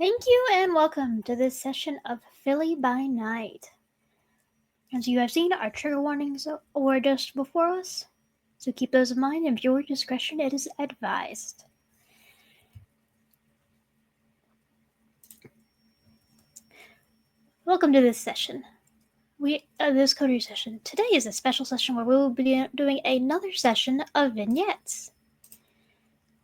Thank you and welcome to this session of Philly by Night. As you have seen, our trigger warnings were just before us, so keep those in mind and viewer discretion it is advised. Welcome to this session. This Coterie session. Today is a special session where we will be doing another session of vignettes,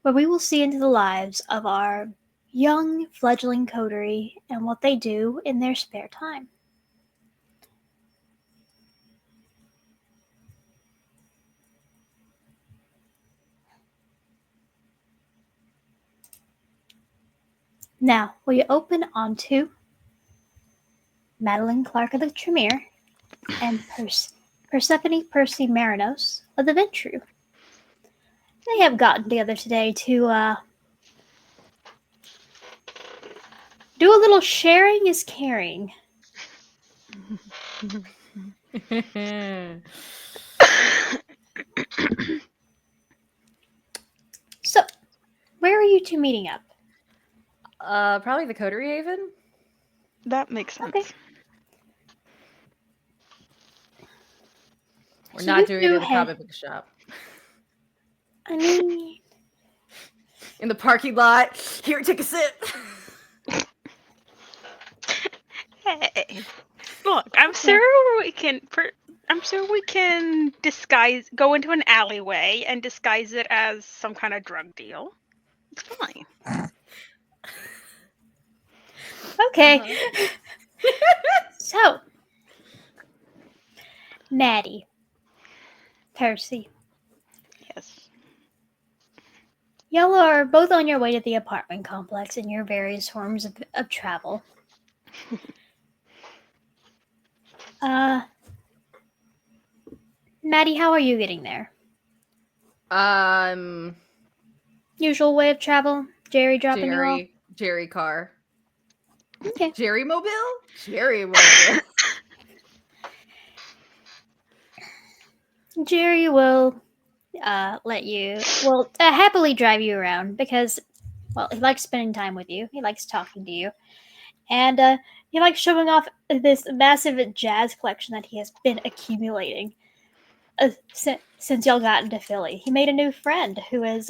where we will see into the lives of our young fledgling coterie and what they do in their spare time. Now, we open onto Madeline Clark of the Tremere and Persephone Percy Marinos of the Ventru. They have gotten together today to do a little sharing is caring. So, where are you two meeting up? Probably the Coterie Haven. That makes sense. Okay. We're So not you doing it two in the head- comic book shop. I mean, In the parking lot. Here, take a sip. Hey, look, I'm sure we can. I'm sure we can go into an alleyway and disguise it as some kind of drug deal. It's fine. okay. So, Maddie, Percy, Yes. y'all are both on your way to the apartment complex in your various forms of travel. Maddie, how are you getting there? Usual way of travel? Jerry dropping you off? Jerry car. Okay. Jerry mobile? Jerry mobile. Jerry will happily drive you around because, well, he likes spending time with you. He likes talking to you. And he likes showing off this massive jazz collection that he has been accumulating since y'all got into Philly. He made a new friend who has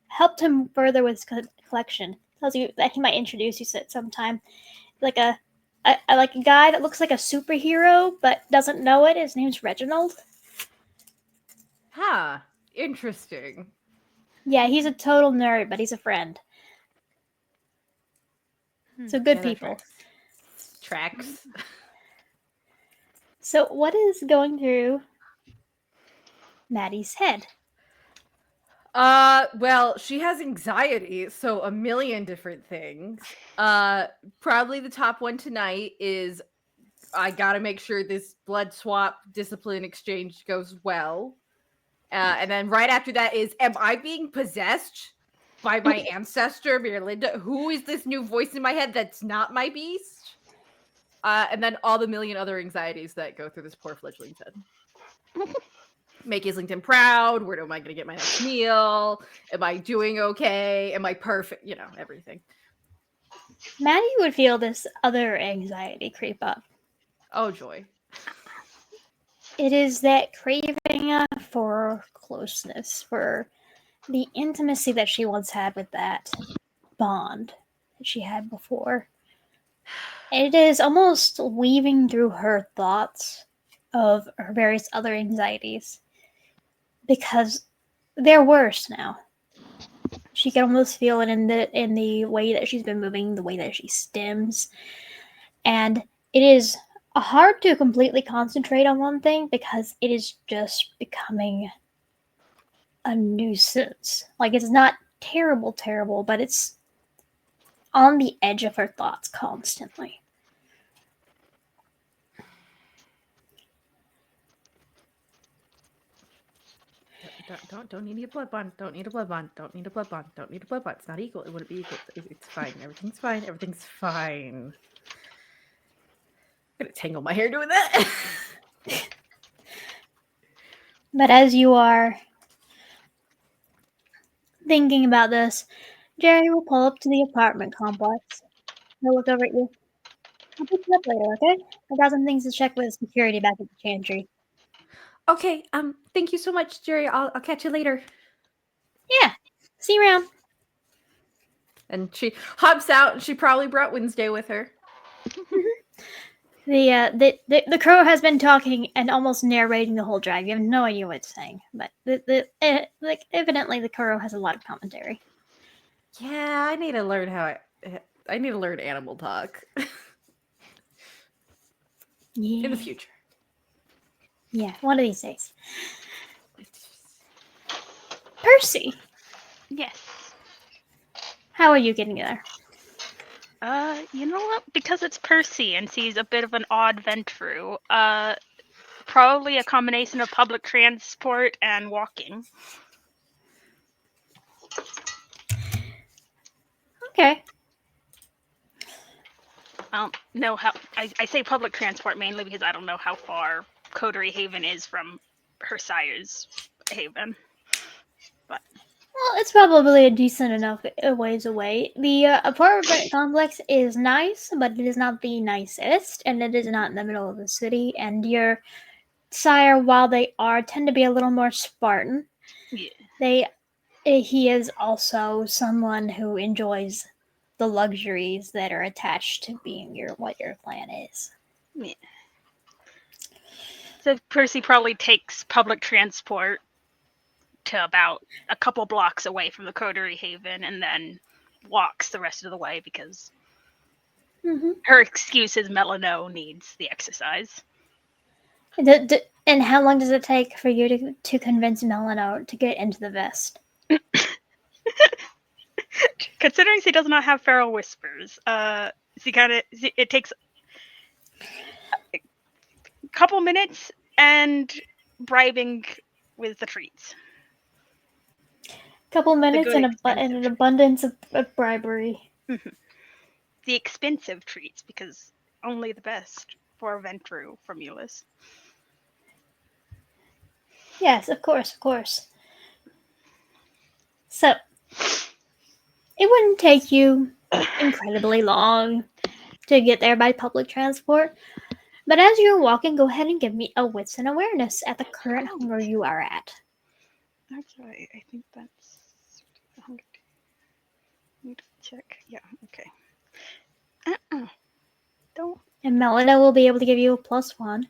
helped him further with his collection. Tells you that he might introduce you at some time. Like a guy that looks like a superhero but doesn't know it. His name's Reginald. Huh. Interesting. Yeah, he's a total nerd, but he's a friend. So good people. Tracks. So what is going through Maddie's head? Well, she has anxiety, so a million different things. Probably the top one tonight is I gotta make sure this blood swap discipline exchange goes well. And then right after that is, am I being possessed by my ancestor, Mirlinda? Who is this new voice in my head that's not my beast? And then all the million other anxieties that go through this poor fledgling's head. Make Islington proud. Where am I going to get my next meal? Am I doing okay? Am I perfect? You know, everything. Maddie would feel this other anxiety creep up. Oh, joy. It is that craving for closeness, for the intimacy that she once had with that bond that she had before. It is almost weaving through her thoughts of her various other anxieties because they're worse now. She can almost feel it in the way that she's been moving, the way that she stims, and it is hard to completely concentrate on one thing because it is just becoming a nuisance. Like, it's not terrible, but it's on the edge of her thoughts constantly. Don't need a blood bond. Don't need a blood bond. Don't need a blood bond. Don't need a blood bond. It's not equal. It wouldn't be equal. It's fine. Everything's fine. Everything's fine. I'm gonna tangle my hair doing that. But as you are thinking about this, Jerry will pull up to the apartment complex I'll look over at you. I'll pick you up later, okay? I got some things to check with security back at the chantry. Okay, thank you so much, Jerry. I'll catch you later. Yeah. See you around. And she hops out, and she probably brought Wednesday with her. The crow has been talking and almost narrating the whole drive. You have no idea what it's saying, but like evidently the crow has a lot of commentary. Yeah, I need to learn I need to learn animal talk Yeah. in the future. Yeah, one of these days. Percy, Yes. how are you getting there? You know what? Because it's Percy and he's a bit of an odd ventru. Probably a combination of public transport and walking. Okay. I don't know how. I say public transport mainly because I don't know how far Coterie Haven is from her sire's haven. But Well, it's probably a decent enough ways away. The apartment complex is nice, but it is not the nicest, and it is not in the middle of the city. And your sire, while they tend to be a little more Spartan, yeah. he is also someone who enjoys the luxuries that are attached to being what your clan is. Yeah. So Percy probably takes public transport to about a couple blocks away from the Coterie Haven and then walks the rest of the way because her excuse is Melano needs the exercise. And how long does it take for you to convince Melano to get into the vest? Considering she does not have feral whispers, it takes a couple minutes and bribing with the treats. Couple minutes and expensive an abundance of bribery. The expensive treats, because only the best for Ventru from Euless. Yes, of course, of course. So, it wouldn't take you incredibly long to get there by public transport. But as you're walking, go ahead and give me a wits and awareness at the current hunger you are at. Actually, I think that's the hunger. Need to check. Yeah, okay. Don't. And Melina will be able to give you a +1.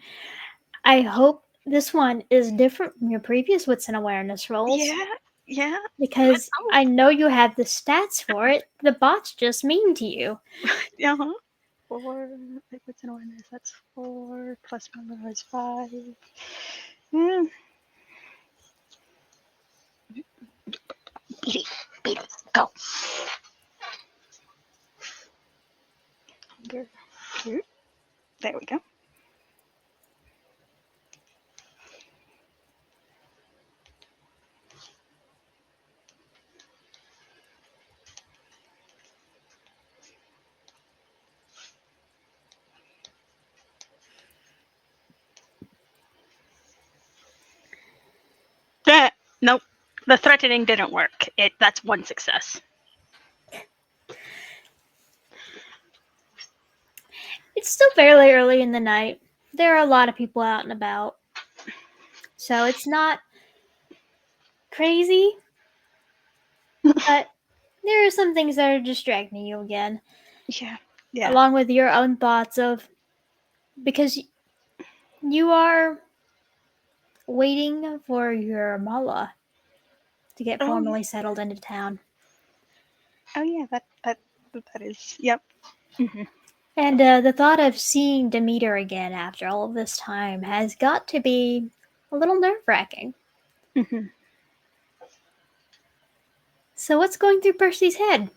I hope this one is different from your previous wits and awareness rolls. Yeah. Because I know you have the stats for it. The bot's just mean to you. 4, like wits and awareness, that's 4, +1 is 5. Yeah. Beat it, go. Hunger. There we go. Nope. The threatening didn't work. That's one success. It's still fairly early in the night. There are a lot of people out and about. So it's not crazy. But there are some things that are distracting you again. Yeah. Along with your own thoughts of, because you are waiting for your mala to get formally settled into town. Oh yeah, that is. Yep. And the thought of seeing Demeter again after all of this time has got to be a little nerve-wracking. So what's going through Percy's head?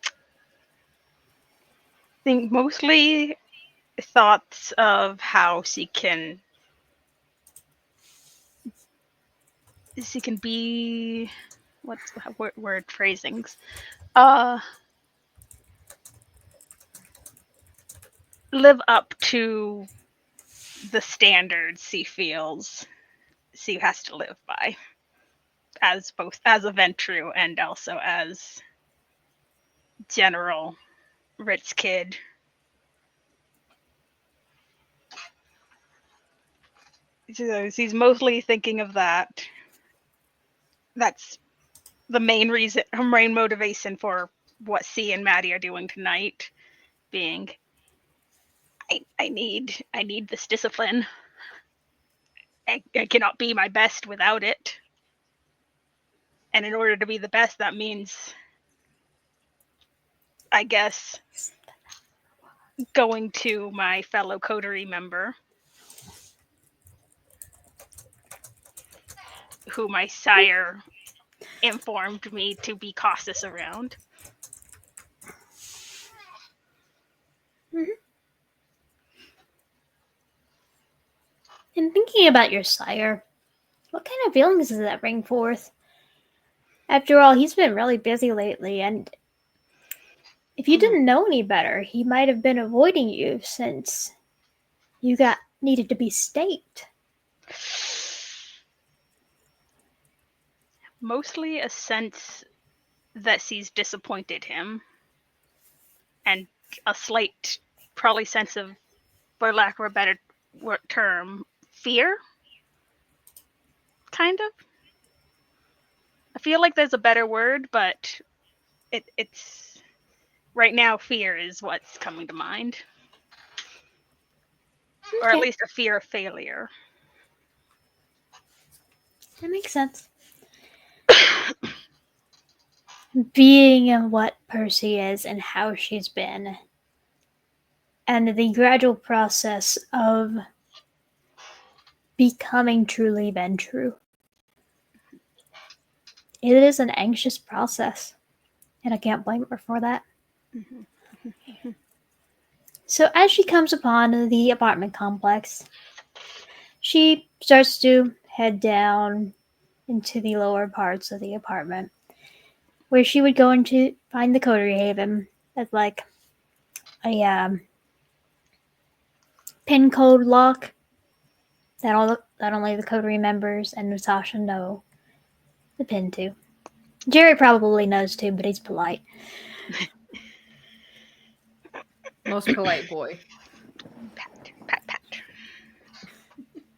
I think mostly thoughts of how she can be, what's the word phrasings, live up to the standards she feels she has to live by, as both as a Ventru and also as general Ritz kid. So he's mostly thinking of that. That's the main reason, her main motivation for what C and Maddie are doing tonight, being I need this discipline. I cannot be my best without it. And in order to be the best, that means, I guess, going to my fellow Coterie member, who my sire informed me to be cautious around. And thinking about your sire, what kind of feelings does that bring forth? After all, he's been really busy lately, and if you didn't know any better, he might have been avoiding you since you needed to be staked. Mostly a sense that she's disappointed him, and a slight, probably sense of, for lack of a better term, fear, kind of. I feel like there's a better word, but it's right now fear is what's coming to mind, or at Okay. least a fear of failure. That makes sense. Being what Percy is and how she's been, and the gradual process of becoming truly Ventrue. It is an anxious process, and I can't blame her for that. So as she comes upon the apartment complex, she starts to head down into the lower parts of the apartment, where she would go into find the Coterie Haven as like a pin code lock that only the Coterie members and Natasha know the pin to. Jerry probably knows too, but he's polite. Most polite boy. Pat, pat, pat.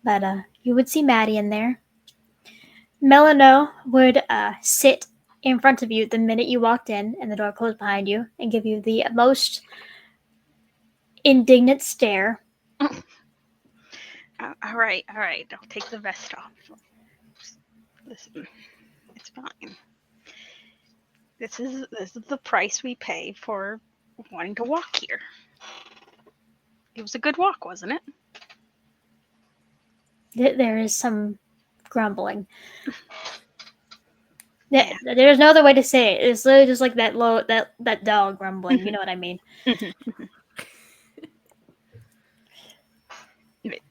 But you would see Maddie in there. Melano would sit in front of you the minute you walked in and the door closed behind you and give you the most indignant stare. All right. I'll take the vest off. Listen, it's fine. This is the price we pay for wanting to walk here. It was a good walk, wasn't it? There is some grumbling. Yeah. There's no other way to say it. It's literally just like that dog grumbling. You know what I mean?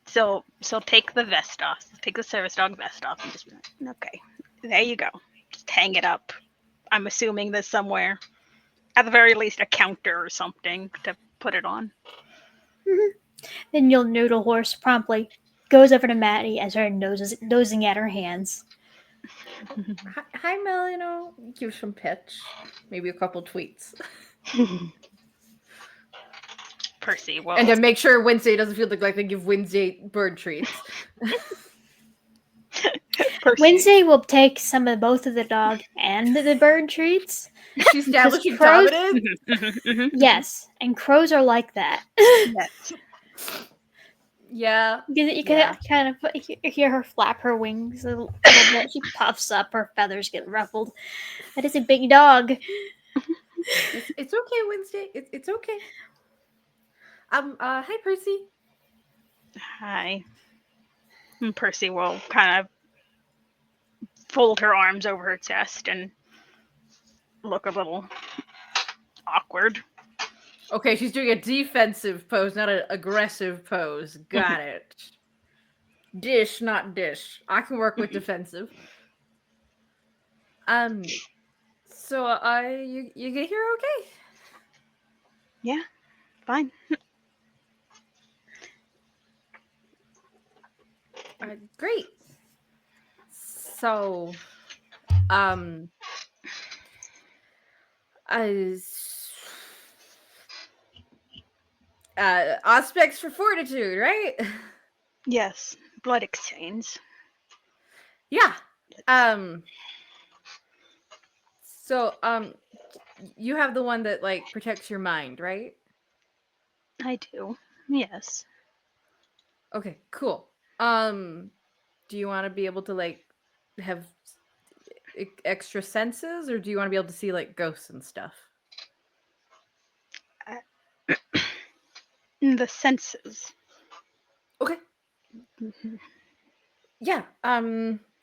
So take the vest off. Take the service dog vest off and just okay. There you go. Just hang it up. I'm assuming there's somewhere, at the very least, a counter or something to put it on. Then you'll noodle horse promptly goes over to Maddie as her nosing at her hands. Hi, Melano. Give some pets. Maybe a couple tweets. Percy, well, And to make sure Wednesday doesn't feel like they give Wednesday bird treats. Percy. Wednesday will take some of both of the dog and the bird treats. She's establishing crows- dominance? Yes, and crows are like that. Yes. Yeah. You can kind of hear her flap her wings a little bit. She puffs up, her feathers get ruffled. That is a big dog. It's okay, Wednesday. It's okay. Hi, Percy. Hi. And Percy will kind of fold her arms over her chest and look a little awkward. Okay, she's doing a defensive pose, not an aggressive pose. Got it. Dish, not dish. I can work with defensive. So you get here okay? Yeah, fine. Great. So, Aspects for fortitude, right? Yes, blood exchange. Yeah. So, you have the one that like protects your mind, right? I do. Yes. Okay, cool. Do you want to be able to like have extra senses, or do you want to be able to see like ghosts and stuff? The senses. Okay. Mhm. Yeah.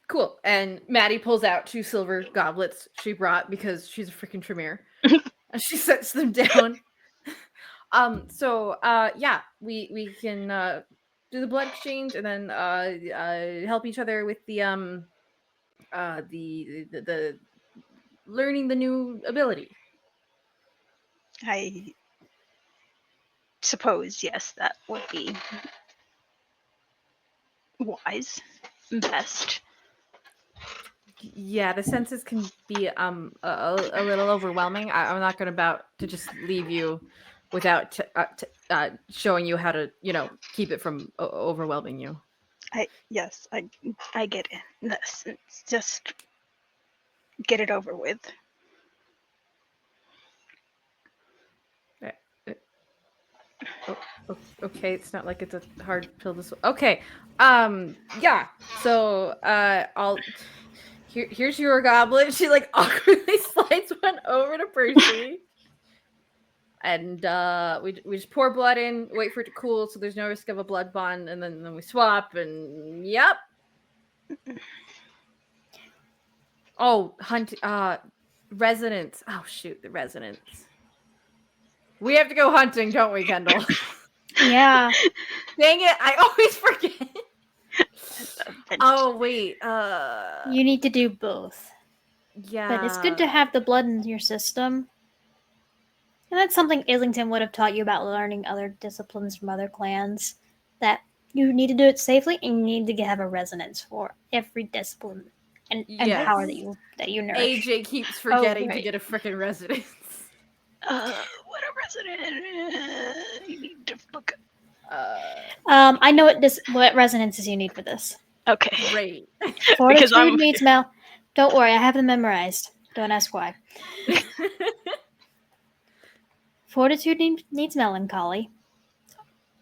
Cool. And Maddie pulls out 2 silver goblets she brought because she's a freaking Tremere. And she sets them down. Yeah, we can do the blood exchange and then help each other with the learning the new ability. I suppose, yes, that would be wise. Best. Yeah, the senses can be a little overwhelming. I'm not going about to just leave you without showing you how to keep it from overwhelming you. Yes, I get it. It's just get it over with. Okay, it's not like it's a hard pill to swallow. Okay, yeah. So here's your goblet. She like awkwardly slides one over to Percy. And we just pour blood in, wait for it to cool, so there's no risk of a blood bond, and then we swap, and yep. Oh, residence. Oh shoot, the residence. We have to go hunting, don't we, Kendall? Yeah. Dang it, I always forget. Oh wait, You need to do both. yeah. But it's good to have the blood in your system. And that's something Islington would have taught you about learning other disciplines from other clans. That you need to do it safely and you need to have a resonance for every discipline and Yes. power that you nourish. AJ keeps forgetting to right. get a freaking residence. What a resident. You need to look. I know what resonances you need for this. Okay. Great. Fortitude needs Don't worry, I have them memorized. Don't ask why. Fortitude needs melancholy.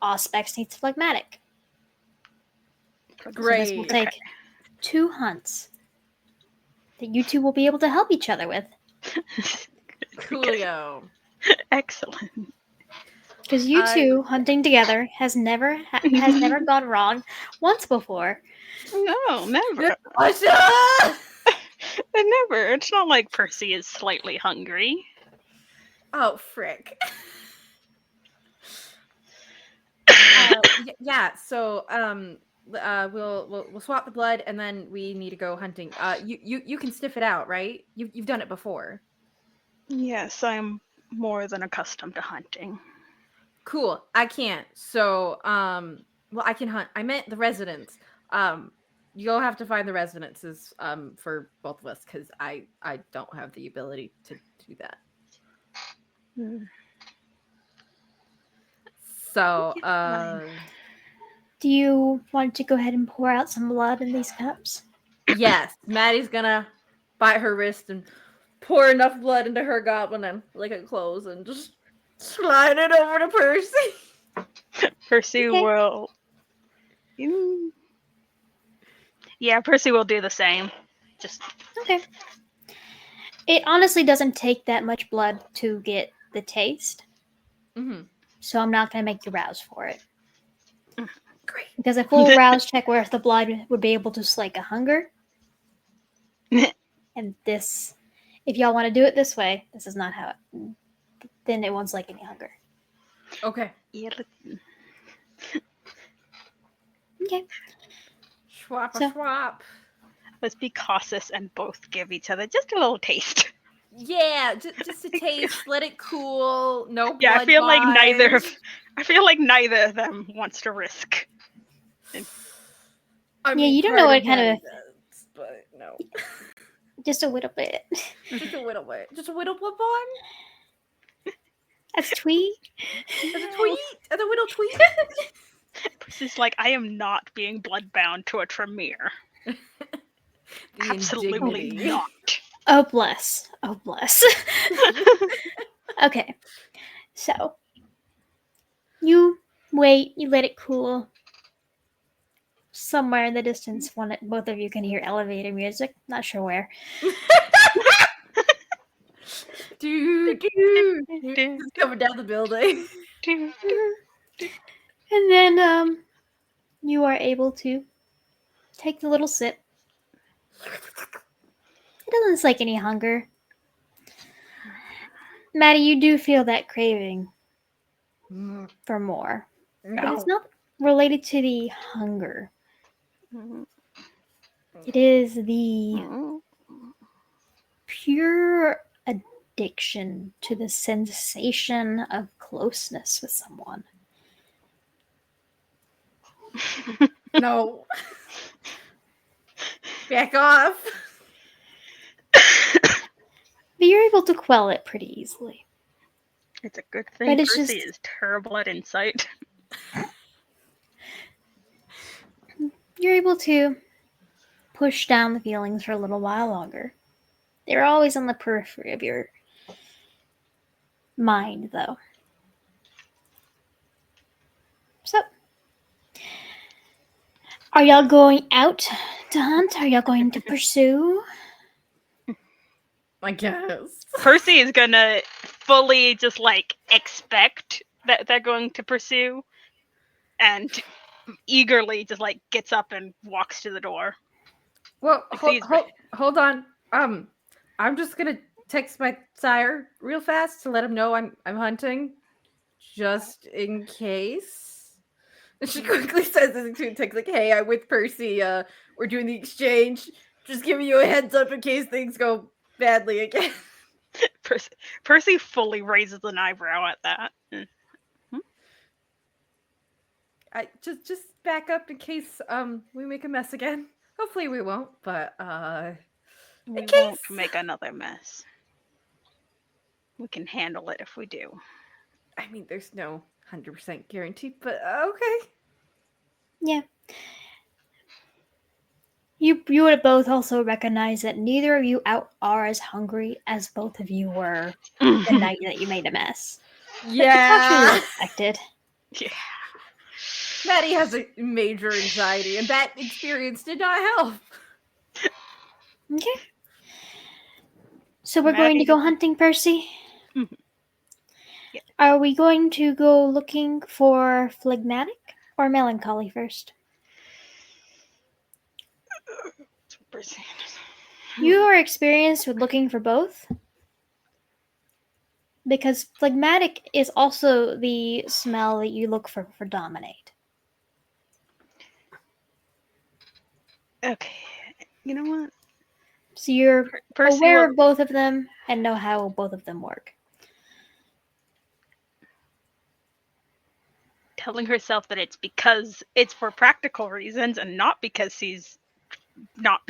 Auspex needs phlegmatic. Great. So this will take 2 hunts that you two will be able to help each other with. Coolio. Excellent. Because you two hunting together has never gone wrong once before. No, never. Never. It's not like Percy is slightly hungry. Oh frick. Yeah. So we'll swap the blood and then we need to go hunting. You can sniff it out, right? You've done it before. Yes, I'm more than accustomed to hunting. Cool. I can't. So well, I can hunt. I meant the residents. You'll have to find the residences for both of us because I don't have the ability to do that. So Do you want to go ahead and pour out some blood in these cups? yes, Maddie's gonna bite her wrist and pour enough blood into her goblet and lick it close and just slide it over to Percy. Percy will. Yeah, Percy will do the same. Just okay. It honestly doesn't take that much blood to get the taste. Mm-hmm. So I'm not going to make you rouse for it. Great. Because a full rouse check where the blood would be able to slake a hunger. And this, if y'all want to do it this way, this is not how it, then it won't slake any hunger. Okay. Yeah. Okay. Swap. Let's be cautious and both give each other just a little taste. Yeah, just a taste. Let it cool. No blood. Yeah, I feel like neither bonds. of them wants to risk. I mean, you don't know what kind of. does, but no. Just a little bit. Just a little bit. Just a little bit on. As tweet? As a tweet? As a little tweet? Percy's like, I am not being bloodbound to a Tremere. The Absolutely indignity. not. Oh, bless. Oh, bless. Okay. So, you wait, you let it cool. Somewhere in the distance, both of you can hear elevator music. Not sure where. Just coming down the building. And then, you are able to take the little sip. It doesn't slake any hunger. Maddie, you do feel that craving for more. But it's No. not related to the hunger. It is the pure addiction to the sensation of closeness with someone. No. Back off. But you're able to quell it pretty easily. It's a good thing But it's Percy just- is terrible at insight. You're able to push down the feelings for a little while longer. They're always on the periphery of your mind, though. So, are y'all going out to hunt? Are y'all going to pursue? I guess. Percy is gonna fully just like expect that they're going to pursue, and eagerly just like gets up and walks to the door. Well, Like, hold on. I'm just gonna text my sire real fast to let him know I'm hunting, just in case. And she quickly says this to text like, "Hey, I'm with Percy. We're doing the exchange. Just giving you a heads up in case things go badly again." Percy fully raises an eyebrow at that. I just back up in case we make a mess again. Hopefully we won't, but We in won't case. make another mess. We can handle it if we do. I mean, there's no 100% guarantee, but okay. Yeah. You would both also recognize that neither of you are as hungry as both of you were the night that you made a mess. But it's actually expected. Yeah. Maddie has a major anxiety, and that experience did not help. Okay. So we're going to go hunting, Percy? Mhm. Yeah. Are we going to go looking for phlegmatic or melancholy first? You are experienced with looking for both? Because phlegmatic is also the smell that you look for dominate. Okay. You know what? So you're Percy aware will, of both of them and know how both of them work. telling herself that it's because it's for practical reasons and not because she's not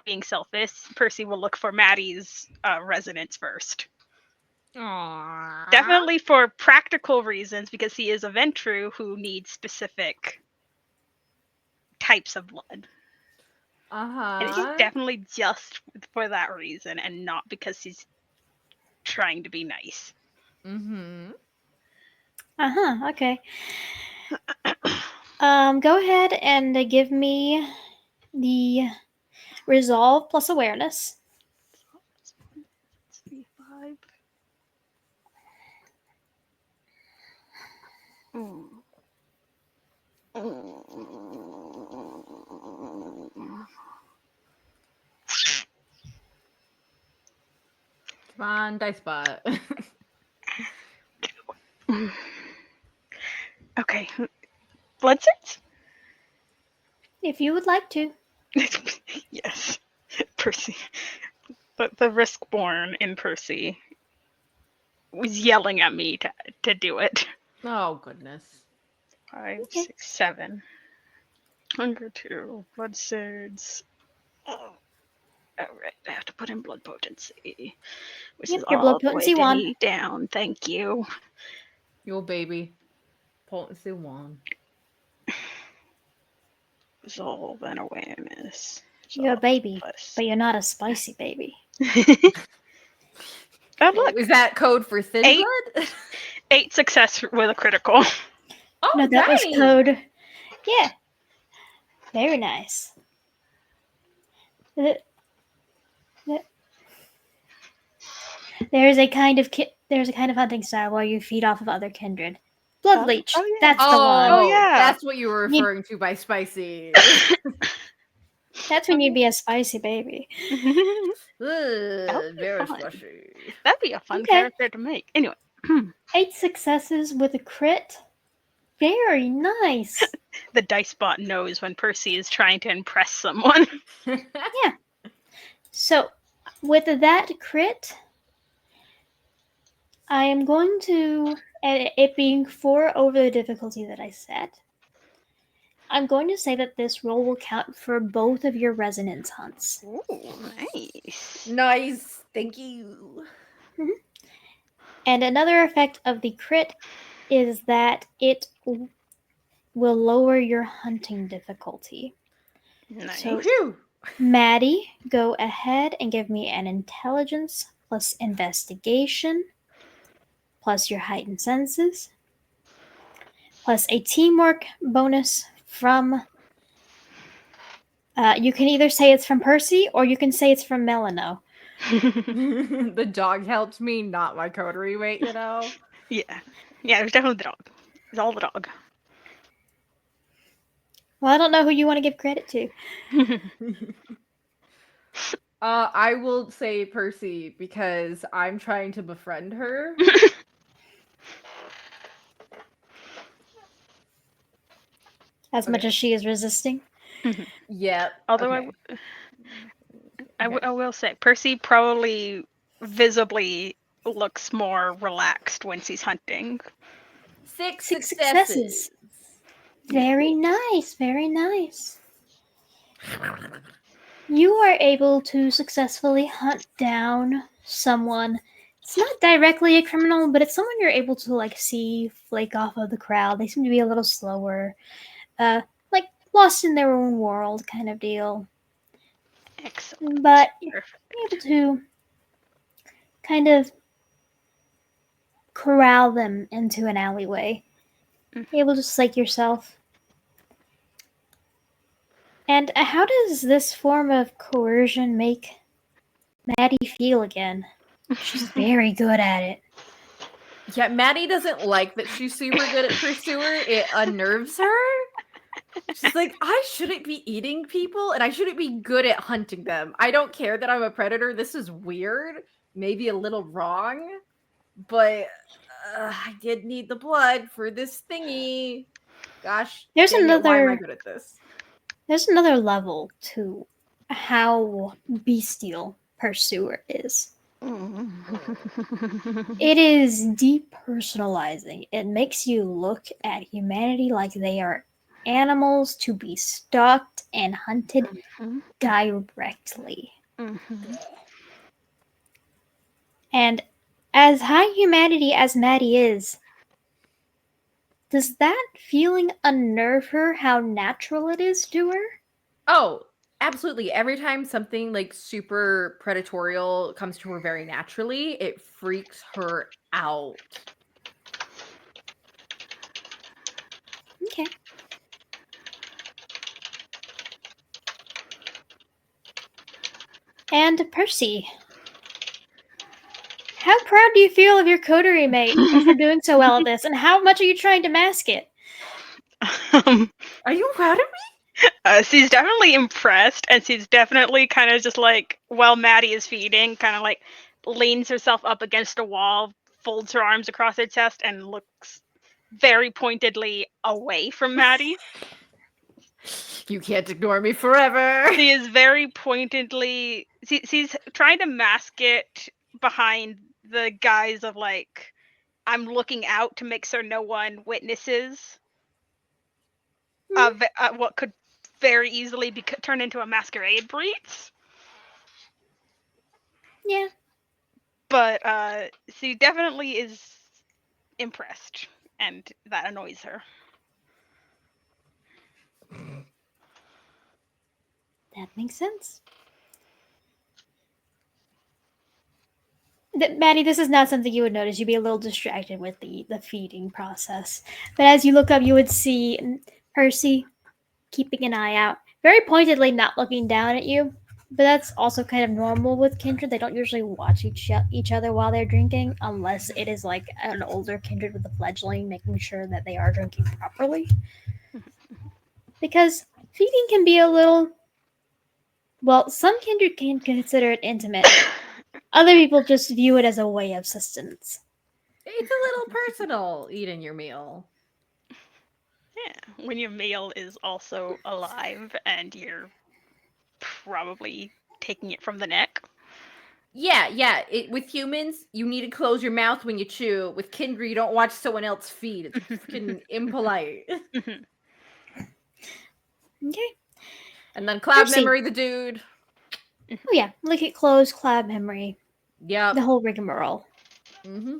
being selfish. Percy will look for Maddie's residence first. Aww. Definitely for practical reasons because he is a Ventru who needs specific types of blood. And it's definitely just for that reason and not because he's trying to be nice. Mm-hmm. Okay. Go ahead and give me the resolve plus awareness. 5. Come on, dice bot. Okay. Blood certs? If you would like to. Yes. Percy. But the Riskborn in Percy was yelling at me to do it. Oh, goodness. 5, Okay. 6, 7. Hunger 2. Blood surds. Oh. Alright, I have to put in blood potency. Which Yep, is your all blood the way potency 1. down. Thank you. Your baby. Potency 1. Resolve and awareness. You're a baby, Plus. but you're not a spicy baby. Oh, look. Is that code for thin 8. blood? 8 success with a critical. Oh, No, that was nice. code. Yeah. Very nice. There's a kind of hunting style where you feed off of other kindred. Blood leech. Oh, yeah. That's the one. Oh, yeah. That's what you were referring to by spicy. That's when you'd be a spicy baby. Very fun. slushy. That'd be a fun Okay. character to make. Anyway. 8 successes with a crit. Very nice. The dice bot knows when Percy is trying to impress someone. So, with that crit, I am going to, and it being 4 over the difficulty that I set, I'm going to say that this roll will count for both of your resonance hunts. Ooh, nice. Nice. Thank you. And another effect of the crit is that it will lower your hunting difficulty. Nice. So, Phew. Maddie, go ahead and give me an intelligence plus investigation plus your heightened senses plus a teamwork bonus from. You can either say it's from Percy or you can say it's from Melano. The dog helped me, not my coterie weight, you know? Yeah. Yeah, it was definitely the dog. It's all the dog. Well, I don't know who you want to give credit to. I will say Percy because I'm trying to befriend her. As much as she is resisting. Yep. Although okay. I will say, Percy probably visibly looks more relaxed when he's hunting. 6 6 successes. Very nice, very nice. You are able to successfully hunt down someone. It's not directly a criminal, but it's someone you're able to see flake off of the crowd. They seem to be a little slower, like lost in their own world kind of deal. Excellent. But Perfect. you're able to kind of corral them into an alleyway. You're able to slake yourself. And how does this form of coercion make Maddie feel again? She's very good at it. Yeah, Maddie doesn't like that she's super good at pursuer. It unnerves her. She's like, I shouldn't be eating people and I shouldn't be good at hunting them. I don't care that I'm a predator. This is weird. Maybe a little wrong. But I did need the blood for this thingy. Gosh, There's dang it, why am I another good at this? there's another level to how bestial pursuer is. It is depersonalizing. It makes you look at humanity like they are animals to be stalked and hunted directly. And as high humanity as Maddie is, does that feeling unnerve her how natural it is to her? Oh, absolutely. Every time something like super predatorial comes to her very naturally, it freaks her out. Okay. And Percy, how proud do you feel of your coterie mate for doing so well at this, and how much are you trying to mask it? Are you proud of me? She's definitely impressed, and she's definitely kind of just while Maddie is feeding, kind of leans herself up against a wall, folds her arms across her chest, and looks very pointedly away from Maddie. You can't ignore me forever. She is very pointedly. She's trying to mask it behind the guise of I'm looking out to make sure no one witnesses what could very easily be turned into a masquerade breach. Yeah. But she definitely is impressed, and that annoys her. That makes sense. Maddie, this is not something you would notice. You'd be a little distracted with the feeding process. But as you look up, you would see Percy keeping an eye out, very pointedly not looking down at you. But that's also kind of normal with kindred. They don't usually watch each other while they're drinking, unless it is like an older kindred with a fledgling, making sure that they are drinking properly. Because feeding can be a little. Well, some kindred can consider it intimate. Other people just view it as a way of sustenance. It's a little personal eating your meal. Yeah, when your meal is also alive and you're probably taking it from the neck. Yeah. With humans, you need to close your mouth when you chew. With kindred, you don't watch someone else feed. It's freaking impolite. Okay. And then Cloud Percy. Memory, the dude. Oh yeah, look at close, cloud memory, Yep. the whole rigmarole. Mm-hmm.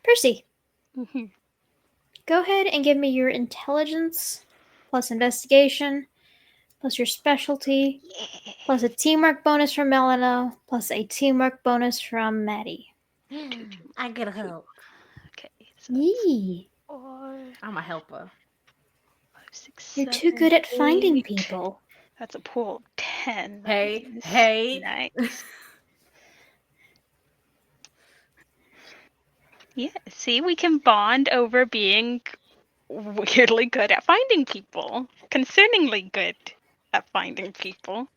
Percy, go ahead and give me your intelligence plus investigation plus your specialty Yeah. plus a teamwork bonus from Melano plus a teamwork bonus from Maddie. I get a help. Okay. So Yee, 4, I'm a helper. 5, 6, you're 7, too good at finding 8. people. That's a pool of 10. Hey. Nice. Yeah, see, we can bond over being weirdly good at finding people. Concerningly good at finding people.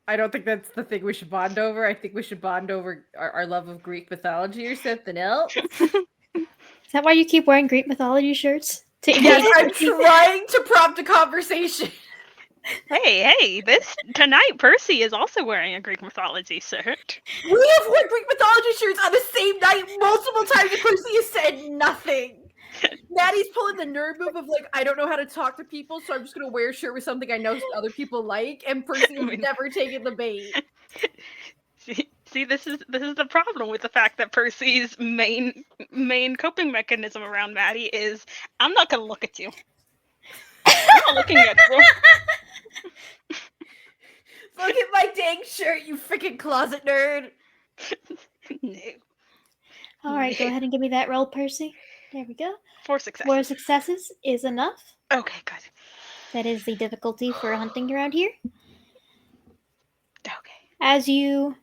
I don't think that's the thing we should bond over. I think we should bond over our love of Greek mythology or something else. Is that why you keep wearing Greek mythology shirts? To Yes, engage I'm Percy? trying to prompt a conversation. Hey, this tonight Percy is also wearing a Greek mythology shirt. We have worn Greek mythology shirts on the same night multiple times, and Percy has said nothing. Maddie's pulling the nerd move of like, I don't know how to talk to people, so I'm just gonna wear a shirt with something I know other people like, and Percy has never taken the bait. See, this is the problem with the fact that Percy's main coping mechanism around Maddie is I'm not gonna look at you. I'm not looking at you. Look at my dang shirt, you freaking closet nerd. No. Alright, go ahead and give me that roll, Percy. There we go. 4 4 successes. successes is enough. Okay, good. That is the difficulty for hunting around here. Okay. As you,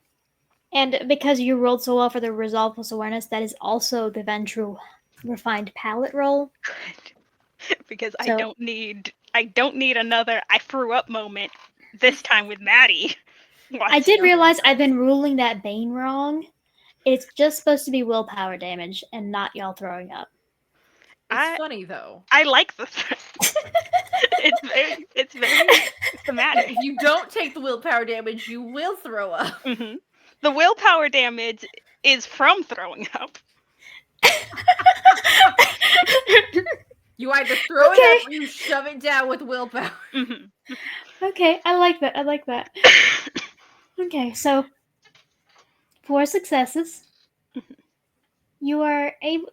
and because you rolled so well for the resolve plus awareness, that is also the eventual refined palate roll. Good. Because So- I don't need another I threw up moment this time with Maddie. I did realize I've been ruling that Bane wrong. It's just supposed to be willpower damage and not y'all throwing up. It's funny though. I like this. it's very thematic. If you don't take the willpower damage, you will throw up. Mm-hmm. The willpower damage is from throwing up. You either throw it up or you shove it down with willpower. Mm-hmm. Okay, I like that. I like that. Okay, so 4 successes. You are able,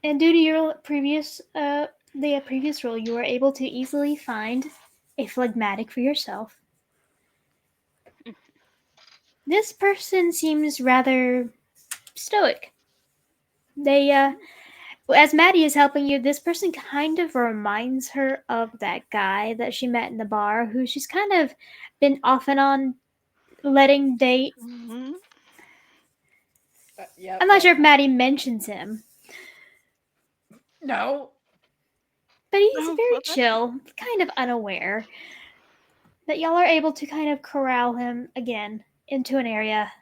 and due to your previous roll, you are able to easily find a phlegmatic for yourself. This person seems rather stoic. They, as Maddie is helping you, this person kind of reminds her of that guy that she met in the bar, who she's kind of been off and on letting date. Mm-hmm. Yep, I'm not sure if Maddie mentions him, No. but he's Oh, very well, that's- chill, kind of unaware that y'all are able to kind of corral him again into an area,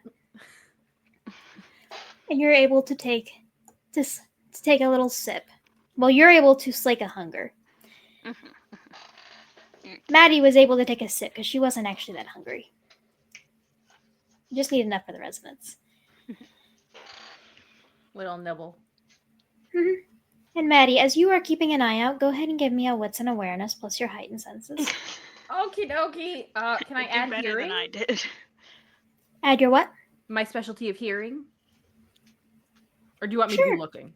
and you're able to take a little sip. Well, you're able to slake a hunger. Maddie was able to take a sip because she wasn't actually that hungry. You just need enough for the residents. Little nibble. And Maddie, as you are keeping an eye out, go ahead and give me a wits and awareness plus your heightened senses. Okie dokie. Can I You add better hearing? than I did. Add your what? My specialty of hearing? Or do you want me to Sure. be looking?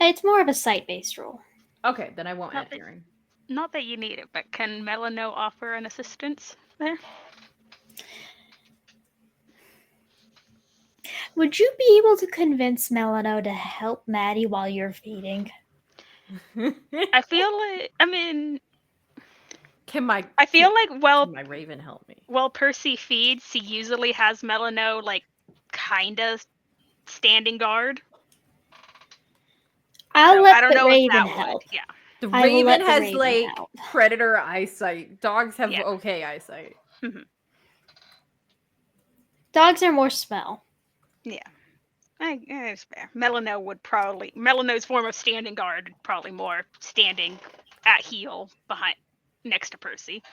It's more of a sight-based roll. Okay, then I won't Not add that- hearing. Not that you need it, but can Melano offer an assistance there? Would you be able to convince Melano to help Maddie while you're feeding? I feel like, I mean, Can my I feel like can my raven help me? while Percy feeds, he usually has Melano like kind of standing guard. I'll So let I don't the know if Raven that help. would. Yeah. The I will let raven the has Raven like help. predator eyesight. Dogs have Yeah. okay eyesight. Dogs are more smell. Yeah. It's fair. Melano's form of standing guard, probably more standing at heel behind next to Percy.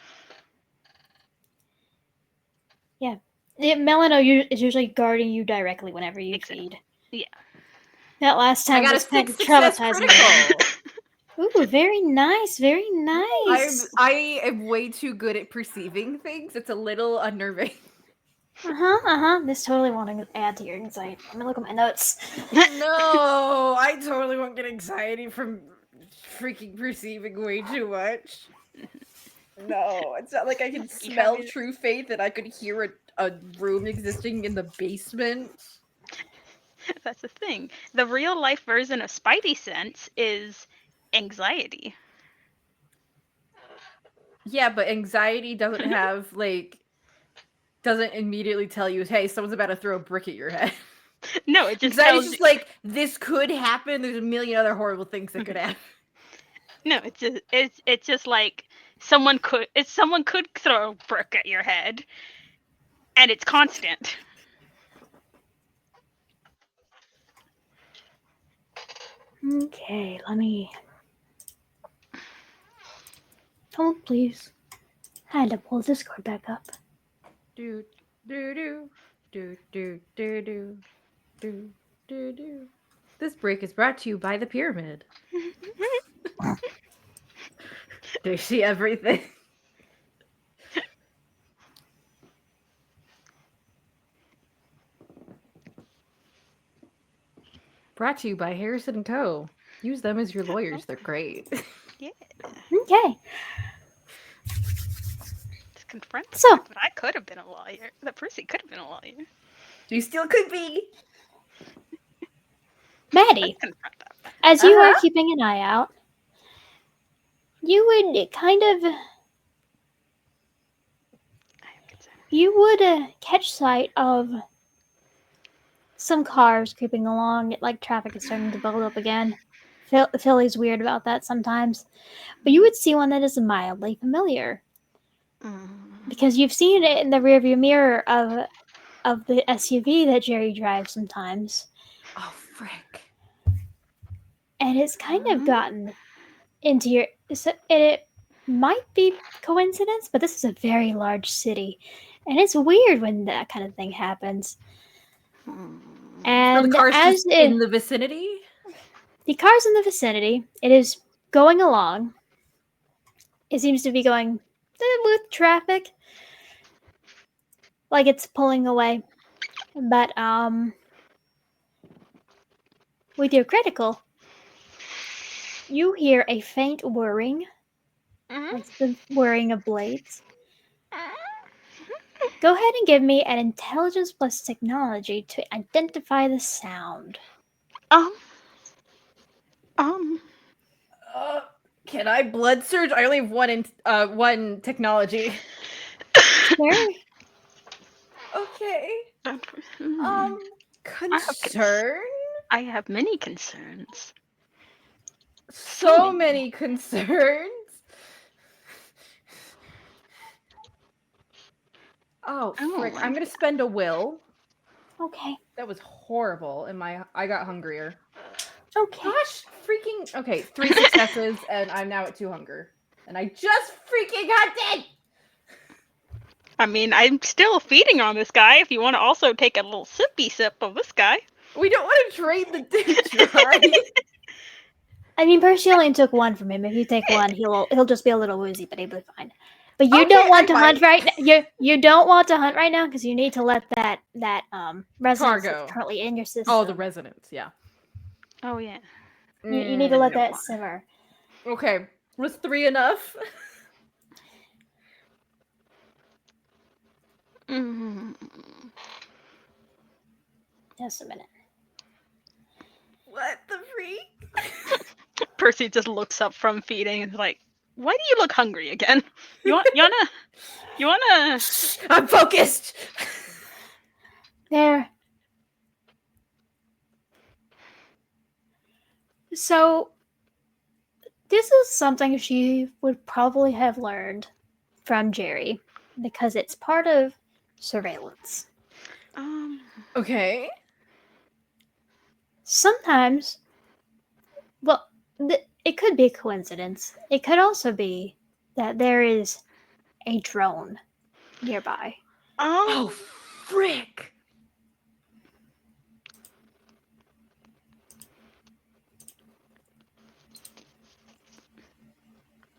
Melano is usually guarding you directly whenever you Exactly. feed. Yeah. That last I time got a was kind 6 of success traumatizing. critical. Ooh, very nice, very nice. I am way too good at perceiving things. It's a little unnerving. This totally won't add to your anxiety. Let me look at my notes. No, I totally won't get anxiety from freaking perceiving way too much. No, it's not like I can smell it. true faith and I could hear a room existing in the basement. That's the thing. The real life version of Spidey sense is anxiety. Yeah, but anxiety doesn't have doesn't immediately tell you, hey, someone's about to throw a brick at your head. No, it just Anxiety's tells just you. like, this could happen. There's a million other horrible things that could happen. No, it's just like someone could throw a brick at your head, and it's constant. Okay, let me. Hold, please. I had to pull Discord back up. Do do do do do do do do do do. This break is brought to you by the pyramid. Do you see everything? Brought to you by Harrison and Co. Use them as your lawyers. They're great. Yeah. Okay. Just confront the So- fact that I could have been a lawyer. That Percy could have been a lawyer. You still could be. Maddie, Let's confront that fact. as you are keeping an eye out, you would kind of I am concerned. you would catch sight of some cars creeping along. Like traffic is starting to build up again. Philly's weird about that sometimes, but you would see one that is mildly familiar because you've seen it in the rearview mirror of the SUV that Jerry drives sometimes, Oh, frick. and it's kind of gotten into your. It might be coincidence, but this is a very large city, and it's weird when that kind of thing happens. And So the car's as just in the vicinity? the car's in the vicinity, it is going along. It seems to be going with traffic, like it's pulling away. But with your critical, you hear a faint whirring, like the whirring of blades. Go ahead and give me an intelligence plus technology to identify the sound. Can I blood surge? I only have one technology. Sure. Okay. have Concern? I have many concerns. So many concerns. Oh, frick. I'm gonna spend a will. Okay. That was horrible. I got hungrier. Okay. Gosh, freaking. Okay, 3 successes, and I'm now at 2 hunger. And I just freaking got dead! I mean, I'm still feeding on this guy if you want to also take a little sippy sip of this guy. We don't want to drain the dude dry. I mean, Percy only took one from him. If you take one, he'll just be a little woozy, but he'll be fine. But you Okay, don't want I to hunt might. right now. You don't want to hunt right now because you need to let that resonance that's Cargo. currently in your system. Oh, the resonance. Yeah. Oh yeah. You need to let don't that want- simmer. Okay. Was 3 enough? Mm. Just a minute. What the freak? Percy just looks up from feeding and is like, "Why do you look hungry again? You wanna?" I'm focused. There. So, this is something she would probably have learned from Jerry because it's part of surveillance. Okay. Sometimes, well, it could be a coincidence. It could also be that there is a drone nearby. Oh, frick.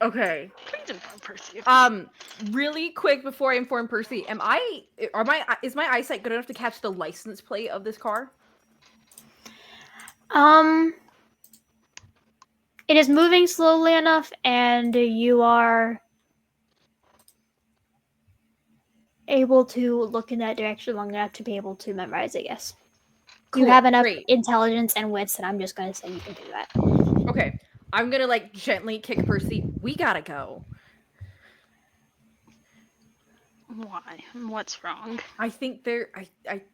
Okay. Please inform Percy. Really quick before I inform Percy, is my eyesight good enough to catch the license plate of this car? It is moving slowly enough, and you are able to look in that direction long enough to be able to memorize it. Yes. Cool, You have enough great. intelligence and wits that I'm just going to say you can do that. Okay. I'm gonna like gently kick Percy. We gotta go. Why? What's wrong? I think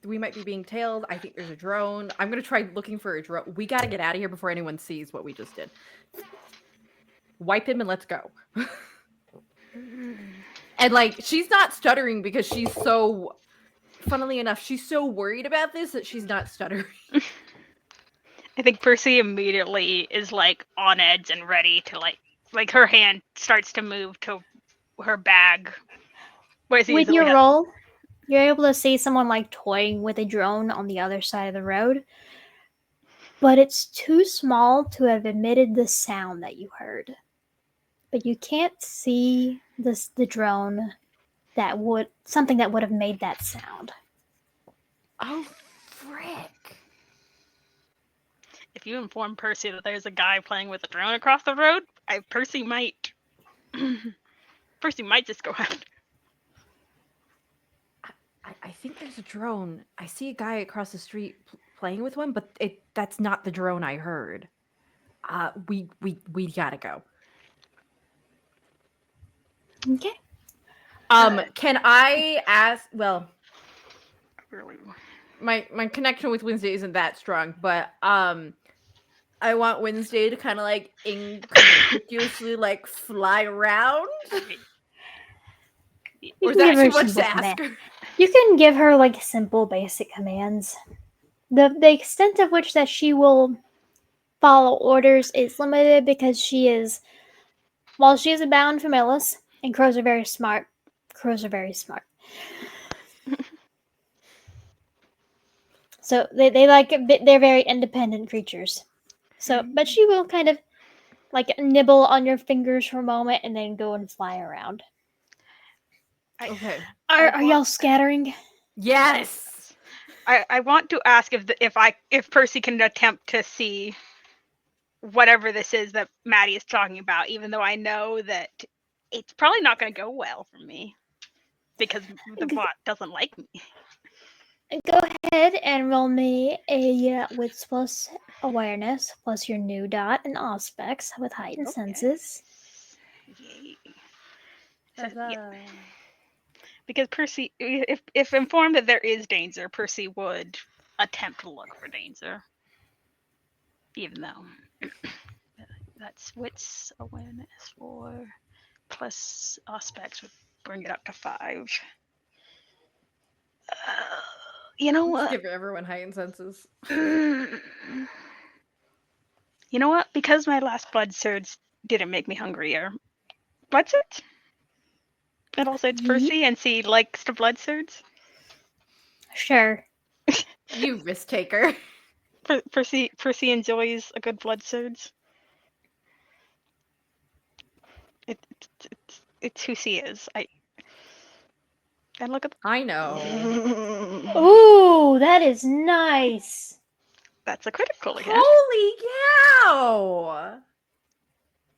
we might be being tailed. I think there's a drone. I'm gonna try looking for a drone. We gotta get out of here before anyone sees what we just did. Wipe him and let's go. And like, she's not stuttering because she's so, funnily enough, she's so worried about this that she's not stuttering. I think Percy immediately is like on edge and ready to like her hand starts to move to her bag. With your roll, you're able to see someone like toying with a drone on the other side of the road, but it's too small to have emitted the sound that you heard. But you can't see the drone something that would have made that sound. Oh, frick. If you inform Percy that there's a guy playing with a drone across the road, Percy might just go out. I think there's a drone. I see a guy across the street playing with one, but that's not the drone I heard. We gotta go. Okay. Can I ask? Well, Really. my connection with Wednesday isn't that strong, but I want Wednesday to kind of like inconspicuously like fly around. Or is that too much to ask her? You can give her like simple basic commands. The extent of which that she will follow orders is limited because while she is bound for Millis, and crows are very smart. So they're very independent creatures. So, but she will kind of like nibble on your fingers for a moment and then go and fly around. Okay. Are y'all scattering? Yes. I want to ask if Percy can attempt to see whatever this is that Maddie is talking about, even though I know that it's probably not going to go well for me because the bot doesn't like me. Go ahead and roll me a wits plus awareness plus your new dot and aspects with heightened senses. Yay. Yeah. Because Percy, if informed that there is danger, Percy would attempt to look for danger. Even though that's wits awareness 4 plus aspects would bring it up to 5. You know what? Give everyone heightened senses. You know what? Because my last blood surge didn't make me hungrier. Blood surge? It also it's Percy and she likes to blood surge. Sure. You risk taker. Percy enjoys a good blood surge. It's who she is. And look at I know. Ooh, that is nice. that's a critical hit. Holy cow!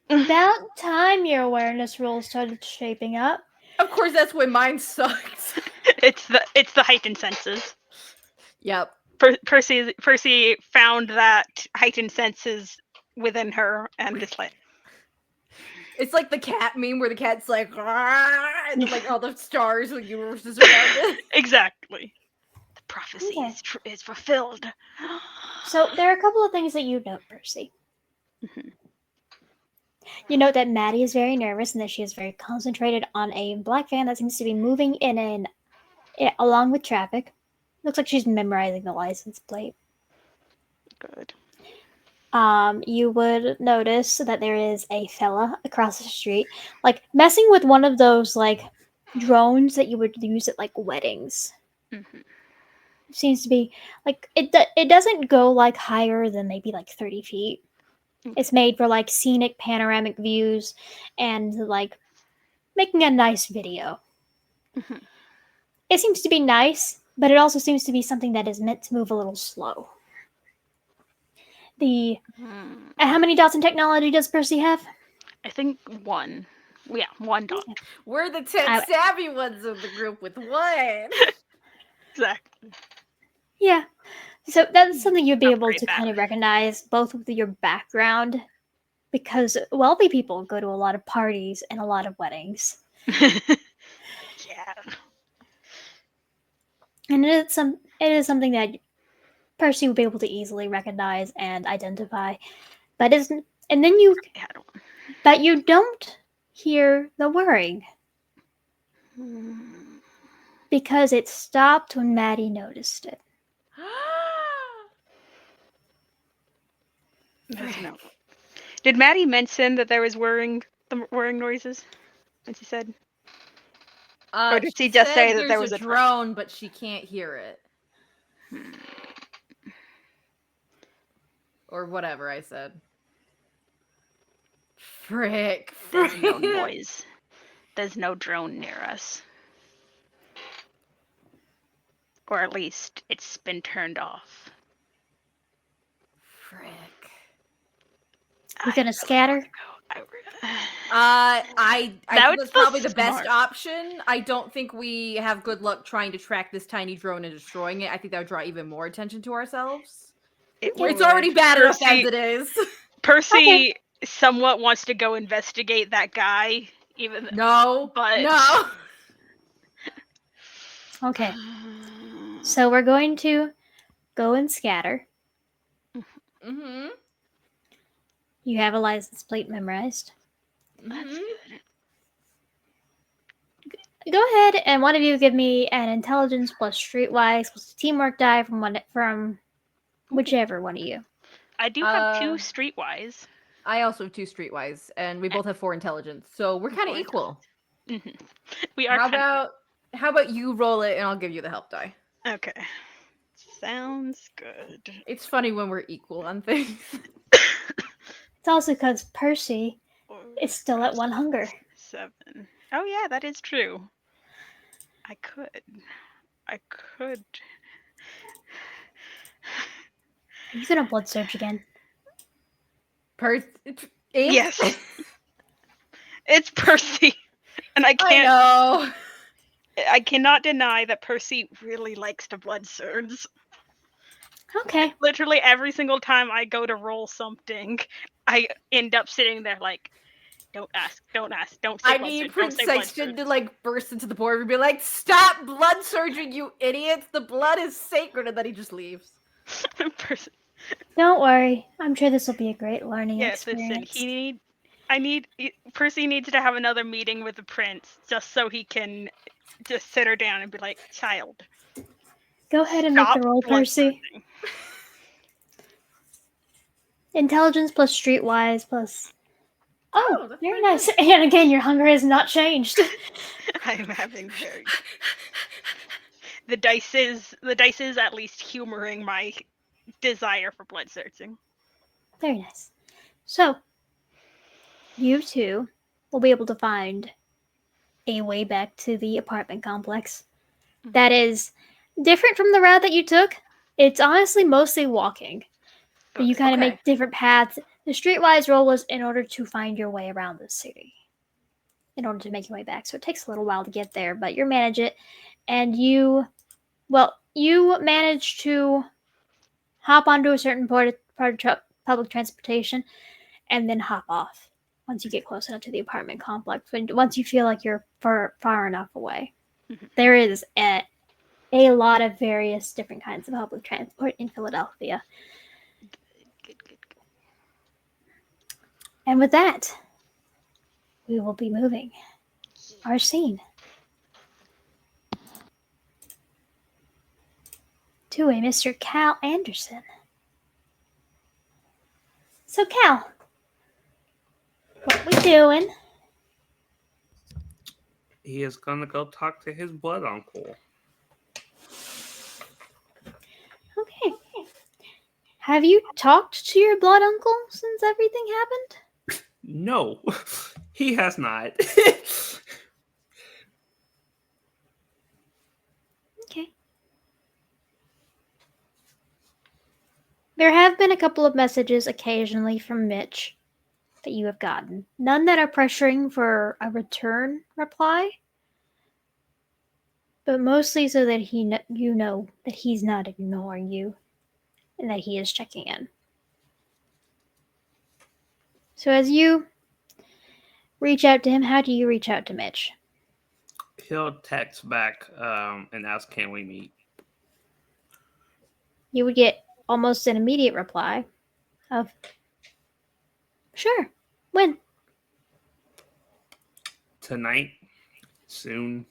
About time your awareness rules started shaping up. Of course, that's when mine sucked. It's the heightened senses. Yep. Percy found that heightened senses within her and just like It's like the cat meme where the cat's like, "Rah," and then, like all the stars and universes around it. exactly. The prophecy Okay. is fulfilled. So there are a couple of things that you note, Percy. Mhm. You note that Maddie is very nervous and that she is very concentrated on a black van that seems to be moving along with traffic. Looks like she's memorizing the license plate. Good. You would notice that there is a fella across the street, like messing with one of those like drones that you would use at like weddings. Mhm. Seems to be like it doesn't go like higher than maybe like 30 feet. It's made for like scenic panoramic views and like making a nice video. Mhm. It seems to be nice, but it also seems to be something that is meant to move a little slow. Hmm. How many dots in technology does Percy have? I think one. Yeah, one dot. We're the 10 savvy ones of the group with one. Exactly. Yeah. So that's something you'd be able Upgrade to that. kind of recognize both with your background, because wealthy people go to a lot of parties and a lot of weddings. Yeah. And it is something that Percy would be able to easily recognize and identify. But isn't and then you I had one. but you don't hear the whirring because it stopped when Maddie noticed it. No. Did Maddie mention that there was whirring noises? When she said, or did she just say that there was a a drone, but she can't hear it. Or whatever I said. Frick. There's no noise. There's no drone near us. Or at least it's been turned off. Frick. You gonna scatter? I think That's that's probably the smart. best option. I don't think we have good luck trying to track this tiny drone and destroying it. I think that would draw even more attention to ourselves. It Okay. It's would. already bad enough Percy- as it is. Percy somewhat wants to go investigate that guy, even No. but No. Okay. So we're going to go and scatter. Mm-hmm. You have a license plate memorized. That's Mm-hmm. good. Go ahead and one of you give me an intelligence plus streetwise plus teamwork die from whichever one of you. I do have two streetwise. I also have 2 streetwise, and we both have 4 intelligence, so we're kind of 4 equal. We are. How about you roll it, and I'll give you the help die. Okay. Sounds good. It's funny when we're equal on things. It's also because Percy is still at 1 hunger. 7. Oh yeah, that is true. I could. Are you gonna blood search again? Yes. It's Percy. And I can't. I know. I cannot deny that Percy really likes to blood surge. Okay. Literally every single time I go to roll something, I end up sitting there like, don't ask, don't say I blood need surge, don't say Prince blood Sexton surge. to like burst into the board and be like, "Stop blood surging, you idiots! The blood is sacred," and then he just leaves. Percy. Don't worry. I'm sure this will be a great learning Yes, listen, experience. Percy needs to have another meeting with the prince just so he can just sit her down and be like, child. Go ahead and make Stop the roll, blood Percy. surging." Intelligence plus streetwise plus. Oh, that's very pretty nice. good. And again, your hunger has not changed. I'm having very. The dice is at least humoring my desire for blood searching. Very nice. So, you two will be able to find a way back to the apartment complex. Mhm. That is different from the route that you took. It's honestly mostly walking, but you kind of Okay. make different paths. The streetwise rule was in order to find your way around the city, in order to make your way back. So it takes a little while to get there, but you manage it, and you manage to hop onto a certain part of public transportation, and then hop off once you get close enough to the apartment complex. Once you feel like you're far enough away, Mhm. there is a lot of various different kinds of public transport in Philadelphia. Good. And with that, we will be moving our scene to a Mr. Cal Anderson. So, Cal, what we doing? He is gonna go talk to his blood uncle. Okay. Have you talked to your blood uncle since everything happened? No, he has not. Okay. There have been a couple of messages occasionally from Mitch that you have gotten. None that are pressuring for a return reply, but mostly so that you know that he's not ignoring you and that he is checking in. So as you reach out to him, how do you reach out to Mitch? He'll text back and ask, "Can we meet You would get almost an immediate reply of, sure, when? tonight? Soon?"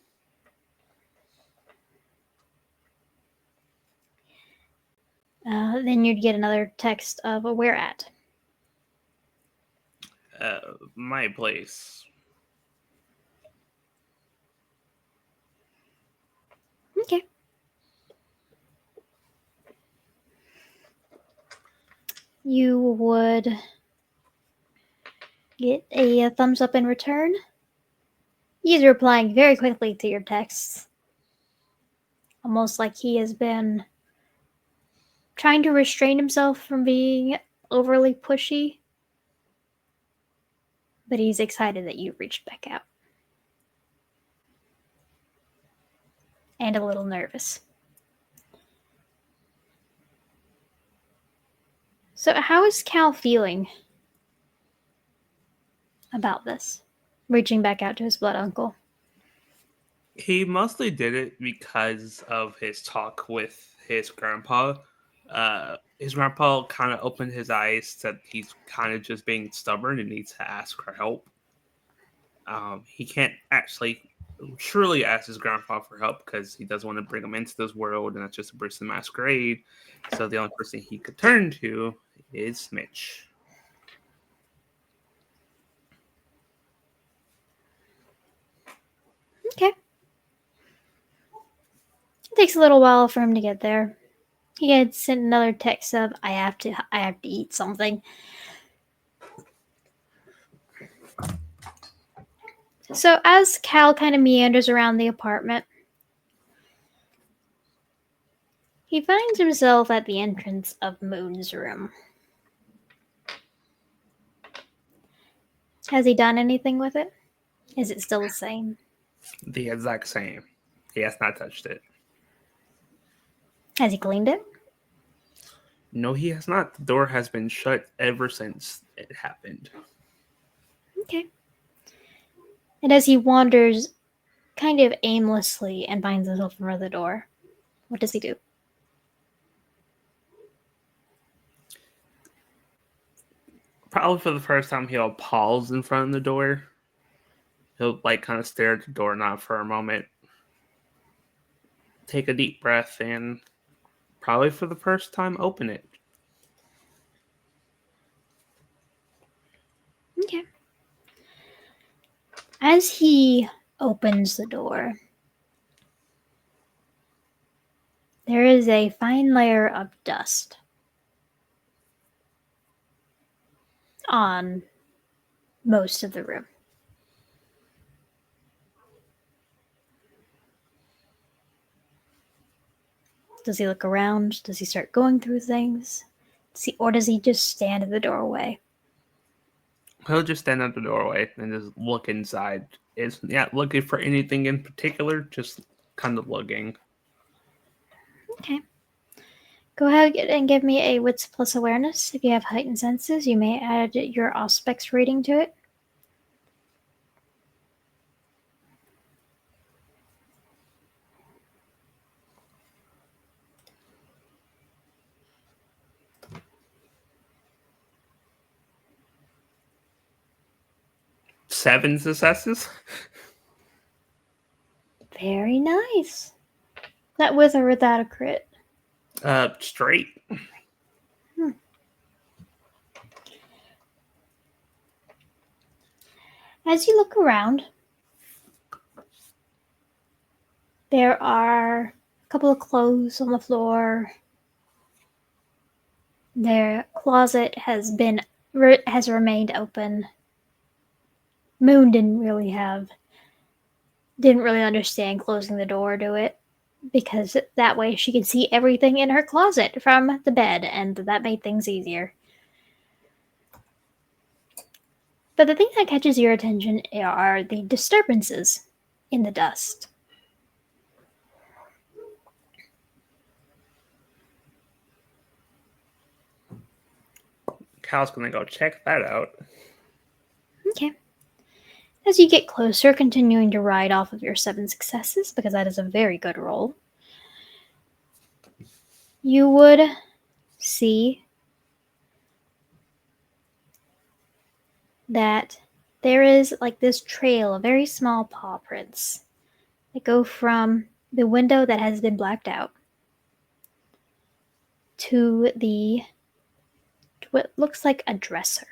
Then you'd get another text of a where at. My place. Okay. You would get a thumbs up in return. He's replying very quickly to your texts, almost like he has been trying to restrain himself from being overly pushy, but he's excited that you reached back out. And a little nervous. So, how is Cal feeling about this? Reaching back out to his blood uncle. He mostly did it because of his talk with his grandpa. His grandpa kind of opened his eyes that he's kind of just being stubborn and needs to ask for help. He can't actually truly ask his grandpa for help because he doesn't want to bring him into this world, and that's just a person masquerade. So the only person he could turn to is Mitch. Okay. It takes a little while for him to get there. He had sent another text of I have to eat something. So as Cal kind of meanders around the apartment, he finds himself at the entrance of Moon's room. Has he done anything with it? Is it still the same? The exact same. He has not touched it. Has he cleaned it? No, he has not. The door has been shut ever since it happened. Okay. And as he wanders kind of aimlessly and finds himself in front of the door, what does he do? Probably for the first time, he'll pause in front of the door. He'll like kind of stare at the doorknob for a moment, take a deep breath, and probably for the first time open it. Okay. As he opens the door, there is a fine layer of dust on most of the room. Does he look around? Does he start going through things? Or does he just stand in the doorway? He'll just stand at the doorway and just look inside. Is not looking for anything in particular, just kind of looking. Okay. Go ahead and give me a wits plus awareness. If you have heightened senses, you may add your auspex rating to it. Seven successes. Very nice. That with or without a crit? Straight. As you look around, there are a couple of clothes on the floor. Their closet has remained open. Moon didn't really understand closing the door to it, because that way she could see everything in her closet from the bed, and that made things easier. But the thing that catches your attention are the disturbances in the dust. Cal's gonna go check that out. Okay. As you get closer, continuing to ride off of your 7 successes, because that is a very good roll, you would see that there is like this trail of very small paw prints that go from the window that has been blacked out to what looks like a dresser.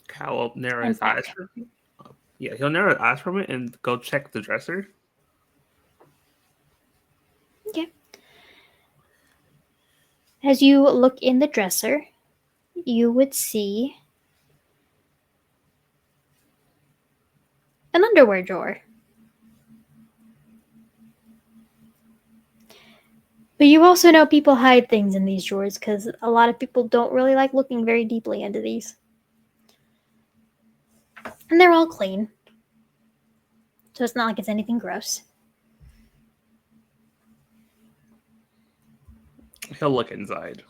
Cal will narrow And his eyes back. for me. Yeah, he'll narrow his eyes from it and go check the dresser. Okay. As you look in the dresser, you would see an underwear drawer. But you also know people hide things in these drawers, because a lot of people don't really like looking very deeply into these. And they're all clean, so it's not like it's anything gross. He'll look inside.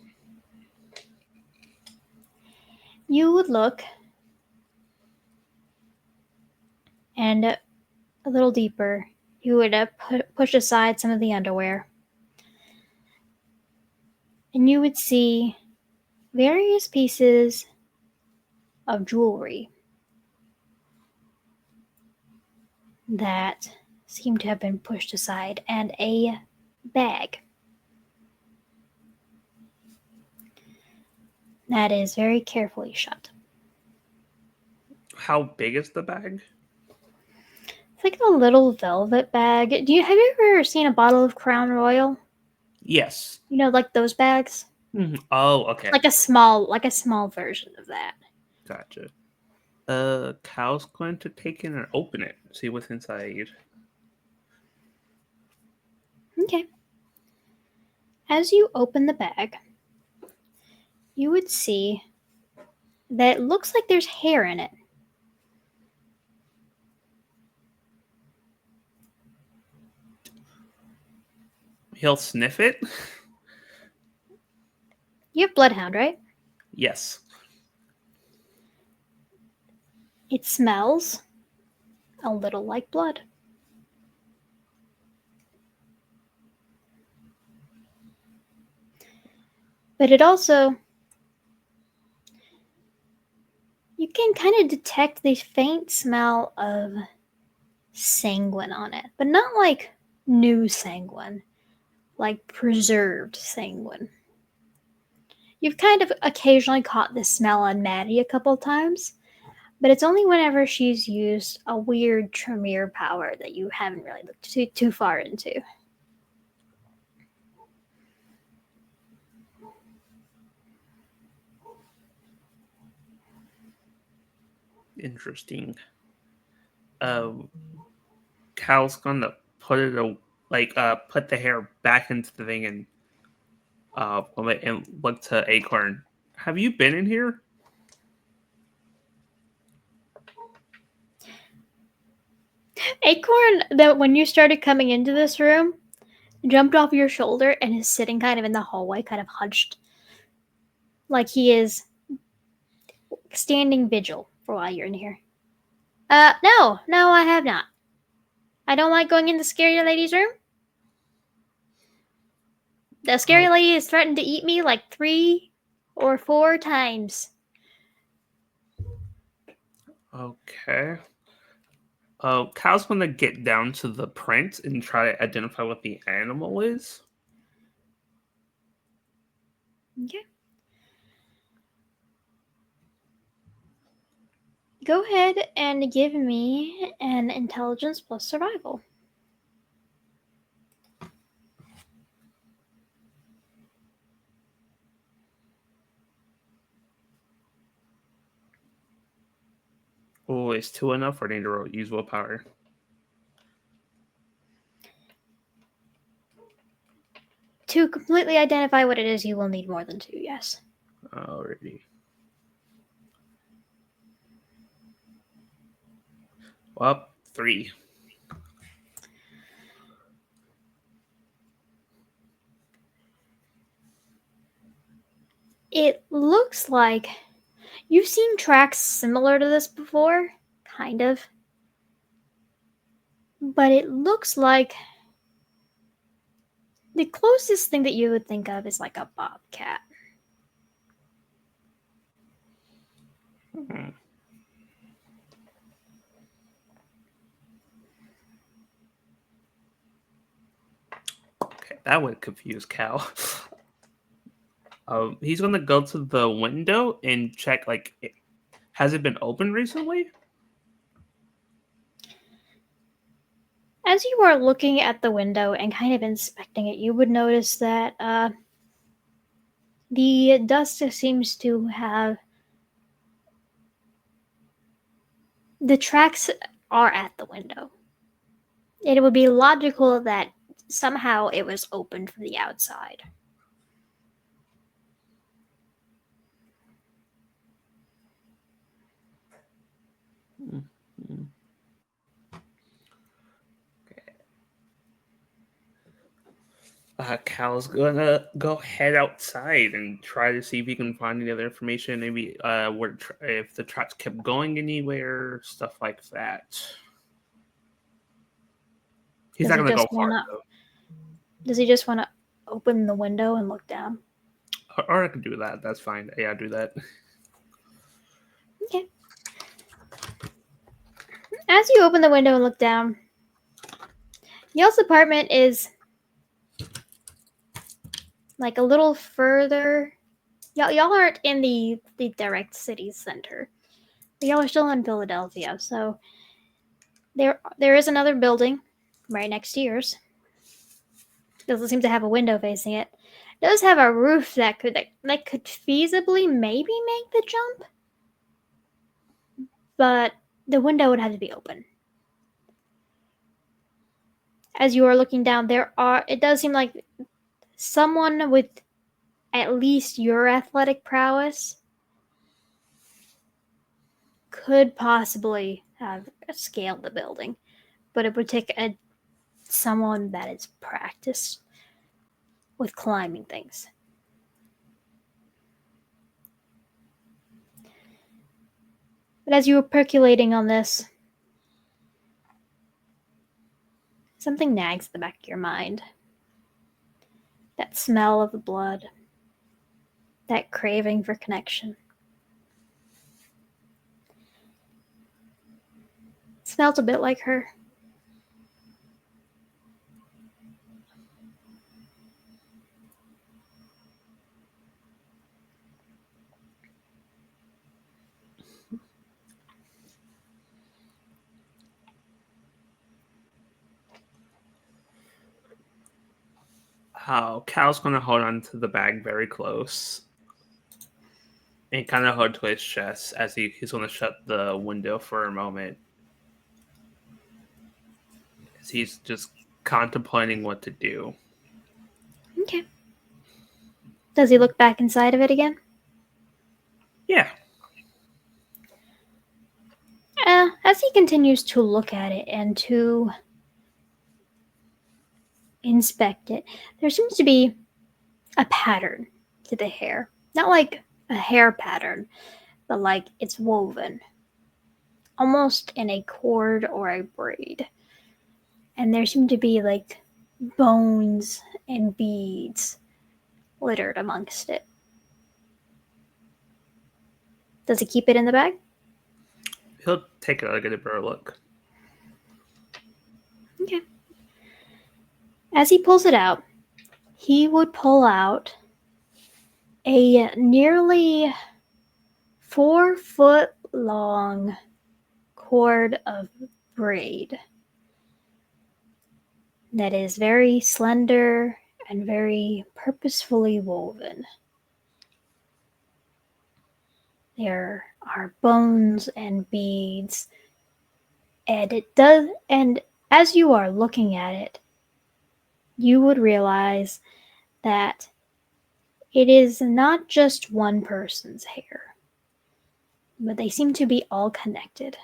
You would look, and a little deeper, you would push aside some of the underwear, and you would see various pieces of jewelry that seem to have been pushed aside, and a bag that is very carefully shut. How big is the bag? It's like a little velvet bag. Have you ever seen a bottle of Crown Royal? Yes. You know, like those bags? Mm-hmm. Oh, okay. Like a small version of that. Gotcha. Cal's going to take it and open it. See what's inside. Okay. As you open the bag, you would see that it looks like there's hair in it. He'll sniff it. You have Bloodhound, right? Yes. It smells a little like blood. But it also, you can kind of detect the faint smell of sanguine on it, but not like new sanguine, like preserved sanguine. You've kind of occasionally caught this smell on Maddie a couple times, but it's only whenever she's used a weird Tremere power that you haven't really looked too far into. Interesting. Cal's gonna put put the hair back into the thing and look to Acorn. Have you been in here? Acorn, that when you started coming into this room, jumped off your shoulder and is sitting kind of in the hallway, kind of hunched, like he is standing vigil for while you're in here. No, I have not. I don't like going in the scary lady's room. The scary lady has threatened to eat me like 3 or 4 times. Okay. Cal's gonna get down to the print and try to identify what the animal is. Okay. Go ahead and give me an intelligence plus survival. Oh, is 2 enough, or need to use willpower? To completely identify what it is, you will need more than 2, yes. Alrighty. Well, 3. It looks like you've seen tracks similar to this before, kind of. But it looks like the closest thing that you would think of is like a bobcat. Hmm. Okay, that would confuse Cal. He's gonna go to the window and check, has it been opened recently? As you are looking at the window and kind of inspecting it, you would notice that the dust seems to have. The tracks are at the window. It would be logical that somehow it was opened from the outside. Mm-hmm. Cal's gonna go head outside and try to see if he can find any other information. Maybe if the tracks kept going anywhere, stuff like that. He's Does not he gonna go just far wanna? though. Does he just want to open the window and look down? Or I can do that. That's fine. Yeah, do that. Okay. As you open the window and look down, y'all's apartment is like a little further. Y'all aren't in the direct city center. Y'all are still in Philadelphia, so there is another building right next to yours. Doesn't seem to have a window facing it. Does have a roof that could feasibly maybe make the jump, but the window would have to be open. As you are looking down, it does seem like someone with at least your athletic prowess could possibly have scaled the building, but it would take someone that is practiced with climbing things. But as you were percolating on this, something nags at the back of your mind. That smell of the blood. That craving for connection. It smells a bit like her. Cal's gonna hold on to the bag very close and kind of hold to his chest as he's gonna shut the window for a moment. he's just contemplating what to do. Okay. Does he look back inside of it again? Yeah. As he continues to look at it and to inspect it, there seems to be a pattern to the hair. Not like a hair pattern, but like it's woven. Almost in a cord or a braid. And there seem to be like bones and beads littered amongst it. Does he keep it in the bag? He'll take a better look. Okay. As he pulls it out, he would pull out a nearly 4-foot long cord of braid that is very slender and very purposefully woven. There are bones and beads, and as you are looking at it, you would realize that it is not just one person's hair, but they seem to be all connected.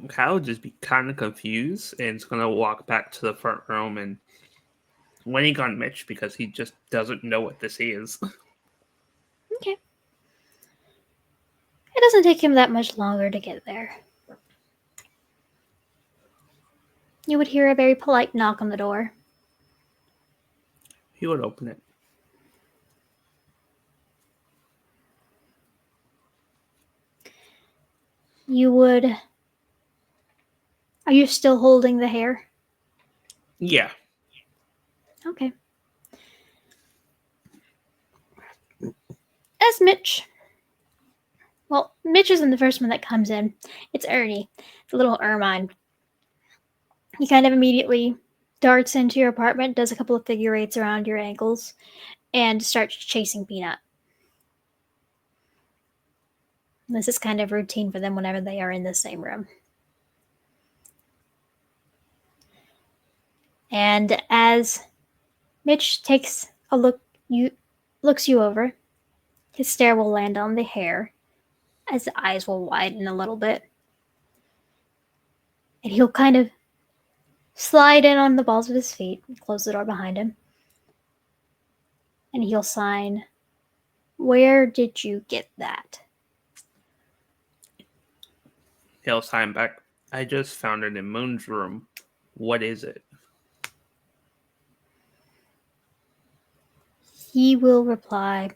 Kyle would just be kind of confused and is going to walk back to the front room and waiting on Mitch because he just doesn't know what this is. Okay. It doesn't take him that much longer to get there. You would hear a very polite knock on the door. He would open it. You would... Are you still holding the hair? Yeah. Okay. As Mitch... Well, Mitch isn't the first one that comes in. It's Ernie, the little ermine. He kind of immediately darts into your apartment, does a couple of figure eights around your ankles, and starts chasing Peanut. This is kind of routine for them whenever they are in the same room. And as Mitch takes a look, looks you over, his stare will land on the hair, as the eyes will widen a little bit. And he'll kind of slide in on the balls of his feet and close the door behind him. And he'll sign, "Where did you get that?" He'll sign back. I just found it in Moon's room. What is it? He will reply,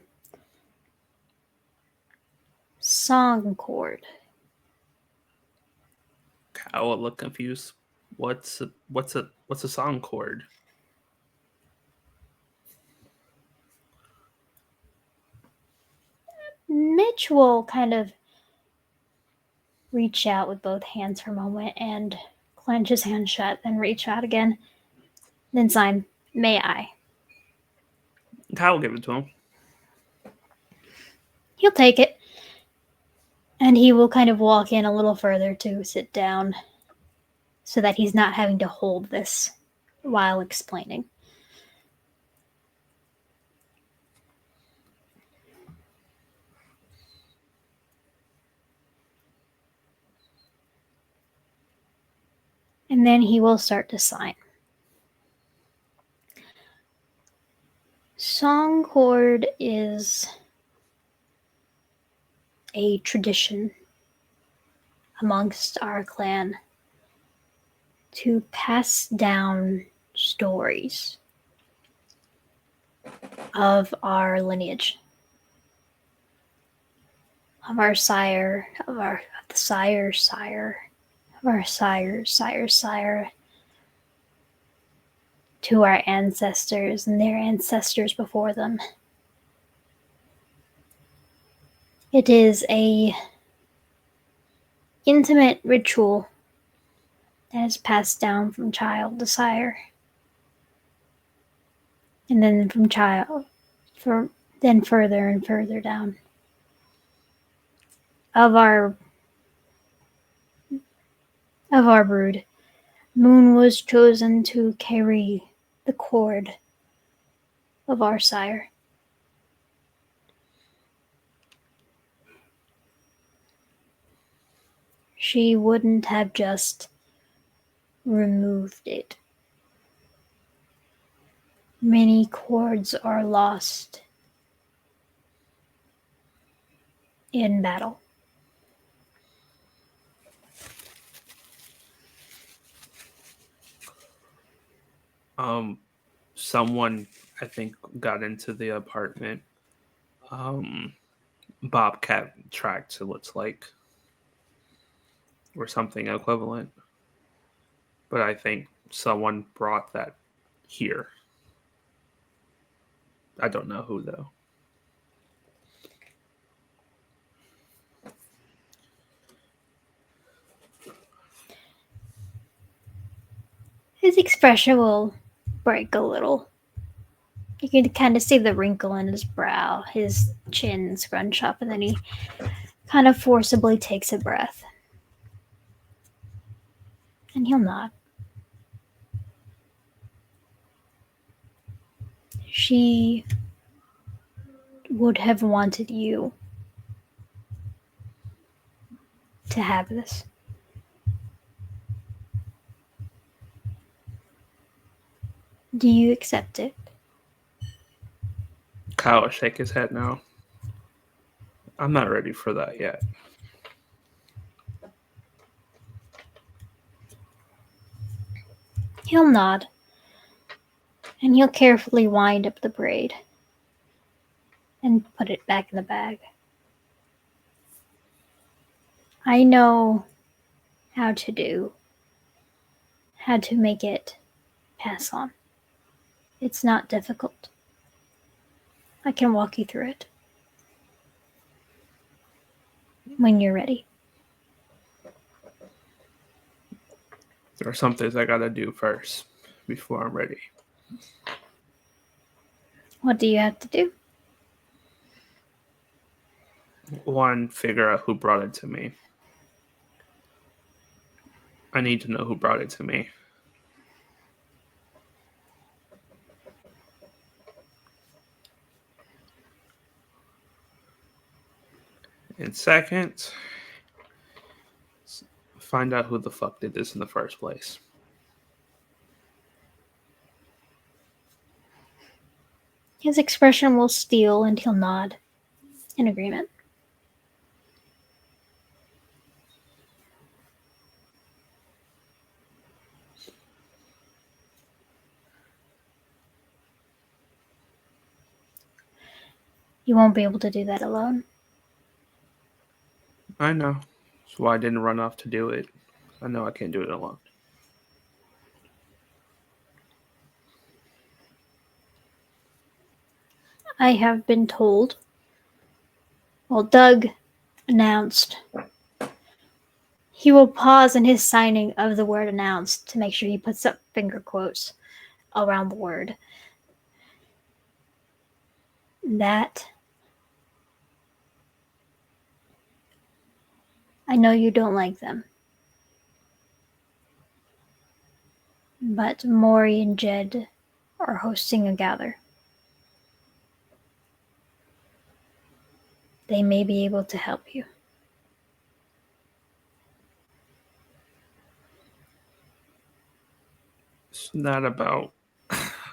"Song chord." Kyle will look confused. What's a song chord? Mitch will kind of reach out with both hands for a moment and clench his hand shut, then reach out again, then sign, "May I?" Kyle will give it to him. He'll take it, and he will kind of walk in a little further to sit down so that he's not having to hold this while explaining. And then he will start to sign. Song chord is a tradition amongst our clan to pass down stories of our lineage, of our sire, of the sire's sire, of our sire's sire's sire, to our ancestors and their ancestors before them. It is a intimate ritual that is passed down from child to sire. And then from child, then further and further down. Of our brood, Moon was chosen to carry the cord of our sire. She wouldn't have just removed it. Many cords are lost in battle. Someone I think got into the apartment. Bobcat tracks, it looks like, or something equivalent. But I think someone brought that here. I don't know who though. His expression will break a little. You can kind of see the wrinkle in his brow, his chin scrunch up, and then he kind of forcibly takes a breath. And he'll nod. She would have wanted you to have this. Do you accept it? Kyle will shake his head no. I'm not ready for that yet. He'll nod, and he'll carefully wind up the braid and put it back in the bag. I know how to make it pass on. It's not difficult. I can walk you through it when you're ready. There are some things I gotta do first before I'm ready. What do you have to do? One, figure out who brought it to me. I need to know who brought it to me. And second, find out who the fuck did this in the first place. His expression will steel and he'll nod in agreement. You won't be able to do that alone. I know. That's why I didn't run off to do it. I know I can't do it alone. I have been told. Well, Doug announced. He will pause in his signing of the word announced to make sure he puts up finger quotes around the word. That I know you don't like them. But Maury and Jed are hosting a gather. They may be able to help you. It's not about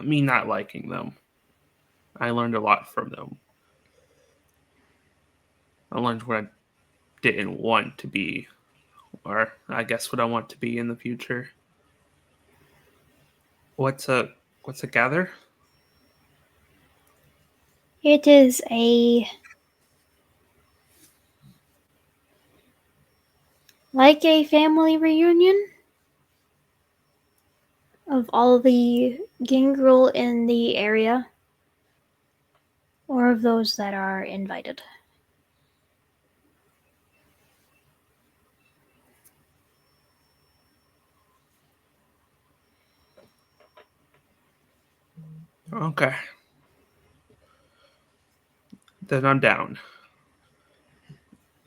me not liking them. I learned a lot from them. I learned what I didn't want to be, or I guess what I want to be in the future. What's a gather? It is like a family reunion of all the Gingrel in the area, or of those that are invited. Okay. Then I'm down.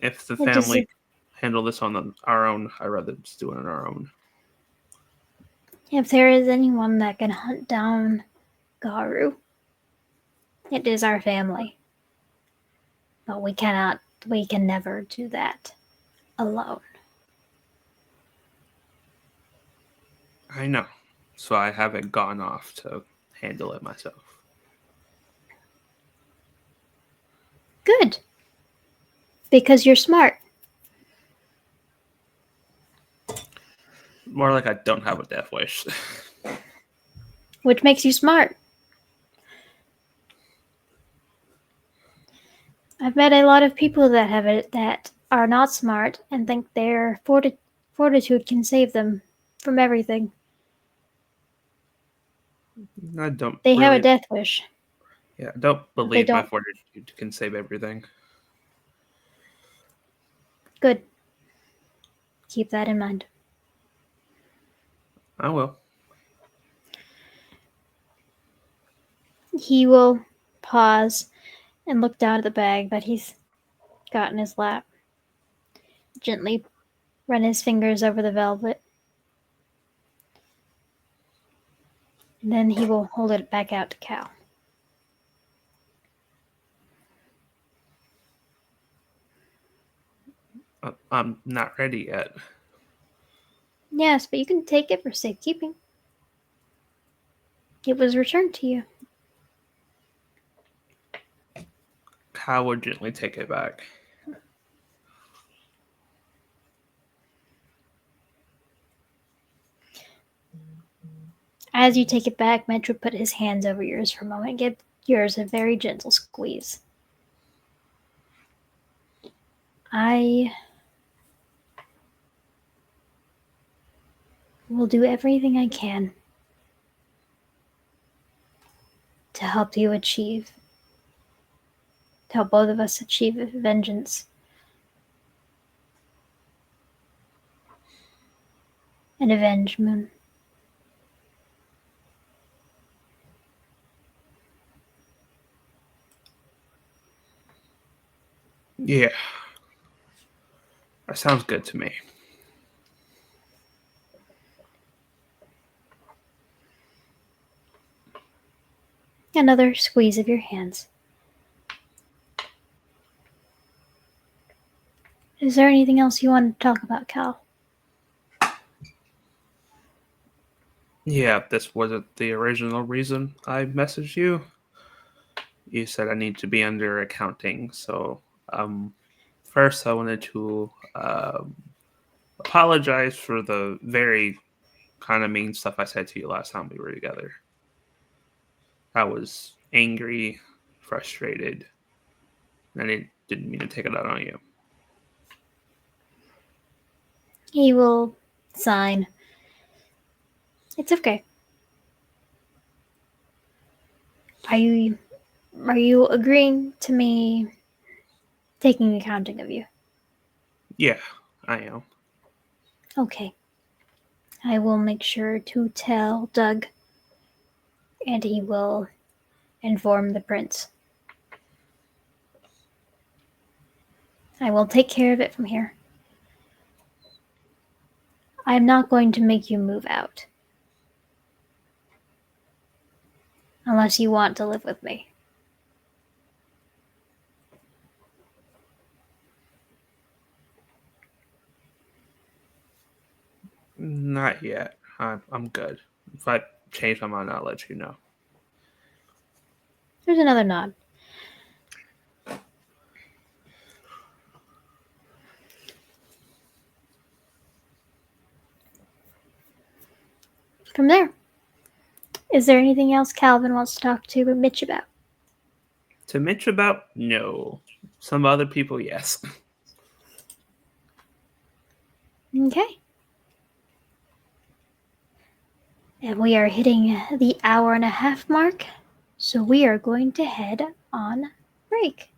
If the It just family handle this on our own, I'd rather just do it on our own. if there is anyone that can hunt down Garu, it is our family. But we can never do that alone. I know. So I haven't gone off to handle it myself. Good. Because you're smart. More like I don't have a death wish. Which makes you smart. I've met a lot of people that have it that are not smart and think their fortitude can save them from everything. I don't They have a really. death wish. Yeah, I don't They believe my don't. fortitude can save everything. Good. Keep that in mind. I will. He will pause and look down at the bag that he's got in his lap. Gently run his fingers over the velvet. And then he will hold it back out to Cal. I'm not ready yet. Yes, but you can take it for safekeeping. It was returned to you. Cal would gently take it back. As you take it back, Metro put his hands over yours for a moment. Give yours a very gentle squeeze. I will do everything I can to help both of us achieve vengeance. And avenge Moon. Yeah. That sounds good to me. Another squeeze of your hands. Is there anything else you want to talk about, Cal? Yeah, this wasn't the original reason I messaged you. You said I need to be under accounting, so first I wanted to apologize for the very kind of mean stuff I said to you last time we were together. I was angry, frustrated, and I didn't mean to take it out on you. He will sign. It's okay. Are you agreeing to me taking accounting of you? Yeah, I am. Okay. I will make sure to tell Doug, and he will inform the prince. I will take care of it from here. I'm not going to make you move out. Unless you want to live with me. Not yet. I'm good. If I change my mind, I'll let you know. There's another nod. From there, is there anything else Calvin wants to talk to Mitch about? To Mitch about? No. Some other people, yes. Okay. And we are hitting the hour and a half mark, so we are going to head on break.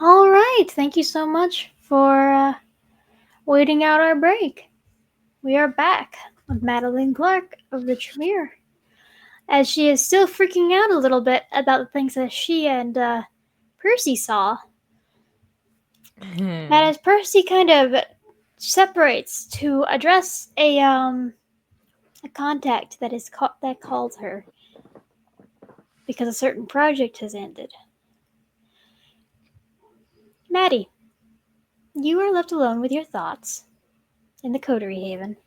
All right, thank you so much for waiting out our break. We are back with Madeline Clark of the Tremere, as she is still freaking out a little bit about the things that she and Percy saw. And as Percy kind of separates to address a contact that calls her because a certain project has ended. Maddie, you are left alone with your thoughts in the Coterie Haven.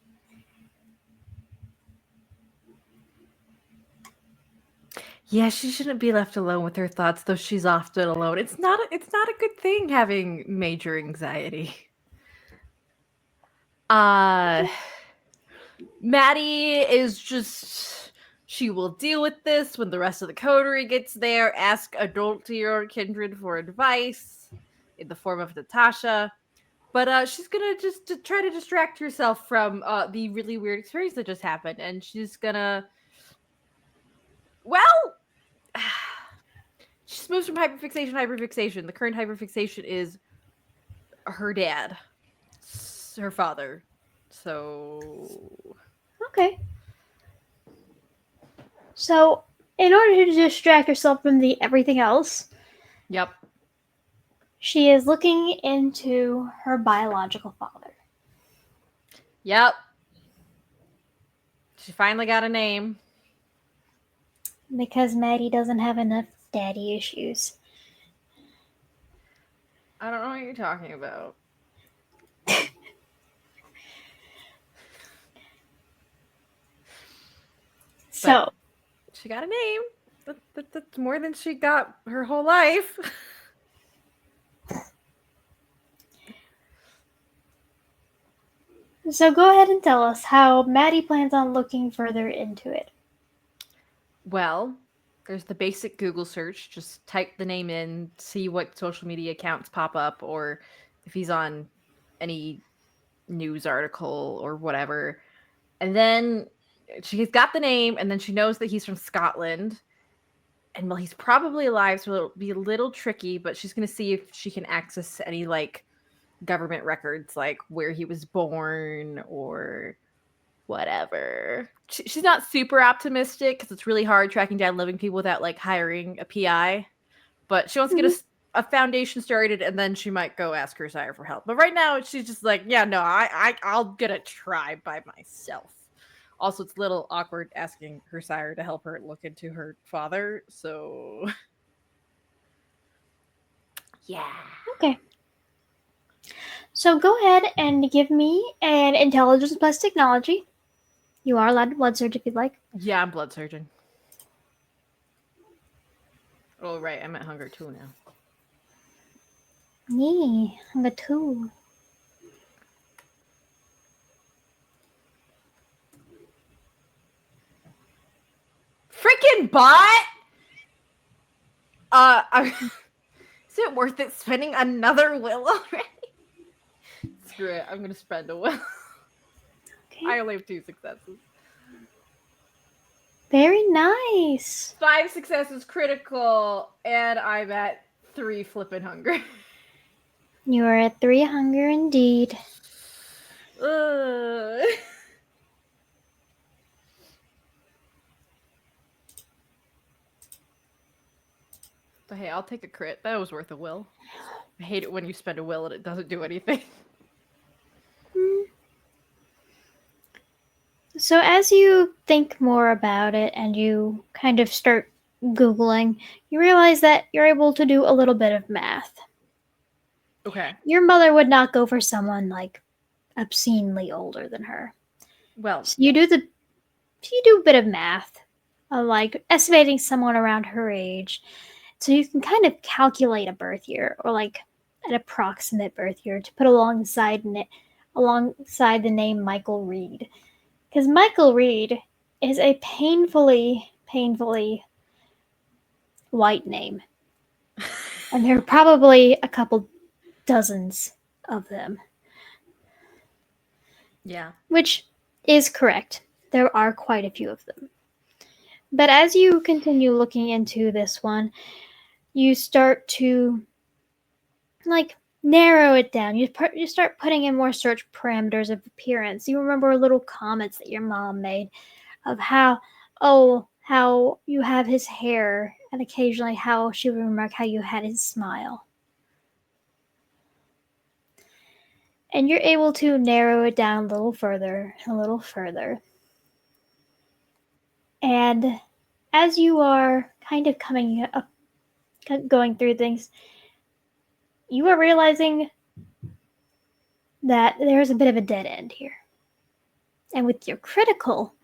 Yeah, she shouldn't be left alone with her thoughts, though she's often alone. It's not a good thing having major anxiety. Maddie is just, she will deal with this when the rest of the coterie gets there. Ask adult to your kindred for advice in the form of Natasha. But she's gonna just to try to distract herself from the really weird experience that just happened, and she's gonna, well, she moves from hyperfixation. The current hyperfixation is her dad, her father. So Okay. So, in order to distract herself from the everything else, yep. she is looking into her biological father. Yep. She finally got a name. Because Maddie doesn't have enough daddy issues. I don't know what you're talking about. So, she got a name. That's more than she got her whole life. so go ahead and tell us how Maddie plans on looking further into it. Well, there's the basic Google search. Just type the name in, see what social media accounts pop up, or if he's on any news article or whatever. And then she's got the name, and then she knows that he's from Scotland. And well, he's probably alive, so it'll be a little tricky, but she's going to see if she can access any, like, government records, like where he was born or whatever. She's not super optimistic because it's really hard tracking down living people without, like, hiring a PI. But she wants to get a foundation started, and then she might go ask her sire for help. But right now, she's just like, yeah, no, I'll get a try by myself. Also, it's a little awkward asking her sire to help her look into her father, so yeah. Okay. So go ahead and give me an intelligence plus technology. You are allowed to blood search if you'd like. Yeah, I'm blood surgeon. Oh, right, I'm at hunger 2 now. Nee, hunger 2. Freaking bot! Is it worth it spending another will already? Screw it, I'm gonna spend a will. Okay. I only have 2 successes. Very nice. 5 successes critical, and I'm at 3 flippin' hunger. You are at 3 hunger indeed. But hey, I'll take a crit. That was worth a will. I hate it when you spend a will and it doesn't do anything. So as you think more about it and you kind of start Googling, you realize that you're able to do a little bit of math. Okay. Your mother would not go for someone like obscenely older than her. Well, So you do a bit of math, like estimating someone around her age, so you can kind of calculate a birth year or like an approximate birth year to put alongside the name Michael Reed, because Michael Reed is a painfully white name, and there are probably a couple dozens of them. yeah. Which is correct. There are quite a few of them. But as you continue looking into this one, you start to like narrow it down. You start putting in more search parameters of appearance. You remember little comments that your mom made of how you have his hair, and occasionally how she would remark how you had his smile. And you're able to narrow it down a little further, a little further. And as you are kind of coming up, going through things, you are realizing that there's a bit of a dead end here. And with your critical,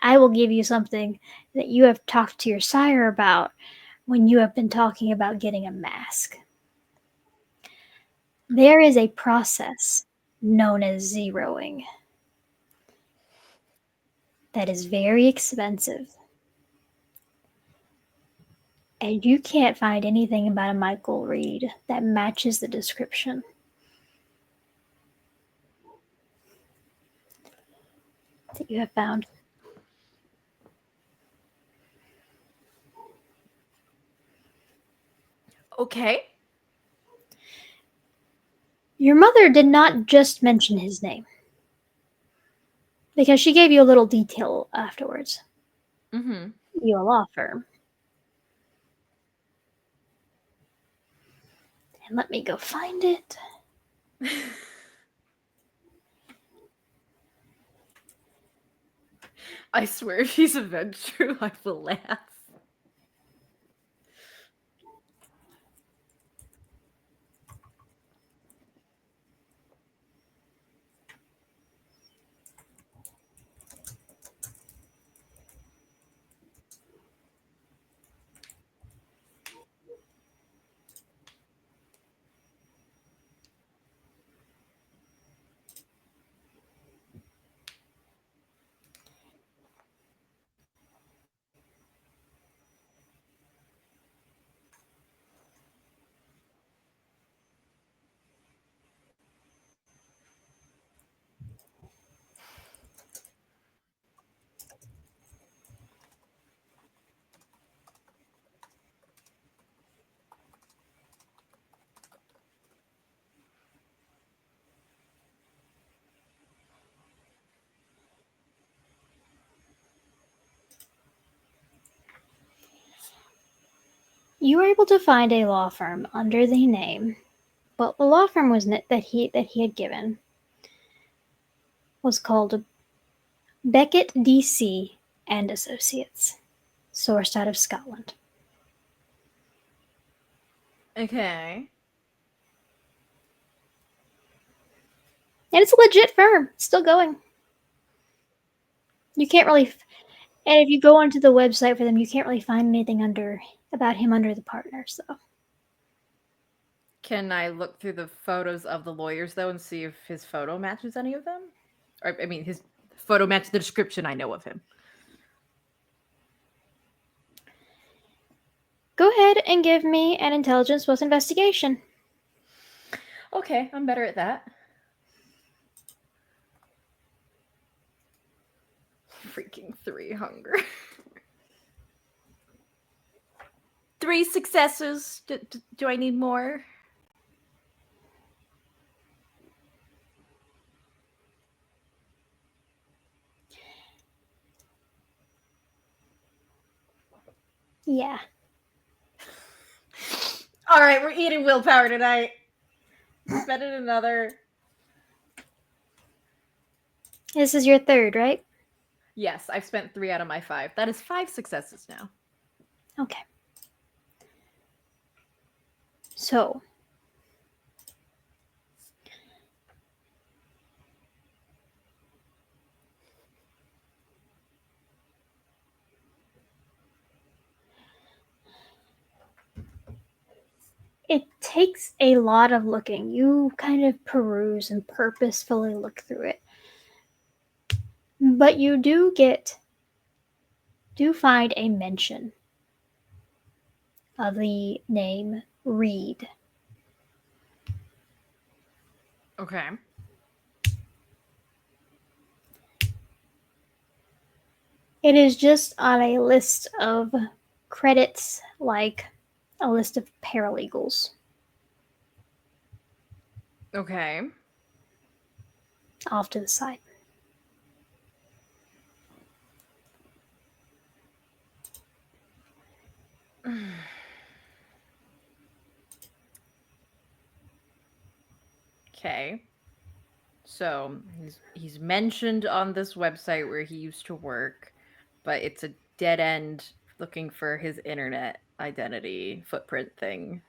I will give you something that you have talked to your sire about when you have been talking about getting a mask. There is a process known as zeroing that is very expensive. And you can't find anything about a Michael Reed that matches the description. That you have found. Okay. Your mother did not just mention his name, because she gave you a little detail afterwards. Mm-hmm. You a law firm. And let me go find it. I swear if he's a true, I will laugh. You were able to find a law firm under the name. Well, the law firm was that he had given was called Beckett DC and Associates, sourced out of Scotland. Okay. And it's a legit firm. It's still going. You can't really, and if you go onto the website for them, you can't really find anything about him under the partners. So Can I look through the photos of the lawyers though and see if his photo matches any of them? Or I mean, his photo matches the description I know of him. go ahead and give me an intelligence plus investigation. Okay, I'm better at that. Freaking 3 hunger. 3 successes. Do I need more? Yeah. All right, we're eating willpower tonight. Spending another. This is your third, right? Yes, I've spent 3 out of my 5. That is 5 successes now. Okay. So, it takes a lot of looking. You kind of peruse and purposefully look through it. But you do find a mention of the name Reed. Okay. It is just on a list of credits, like a list of paralegals. Okay. off to the side. Okay. So he's mentioned on this website where he used to work, but it's a dead end looking for his internet identity footprint thing.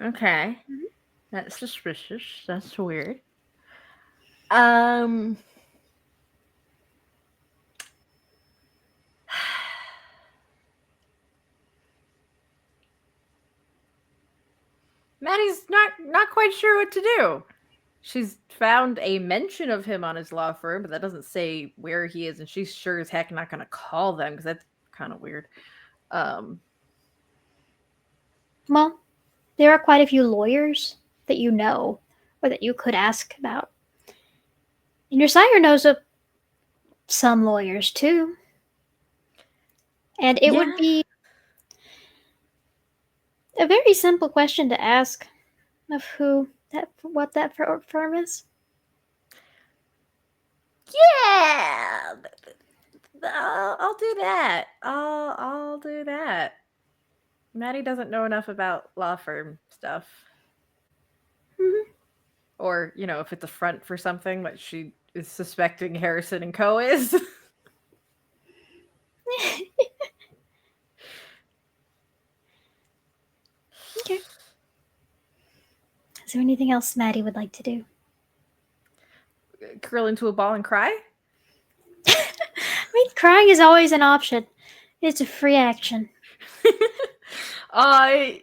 Okay. Mhm. That's suspicious. That's weird. Um Maddie's not quite sure what to do. She's found a mention of him on his law firm, but that doesn't say where he is, and she's sure as heck not going to call them because that's kind of weird. Well, there are quite a few lawyers that you know or that you could ask about. And your sire knows of some lawyers too. And it would Yeah. be a very simple question to ask of what that firm is. Yeah, I'll do that. I'll do that. Maddie doesn't know enough about law firm stuff, Mhm. or if it's a front for something that she is suspecting Harrison and Co. is. Okay. Is there anything else Maddie would like to do? Curl into a ball and cry. I mean, crying is always an option. It's a free action.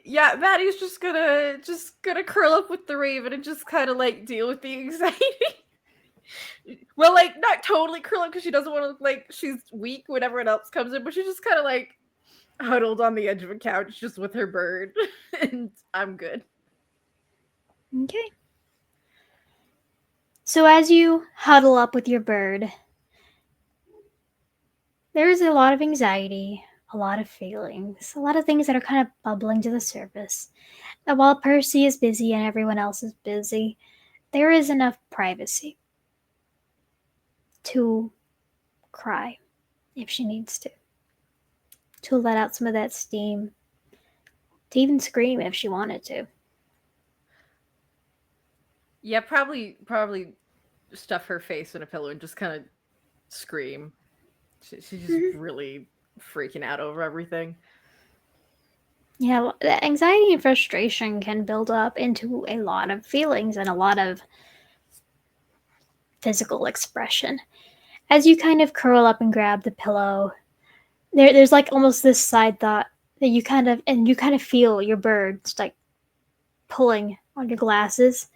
Yeah, Maddie's just gonna curl up with the raven and just kind of like deal with the anxiety. Well, like not totally curl up because she doesn't want to look like she's weak when everyone else comes in, but she's just kind of like huddled on the edge of a couch just with her bird, and I'm good. Okay. So as you huddle up with your bird, there is a lot of anxiety, a lot of feelings, a lot of things that are kind of bubbling to the surface. That while Percy is busy and everyone else is busy, there is enough privacy to cry if she needs to let out some of that steam, to even scream if she wanted to. Yeah, probably stuff her face in a pillow and just kind of scream. She's just Mhm. really freaking out over everything. Yeah, the anxiety and frustration can build up into a lot of feelings and a lot of physical expression. As you kind of curl up and grab the pillow, there's like almost this side thought that you kind of feel your birds like pulling on your glasses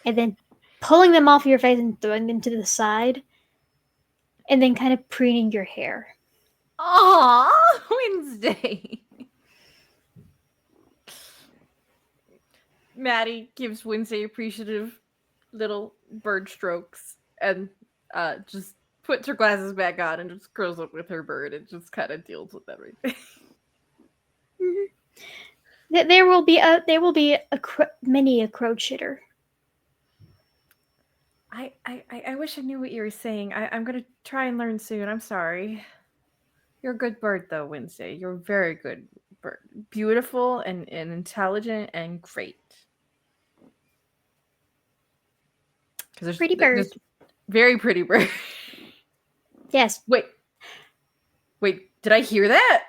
and then pulling them off your face and throwing them to the side and then kind of preening your hair. Aww, Wednesday. Maddie gives Wednesday appreciative little bird strokes and just puts her glasses back on and just curls up with her bird and just kind of deals with everything. Mm-hmm. There will be many a crow chitter. I wish I knew what you were saying. I'm gonna try and learn soon. I'm sorry. You're a good bird though, Wednesday. You're a very good bird. Beautiful and intelligent and great. Because Pretty bird. there's very pretty bird. Yes. Wait, did I hear that?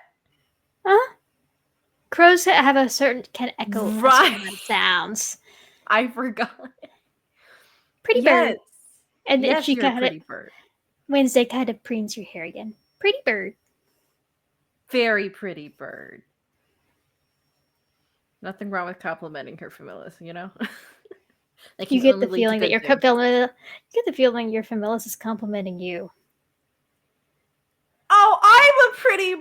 Huh? Crows have a certain can echo a certain amount of sounds. I forgot. Pretty Yes. bird. And Yes, she you're a kind of pretty bird. Wednesday kind of preens your hair again. Pretty bird. Very pretty bird. Nothing wrong with complimenting her familis, They can You get only the lead to feeling that good things. you get the feeling your familis is complimenting you. Oh, I'm a pretty.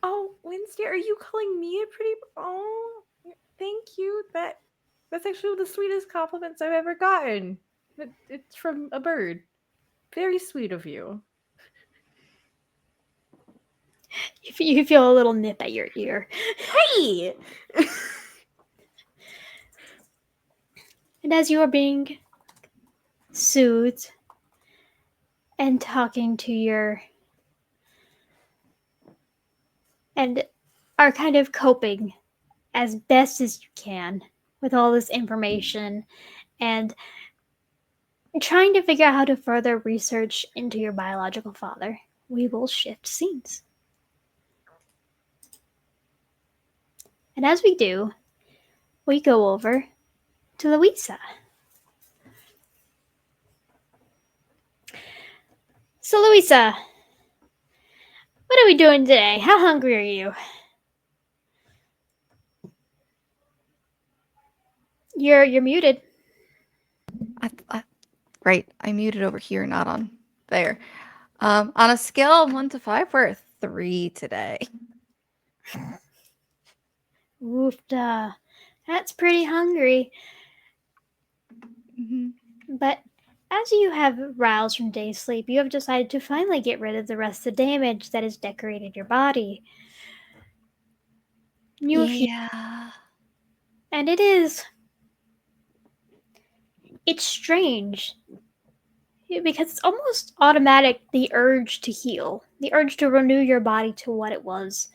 Oh, Wednesday, are you calling me a pretty? Oh, thank you. That's actually the sweetest compliments I've ever gotten. It's from a bird. Very sweet of you. You feel a little nip at your ear. Hey. And as you are being soothed and talking to your and are kind of coping as best as you can with all this information and trying to figure out how to further research into your biological father, we will shift scenes. And as we do, we go over to Louisa. So, Louisa, what are we doing today? How hungry are you? You're muted. Right, I muted over here, not on there. On a scale of 1 to 5, we're a 3 today. Oofda. That's pretty hungry. Mhm. But as you have roused from day's sleep, you have decided to finally get rid of the rest of the damage that has decorated your body. You have Yeah. and it's strange because it's almost automatic, the urge to heal, the urge to renew your body to what it was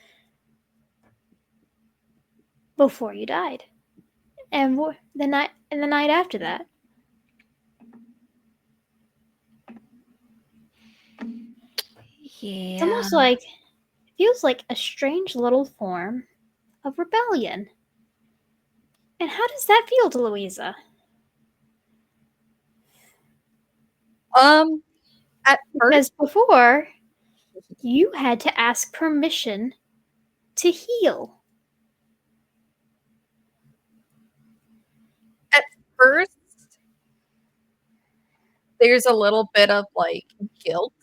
before you died, and the night after that. Yeah. It's almost like it feels like a strange little form of rebellion. And how does that feel to Louisa? At Because first, before you had to ask permission to heal. first, there's a little bit of, like, guilt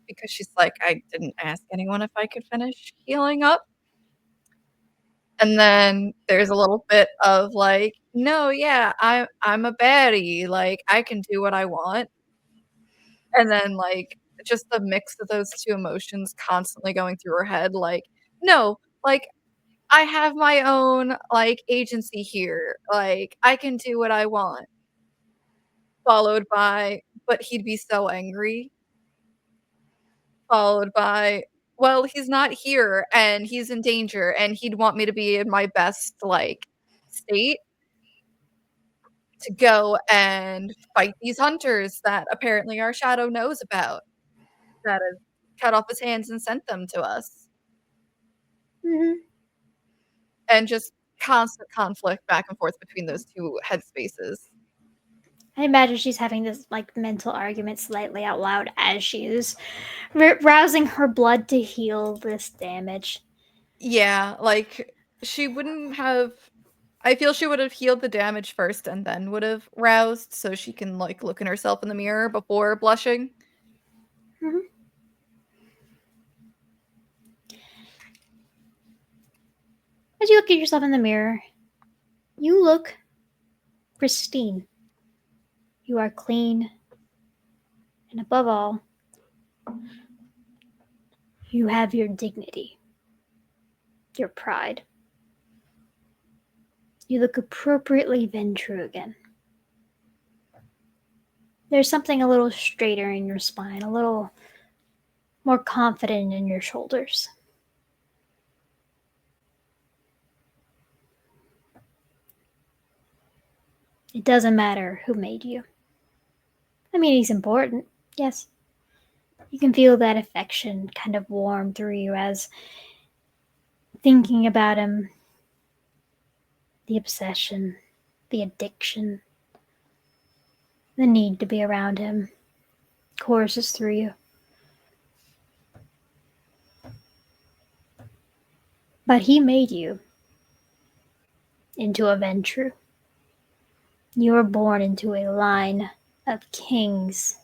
because she's like, "I didn't ask anyone if I could finish healing up." And then there's a little bit of, like, "No, yeah, I'm a baddie, like, I can do what I want." And then, like, just the mix of those 2 emotions constantly going through her head, like, "No, like, I have my own, like, agency here, like, I can do what I want." Followed by, "But he'd be so angry." Followed by, "Well, he's not here, and he's in danger, and he'd want me to be in my best, like, state to go and fight these hunters that apparently our shadow knows about, that have cut off his hands and sent them to us." Mm-hmm. And just constant conflict back and forth between those 2 headspaces. I imagine she's having this like mental argument slightly out loud as she's rousing her blood to heal this damage. Yeah, like, she wouldn't have I feel she would have healed the damage first and then would have roused so she can, like, look in herself in the mirror before blushing. Mm-hmm. As you look at yourself in the mirror, you look pristine. You are clean, and above all, you have your dignity, your pride. You look appropriately Ventru again. There's something a little straighter in your spine, a little more confident in your shoulders. It doesn't matter who made you. I mean, he's important, yes. You can feel that affection kind of warm through you as thinking about him, the obsession, the addiction, the need to be around him courses through you. But he made you into a Ventru. You were born into a line of kings.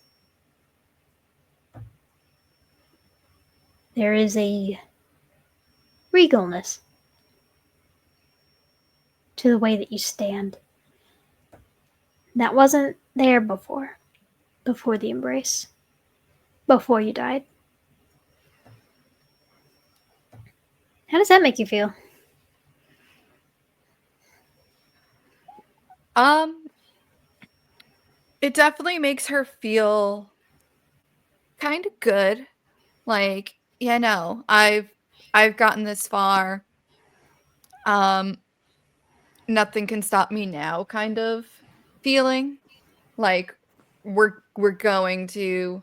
There is a regalness to the way that you stand. That wasn't there before the embrace, before you died. How does that make you feel? Um, It definitely makes her feel kind of good. Like, yeah, no, I've gotten this far. Nothing can stop me now kind of feeling. Like we're going to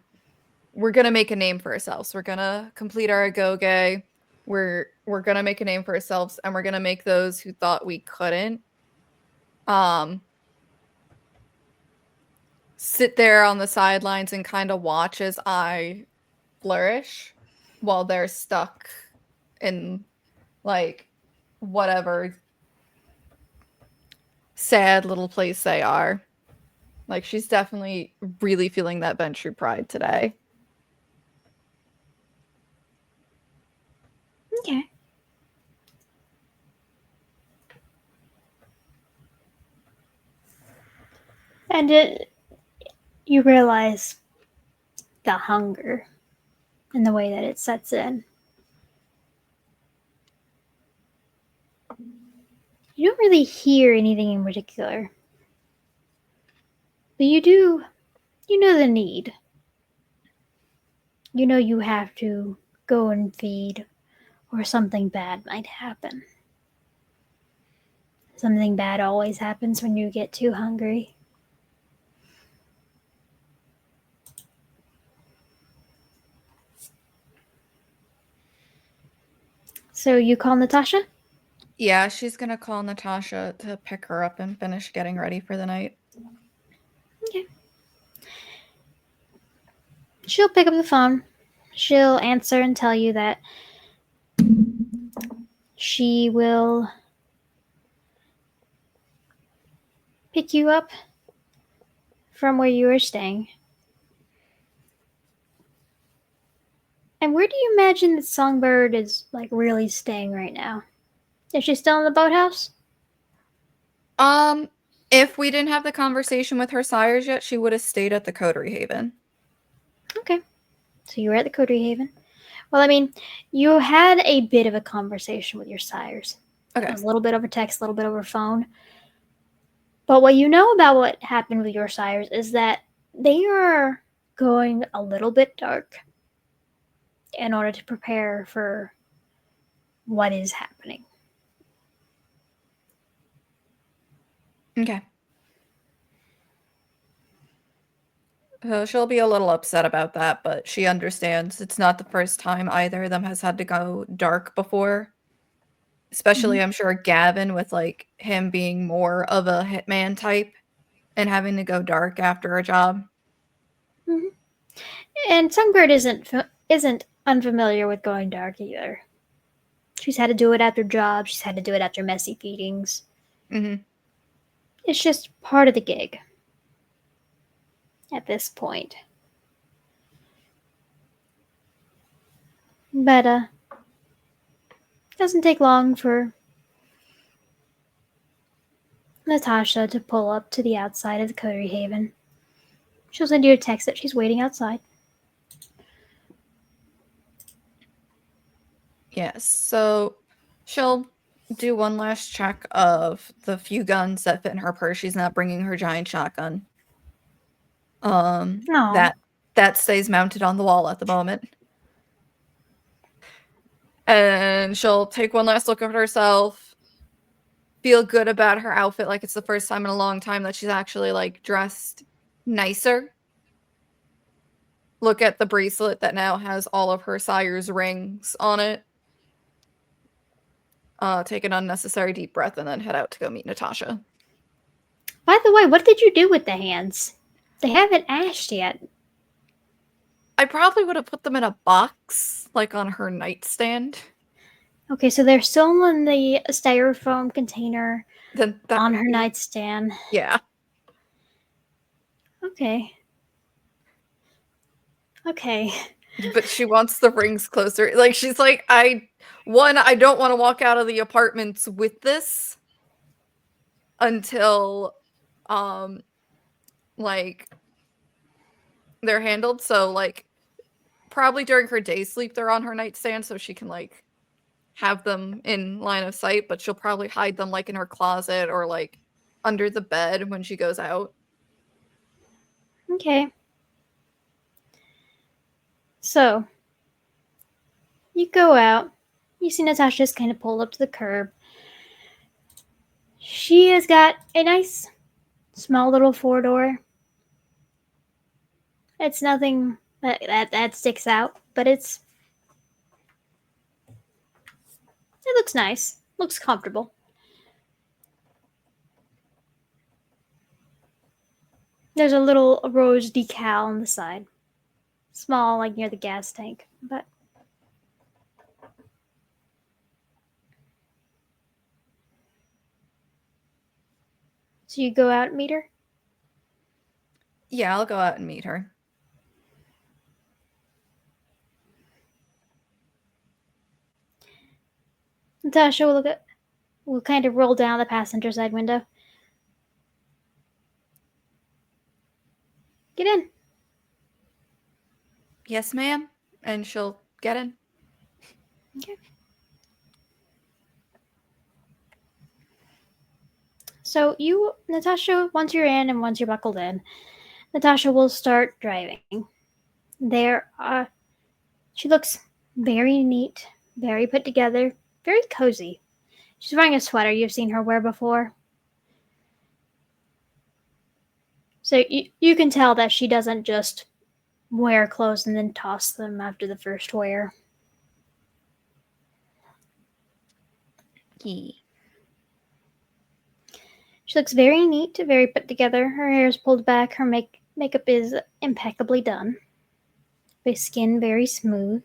make a name for ourselves. We're gonna complete our agoge. We're gonna make a name for ourselves, and we're gonna make those who thought we couldn't sit there on the sidelines and kind of watch as I flourish while they're stuck in like whatever sad little place they are. Like she's definitely really feeling that Venture pride today. Okay. And you realize the hunger and the way that it sets in. You don't really hear anything in particular, but you know the need. You know you have to go and feed, or something bad might happen. Something bad always happens when you get too hungry. So you call Natasha? Yeah, she's gonna call Natasha to pick her up and finish getting ready for the night. Okay. She'll pick up the phone. She'll answer and tell you that she will pick you up from where you are staying. And where do you imagine that Songbird is like really staying right now? Is she still in the boathouse? If we didn't have the conversation with her sires yet, she would have stayed at the Coterie Haven. Okay. So you were at the Coterie Haven. Well, I mean, you had a bit of a conversation with your sires. Okay. It was a little bit over text, a little bit over phone. But what you know about what happened with your sires is that they are going a little bit dark in order to prepare for what is happening. Okay. So she'll be a little upset about that, but she understands it's not the first time either of them has had to go dark before. Especially, I'm sure Gavin, with like him being more of a hitman type and having to go dark after a job. Mm-hmm. And Songbird isn't unfamiliar with going dark either. She's had to do it after jobs. She's had to do it after messy feedings. Mm-hmm. It's just part of the gig at this point. But it doesn't take long for Natasha to pull up to the outside of the Coterie Haven. She'll send you a text that she's waiting outside. Yes, so she'll do one last check of the few guns that fit in her purse. She's not bringing her giant shotgun. Aw. That stays mounted on the wall at the moment. And she'll take one last look at herself, feel good about her outfit, like it's the first time in a long time that she's actually like dressed nicer. Look at the bracelet that now has all of her sire's rings on it. Take an unnecessary deep breath and then head out to go meet Natasha. By the way, what did you do with the hands? They haven't ashed yet. I probably would have put them in a box, like on her nightstand. Okay, so they're still in the styrofoam container Then on her nightstand. Yeah. Okay. Okay. But she wants the rings closer. Like she's like, I don't want to walk out of the apartments with this until like they're handled. So like probably during her day sleep they're on her nightstand so she can like have them in line of sight, but she'll probably hide them like in her closet or like under the bed when she goes out. Okay. So, you go out. You see Natasha just kind of pull up to the curb. She has got a nice, small little 4-door. It's nothing that sticks out, but it looks nice. Looks comfortable. There's a little rose decal on the side. Small, like near the gas tank, but so you go out and meet her? Yeah, I'll go out and meet her. Natasha will kind of roll down the passenger side window. Get in. Yes, ma'am. And she'll get in. Okay. So Natasha, once you're in and once you're buckled in, Natasha will start driving. She looks very neat, very put together, very cozy. She's wearing a sweater you've seen her wear before. So you can tell that she doesn't just wear clothes and then toss them after the first wear. Yeah. She looks very neat, very put together. Her hair is pulled back. Her makeup is impeccably done. Her skin very smooth.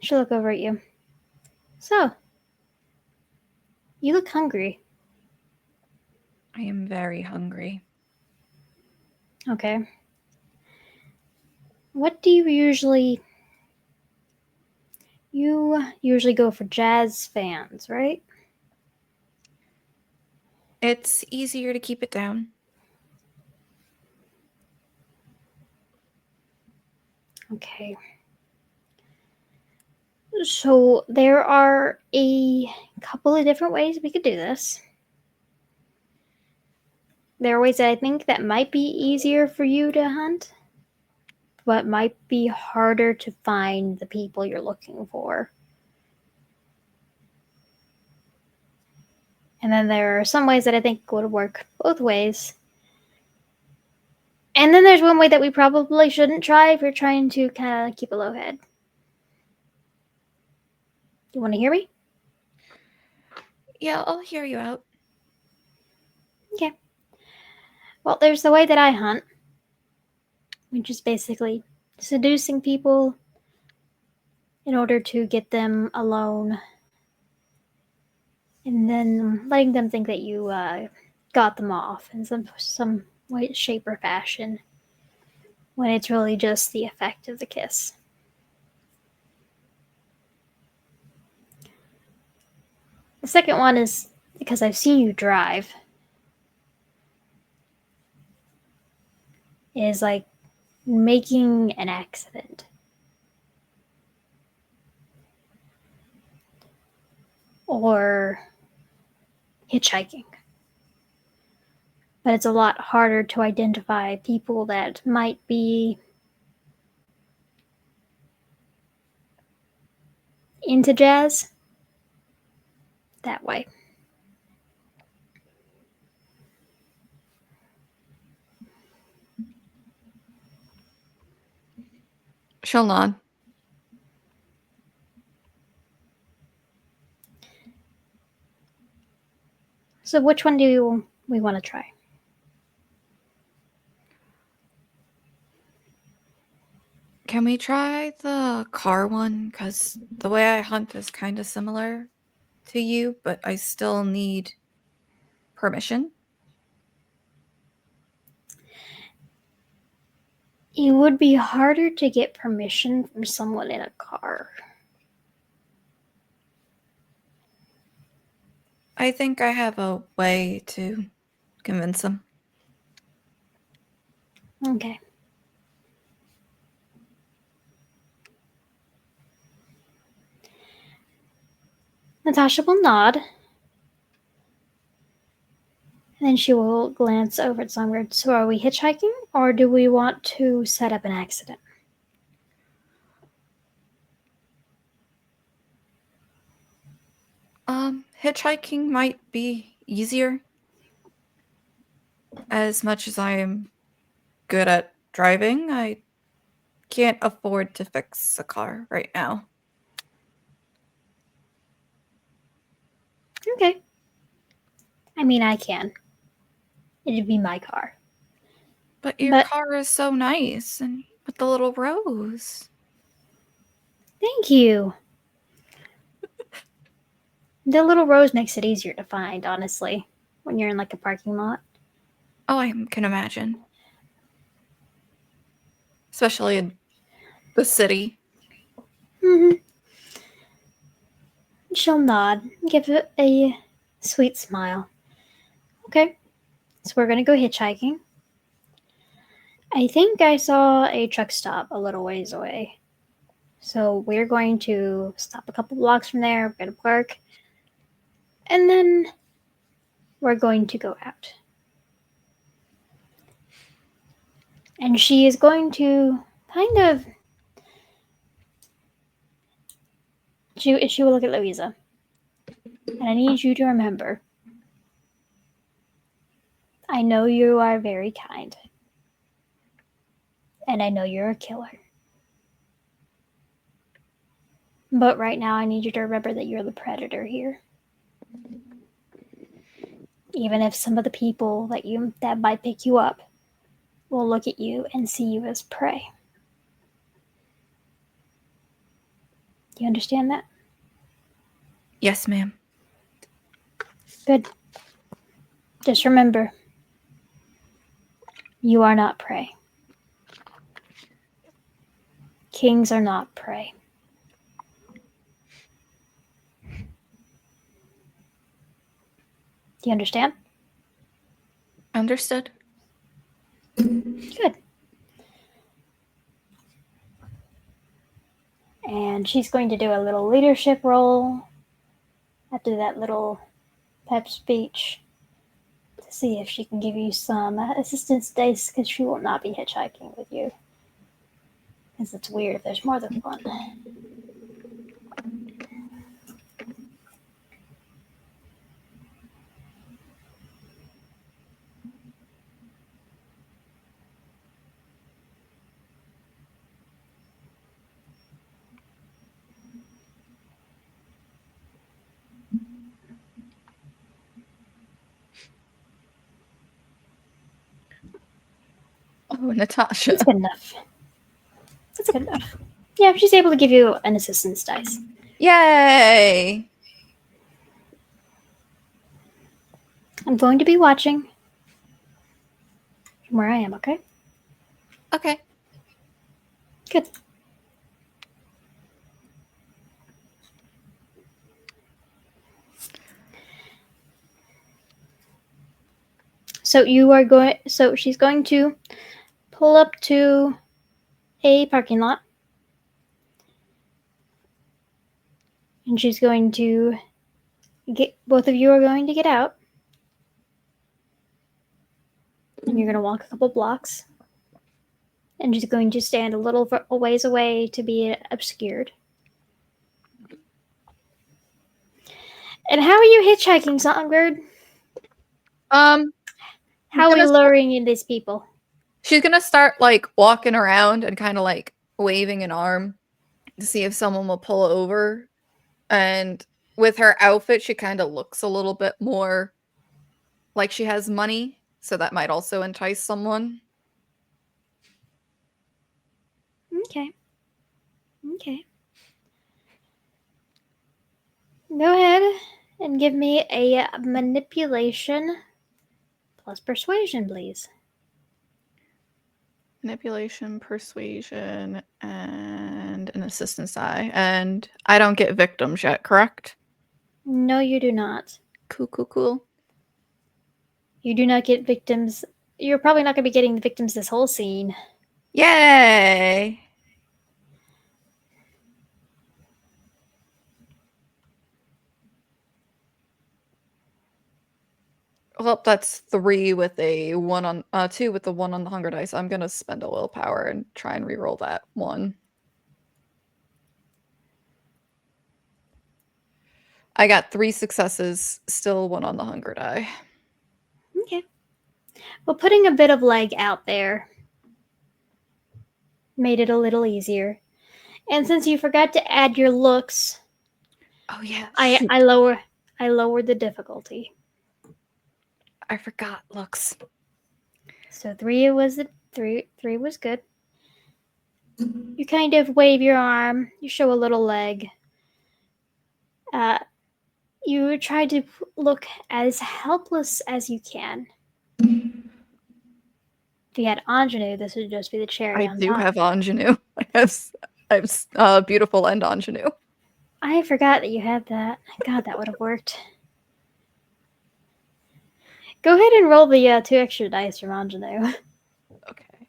She'll look over at you. So, you look hungry. I am very hungry. Okay. What do you usually... You usually go for jazz fans, right? It's easier to keep it down. Okay. So there are a couple of different ways we could do this. There are ways that I think that might be easier for you to hunt, but might be harder to find the people you're looking for. And then there are some ways that I think would work both ways. And then there's one way that we probably shouldn't try if you're trying to kind of keep a low head. You want to hear me? Yeah, I'll hear you out. Okay. Well, there's the way that I hunt, which is basically seducing people in order to get them alone and then letting them think that you got them off in some way, shape, or fashion when it's really just the effect of the kiss. The second one is because I've seen you drive, is like making an accident. Or hitchhiking. But it's a lot harder to identify people that might be into jazz that way. She'll nod. So which one do we want to try? Can we try the car one? Because the way I hunt is kind of similar to you, but I still need permission. It would be harder to get permission from someone in a car. I think I have a way to convince them. Okay. Natasha will nod. And then then she will glance over at Songbird. So are we hitchhiking, or do we want to set up an accident? Hitchhiking might be easier. As much as I am good at driving, I can't afford to fix a car right now. Okay. I mean, I can. It'd be my car. But your car is so nice, and with the little rose. Thank you. The little rose makes it easier to find, honestly, when you're in like a parking lot. Oh, I can imagine. Especially in the city. Mm-hmm. She'll nod, give it a sweet smile. Okay, so we're gonna go hitchhiking. I think I saw a truck stop a little ways away. So we're going to stop a couple blocks from there, we're gonna park, and then we're going to go out. And she is going to kind of she will look at Louisa. And I need you to remember, I know you are very kind. And I know you're a killer. But right now I need you to remember that you're the predator here. Even if some of the people that might pick you up will look at you and see you as prey. Do you understand that? Yes, ma'am. Good. Just remember, you are not prey. Kings are not prey. Do you understand? Understood. Good. And she's going to do a little leadership role after that little pep speech to see if she can give you some assistance dice, because she will not be hitchhiking with you. Because it's weird if there's more than one. Oh, Natasha. That's good enough. That's good enough. Yeah, she's able to give you an assistance dice. Yay! I'm going to be watching from where I am, okay? Okay. Good. So she's going to pull up to a parking lot. And she's going to both of you are going to get out. And you're going to walk a couple blocks. And she's going to stand a little ways away to be obscured. And how are you hitchhiking, Songbird? How are we luring in these people? She's gonna start like walking around and kind of like waving an arm to see if someone will pull over. And with her outfit, she kind of looks a little bit more like she has money, so that might also entice someone. Okay. Go ahead and give me a manipulation plus persuasion, please. Manipulation, persuasion, and an assistance die. And I don't get victims yet, correct? No, you do not. Cool. You do not get victims. You're probably not going to be getting the victims this whole scene. Yay! Well, that's 3 with a 1 on 2 with the 1 on the hunger dice. I'm gonna spend a willpower and try and reroll that 1. I got 3 successes, still 1 on the hunger die. Okay. Well, putting a bit of leg out there made it a little easier. And since you forgot to add your looks, Oh yeah, I lowered the difficulty. I forgot looks. So 3 was good. You kind of wave your arm, you show a little leg. You try to look as helpless as you can. If you had ingenue, this would just be the cherry I on do top. have ingenue. I have beautiful and ingenue. I forgot that you had that. God, that would have worked. Go ahead and roll the 2 extra dice from ingenue. Okay.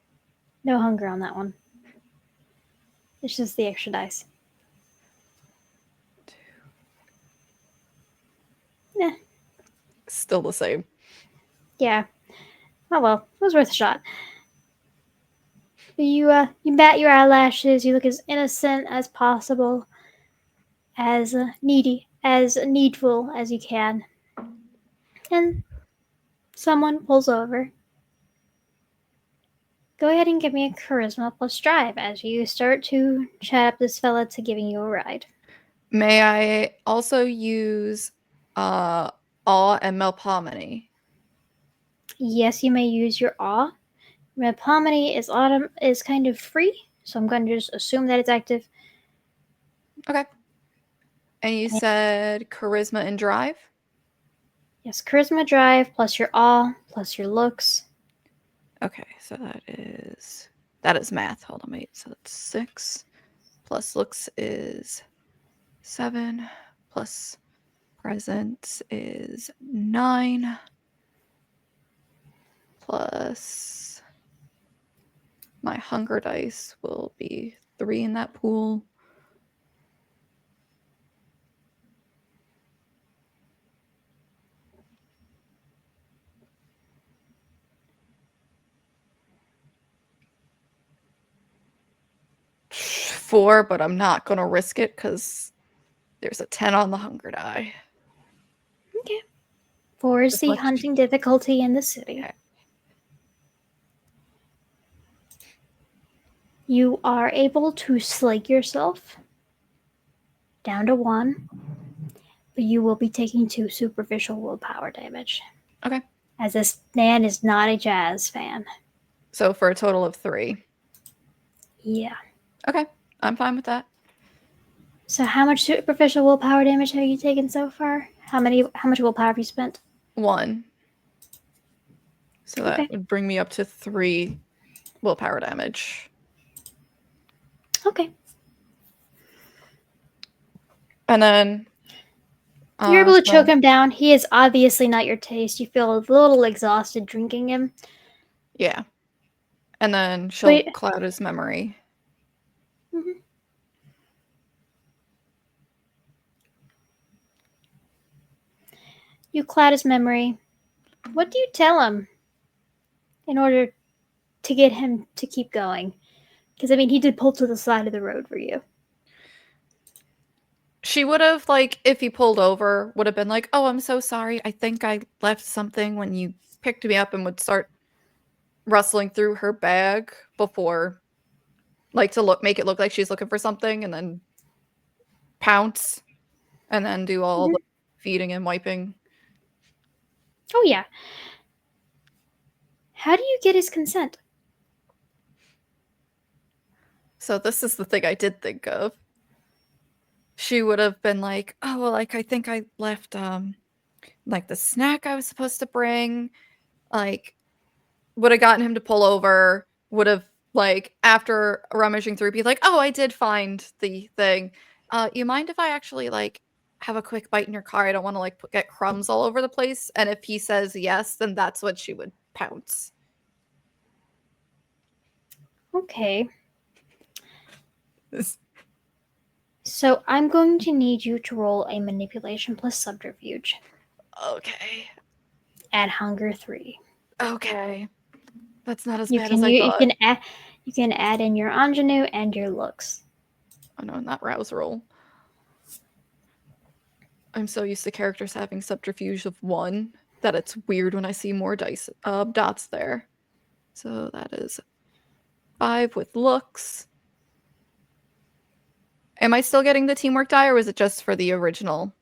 No hunger on that one. It's just the extra dice. Yeah. Still the same. Yeah. Oh well, it was worth a shot. You bat your eyelashes. You look as innocent as possible, as needful as you can. And someone pulls over. Go ahead and give me a charisma plus drive as you start to chat up this fella to giving you a ride. May I also use awe and melpomene? Yes, you may use your awe. Melpomene is kind of free, so I'm going to just assume that it's active. Okay. And you said charisma and drive? Yes, charisma drive plus your awe plus your looks. Okay, so that is math. Hold on, wait. So that's 6 plus looks is 7 plus presence is 9 plus my hunger dice will be 3 in that pool. Four, but I'm not gonna risk it because there's a 10 on the hunger die. Okay. 4 is As the much- hunting difficulty in the city. Okay. You are able to slake yourself down to 1, but you will be taking 2 superficial willpower damage. Okay. As this man is not a jazz fan. So for a total of 3. Yeah. Okay, I'm fine with that. So how much superficial willpower damage have you taken so far? How much willpower have you spent? 1. So that Okay. would bring me up to 3 willpower damage. Okay. And then You're able to choke him down. He is obviously not your taste. You feel a little exhausted drinking him. Yeah. And then she'll Wait. cloud his memory. Mm-hmm. You cloud his memory. What do you tell him in order to get him to keep going? Because, I mean, he did pull to the side of the road for you. She would have, like, if he pulled over, would have been like, oh, I'm so sorry. I think I left something when you picked me up, and would start rustling through her bag before, like, to make it look like she's looking for something, and then pounce, and then do all the feeding and wiping. Oh, yeah. How do you get his consent? So this is the thing I did think of. She would have been like, oh, well, like, I think I left, like, the snack I was supposed to bring, like, would have gotten him to pull over, would have, like, after rummaging through, be like, oh, I did find the thing. You mind if I actually, like, have a quick bite in your car? I don't want to, like, get crumbs all over the place. And if he says yes, then that's what she would pounce. Okay. So I'm going to need you to roll a manipulation plus subterfuge. Okay. at hunger 3. Okay. That's not as You bad can as I thought. you can add in your ingenue and your looks. Oh no, not rouse roll. I'm so used to characters having subterfuge of 1 that it's weird when I see more dice dots there. So that is 5 with looks. Am I still getting the teamwork die, or was it just for the original?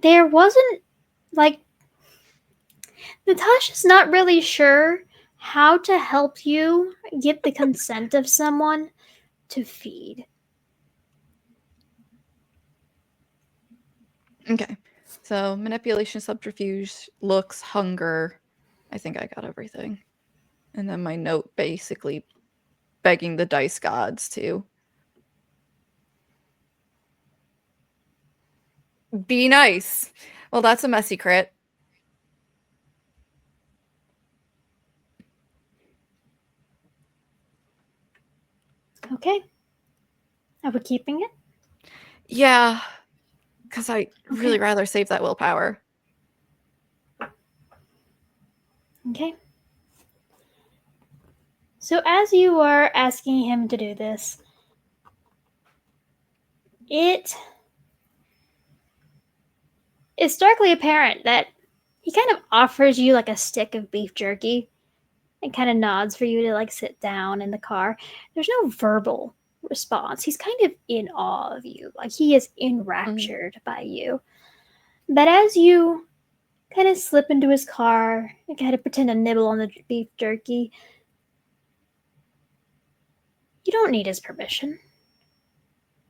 There wasn't like Natasha's not really sure how to help you get the consent of someone to feed. Okay. So manipulation, subterfuge, looks, hunger. I think I got everything. And then my note basically begging the dice gods to be nice. Well, that's a messy crit. Okay. Are we keeping it? Yeah, because I really rather save that willpower. Okay. So as you are asking him to do this, it is starkly apparent that he kind of offers you like a stick of beef jerky and kind of nods for you to like sit down in the car. There's no verbal response. He's kind of in awe of you. Like he is enraptured by you. But as you kind of slip into his car and kind of pretend to nibble on the beef jerky, you don't need his permission.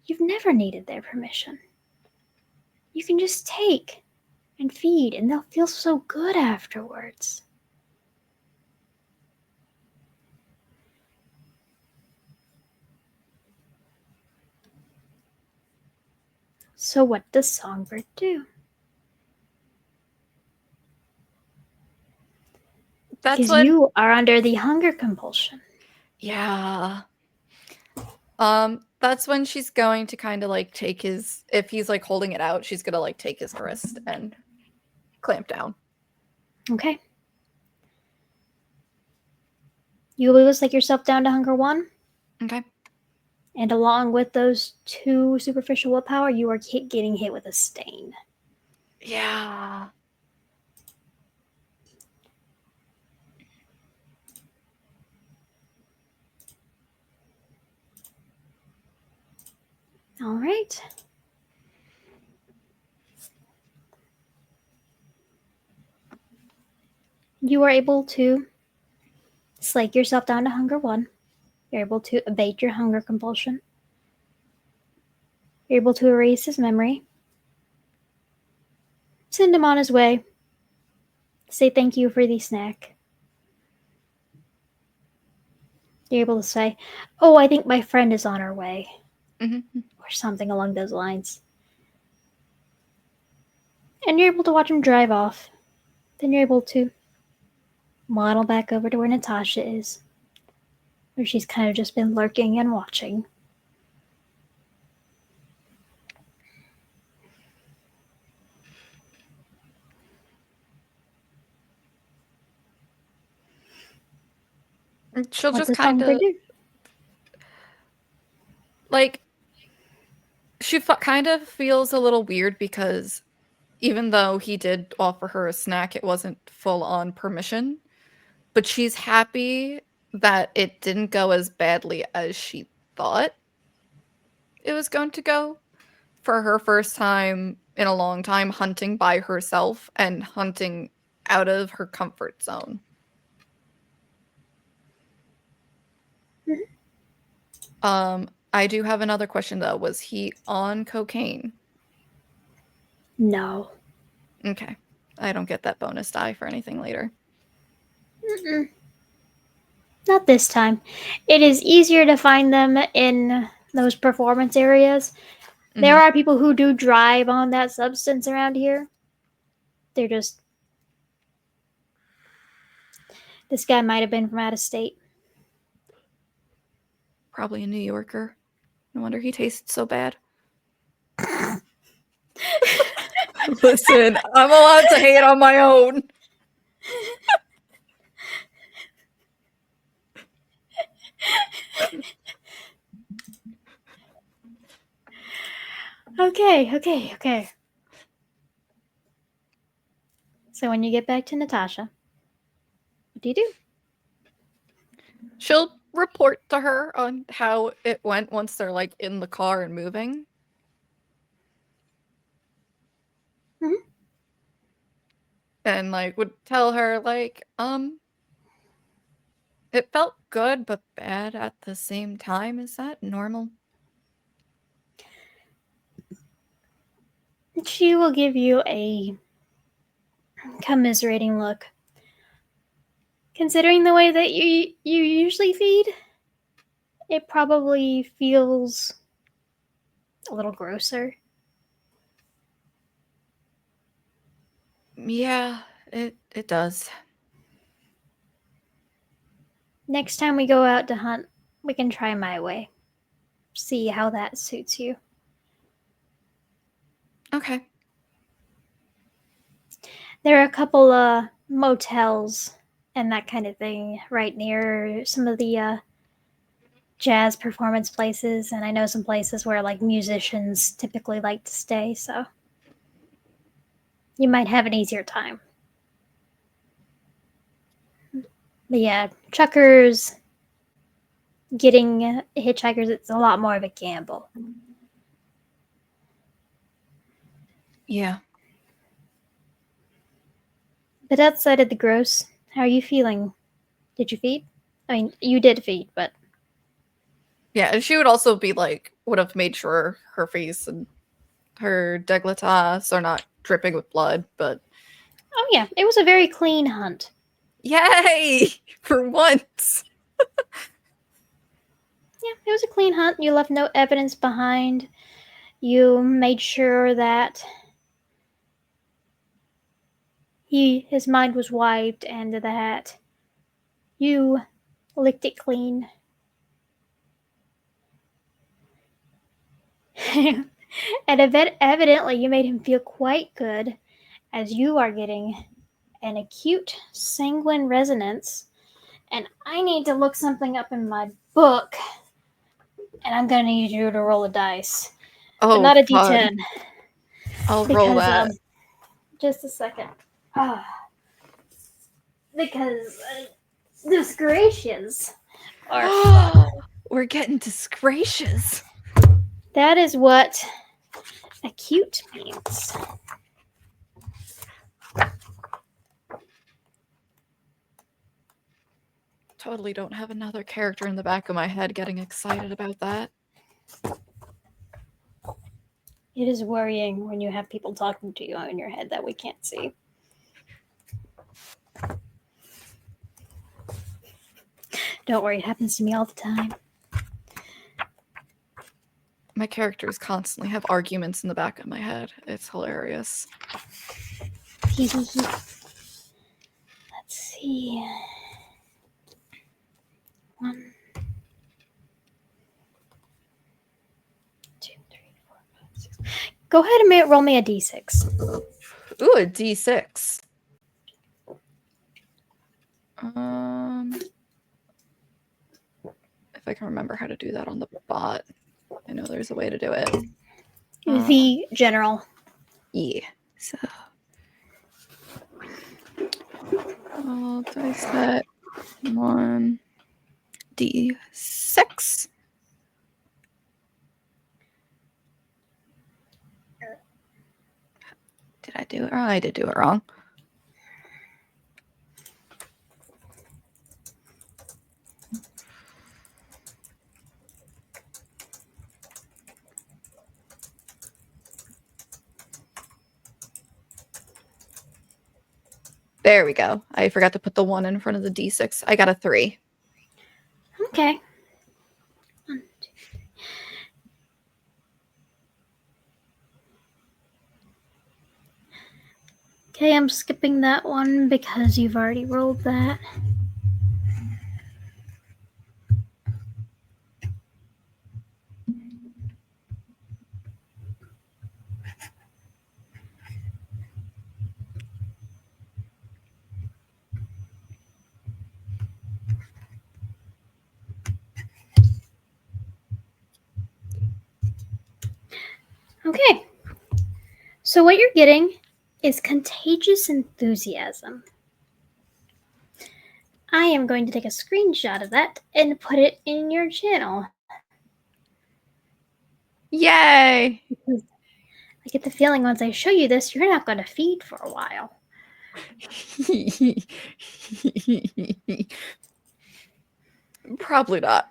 You've never needed their permission. You can just take and feed, and they'll feel so good afterwards. So, what does Songbird do? That's Because when you are under the hunger compulsion. Yeah. That's when she's going to kind of like take his, if he's like holding it out, she's gonna like take his wrist and clamp down. Okay. You will take yourself down to hunger 1. Okay. And along with those 2 superficial willpower, you are getting hit with a stain. Yeah. All right. You are able to slake yourself down to hunger 1. You're able to abate your hunger compulsion. You're able to erase his memory. Send him on his way. Say thank you for the snack. You're able to say, "Oh, I think my friend is on her way," or something along those lines. And you're able to watch him drive off. Then you're able to waddle back over to where Natasha is, where she's kind of just been lurking and watching. She'll What just does kind Songbird of do? like, she kind of feels a little weird because even though he did offer her a snack, it wasn't full on permission. But she's happy that it didn't go as badly as she thought it was going to go for her first time in a long time hunting by herself and hunting out of her comfort zone. I do have another question though. Was he on cocaine? No. Okay. I don't get that bonus die for anything later. Mm-mm. Not this time. It is easier to find them in those performance areas. There are people who do drive on that substance around here. They're just. This guy might have been from out of state. Probably a New Yorker. No wonder he tastes so bad. Listen, I'm allowed to hate on my own. Okay. So when you get back to Natasha, what do you do? She'll report to her on how it went once they're like in the car and moving. Mhm. And like would tell her like, it felt good but bad at the same time. Is that normal? She will give you a commiserating look. Considering the way that you usually feed, it probably feels a little grosser. Yeah, it does. Next time we go out to hunt, we can try my way. See how that suits you. Okay. There are a couple motels and that kind of thing right near some of the jazz performance places, and I know some places where like musicians typically like to stay, so you might have an easier time. But yeah, truckers getting hitchhikers, it's a lot more of a gamble. Yeah. But outside of the gross, how are you feeling? Did you feed? I mean, you did feed, but Yeah, and she would also be like, would have made sure her face and her décolletage are not dripping with blood, but oh yeah, it was a very clean hunt. yay! For once. Yeah, it was a clean hunt. You left no evidence behind. You made sure that his mind was wiped and that you licked it clean. And evidently you made him feel quite good, as you are getting an acute sanguine resonance. And I need to look something up in my book, and I'm gonna need you to roll a dice, but Oh, not a fun. D10, I'll roll because that. just a second. Because disgracious are fun. We're getting disgracious. That is what acute means. Totally don't have another character in the back of my head getting excited about that. It is worrying when you have people talking to you in your head that we can't see. Don't worry, it happens to me all the time. My characters constantly have arguments in the back of my head. It's hilarious. Let's see. 1, 2, 3, 4, 5, 6. Go ahead and roll me a d6. Ooh, a D6. If I can remember how to do that on the bot. I know there's a way to do it. The general. Yeah. So I'll dice that 1 D6. Did I do it wrong? I did do it wrong. There we go. I forgot to put the 1 in front of the D6. I got a 3. Okay. 1, 2, 3. Okay, I'm skipping that one because you've already rolled that. Okay. So what you're getting is contagious enthusiasm. I am going to take a screenshot of that and put it in your channel. Yay! I get the feeling once I show you this, you're not going to feed for a while. Probably not.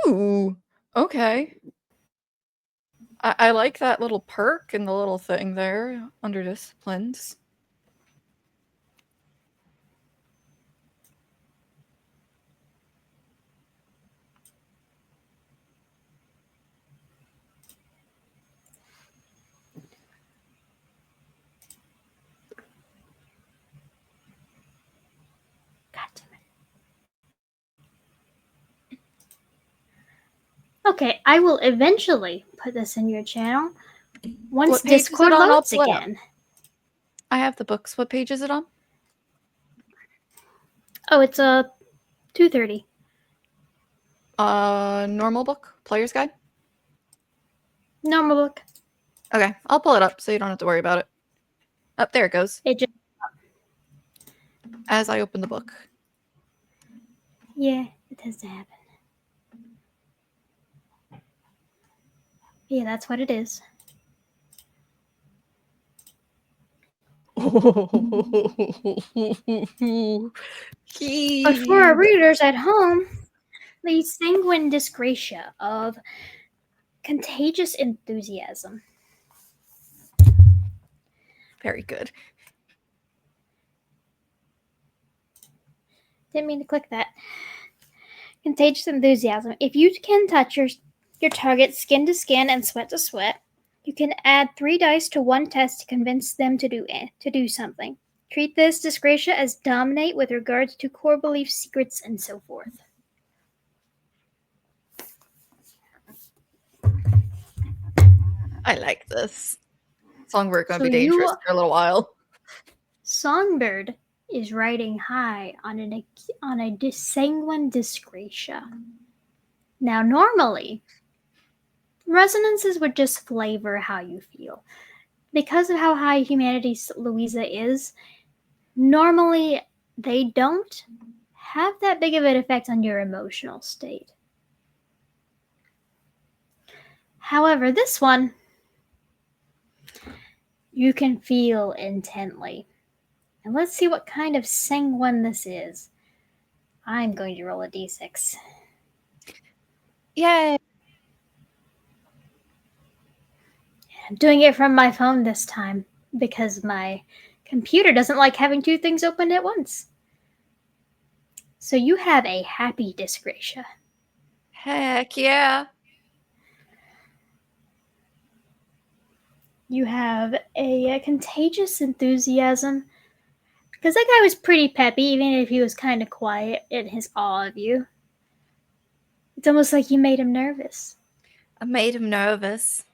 Ooh, okay. I like that little perk and the little thing there under disciplines. God damn it. Okay, I will eventually put this in your channel once What page is Discord it on? I'll loads pull it up. again. I have the books. What page is it on? Oh, it's a 230. Normal book? Player's guide? Normal book. Okay, I'll pull it up so you don't have to worry about it. Up there it goes. It just As I open the book. yeah, it has to happen. Yeah, that's what it is. But for our readers at home, the sanguine disgratia of contagious enthusiasm. Very good. Didn't mean to click that. Contagious enthusiasm. If you can touch your target skin to skin and sweat to sweat, you can add 3 dice to one test to convince them to do something. Treat this disgratia as dominate with regards to core beliefs, secrets, and so forth. I like this. Songbird gonna So be dangerous for a little while. Songbird is riding high on a sanguine disgratia. Now, normally, resonances would just flavor how you feel. Because of how high humanity's Louisa is, normally they don't have that big of an effect on your emotional state. However, this one, you can feel intently. And let's see what kind of sanguine this is. I'm going to roll a d6. Yay! I'm doing it from my phone this time because my computer doesn't like having 2 things open at once. So you have a happy disgratia. Heck yeah! You have a contagious enthusiasm. Because that guy was pretty peppy, even if he was kind of quiet in his awe of you. It's almost like you made him nervous. I made him nervous.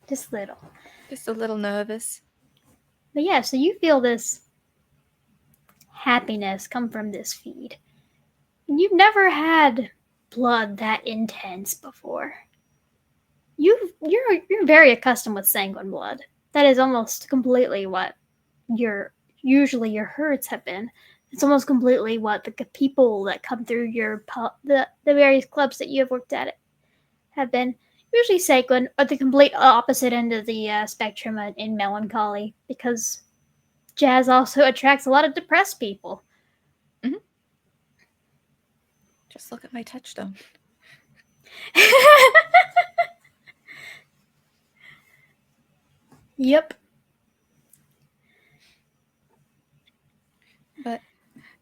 Just little. Just a little nervous. But yeah, so you feel this happiness come from this feed. And you've never had blood that intense before. You're very accustomed with sanguine blood. That is almost completely what usually your herds have been. It's almost completely what the people that come through the various clubs that you have worked at have been. Usually sanguine, or the complete opposite end of the spectrum in melancholy, because jazz also attracts a lot of depressed people. Mm-hmm. Just look at my touchstone. Yep. But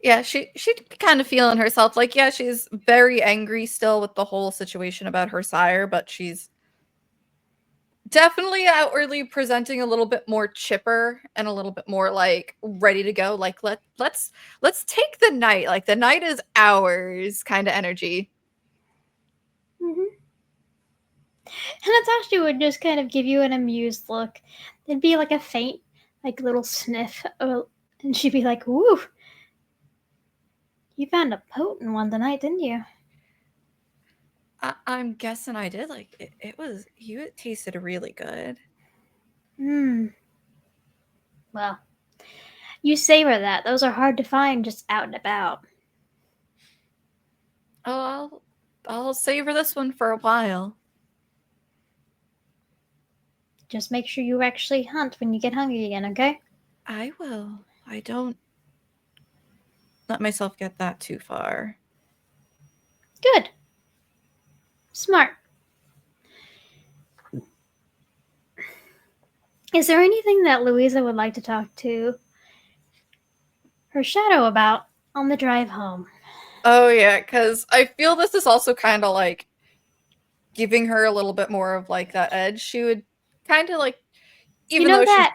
yeah, she'd kind of feeling herself like, yeah, she's very angry still with the whole situation about her sire, but she's definitely outwardly presenting a little bit more chipper and a little bit more like ready to go. Like let's take the night. Like the night is ours kind of energy. Mm-hmm. Natasha would just kind of give you an amused look. There'd be like a faint, like little sniff, and she'd be like, "Woo, you found a potent one tonight, didn't you?" I'm guessing I did. Like it tasted really good. Hmm. Well, you savor that. Those are hard to find just out and about. Oh, I'll savor this one for a while. Just make sure you actually hunt when you get hungry again, okay? I will. I don't let myself get that too far. Good. Smart. Is there anything that Louisa would like to talk to her shadow about on the drive home? Oh yeah, because I feel this is also kind of like giving her a little bit more of like that edge. She would kind of like, even though she's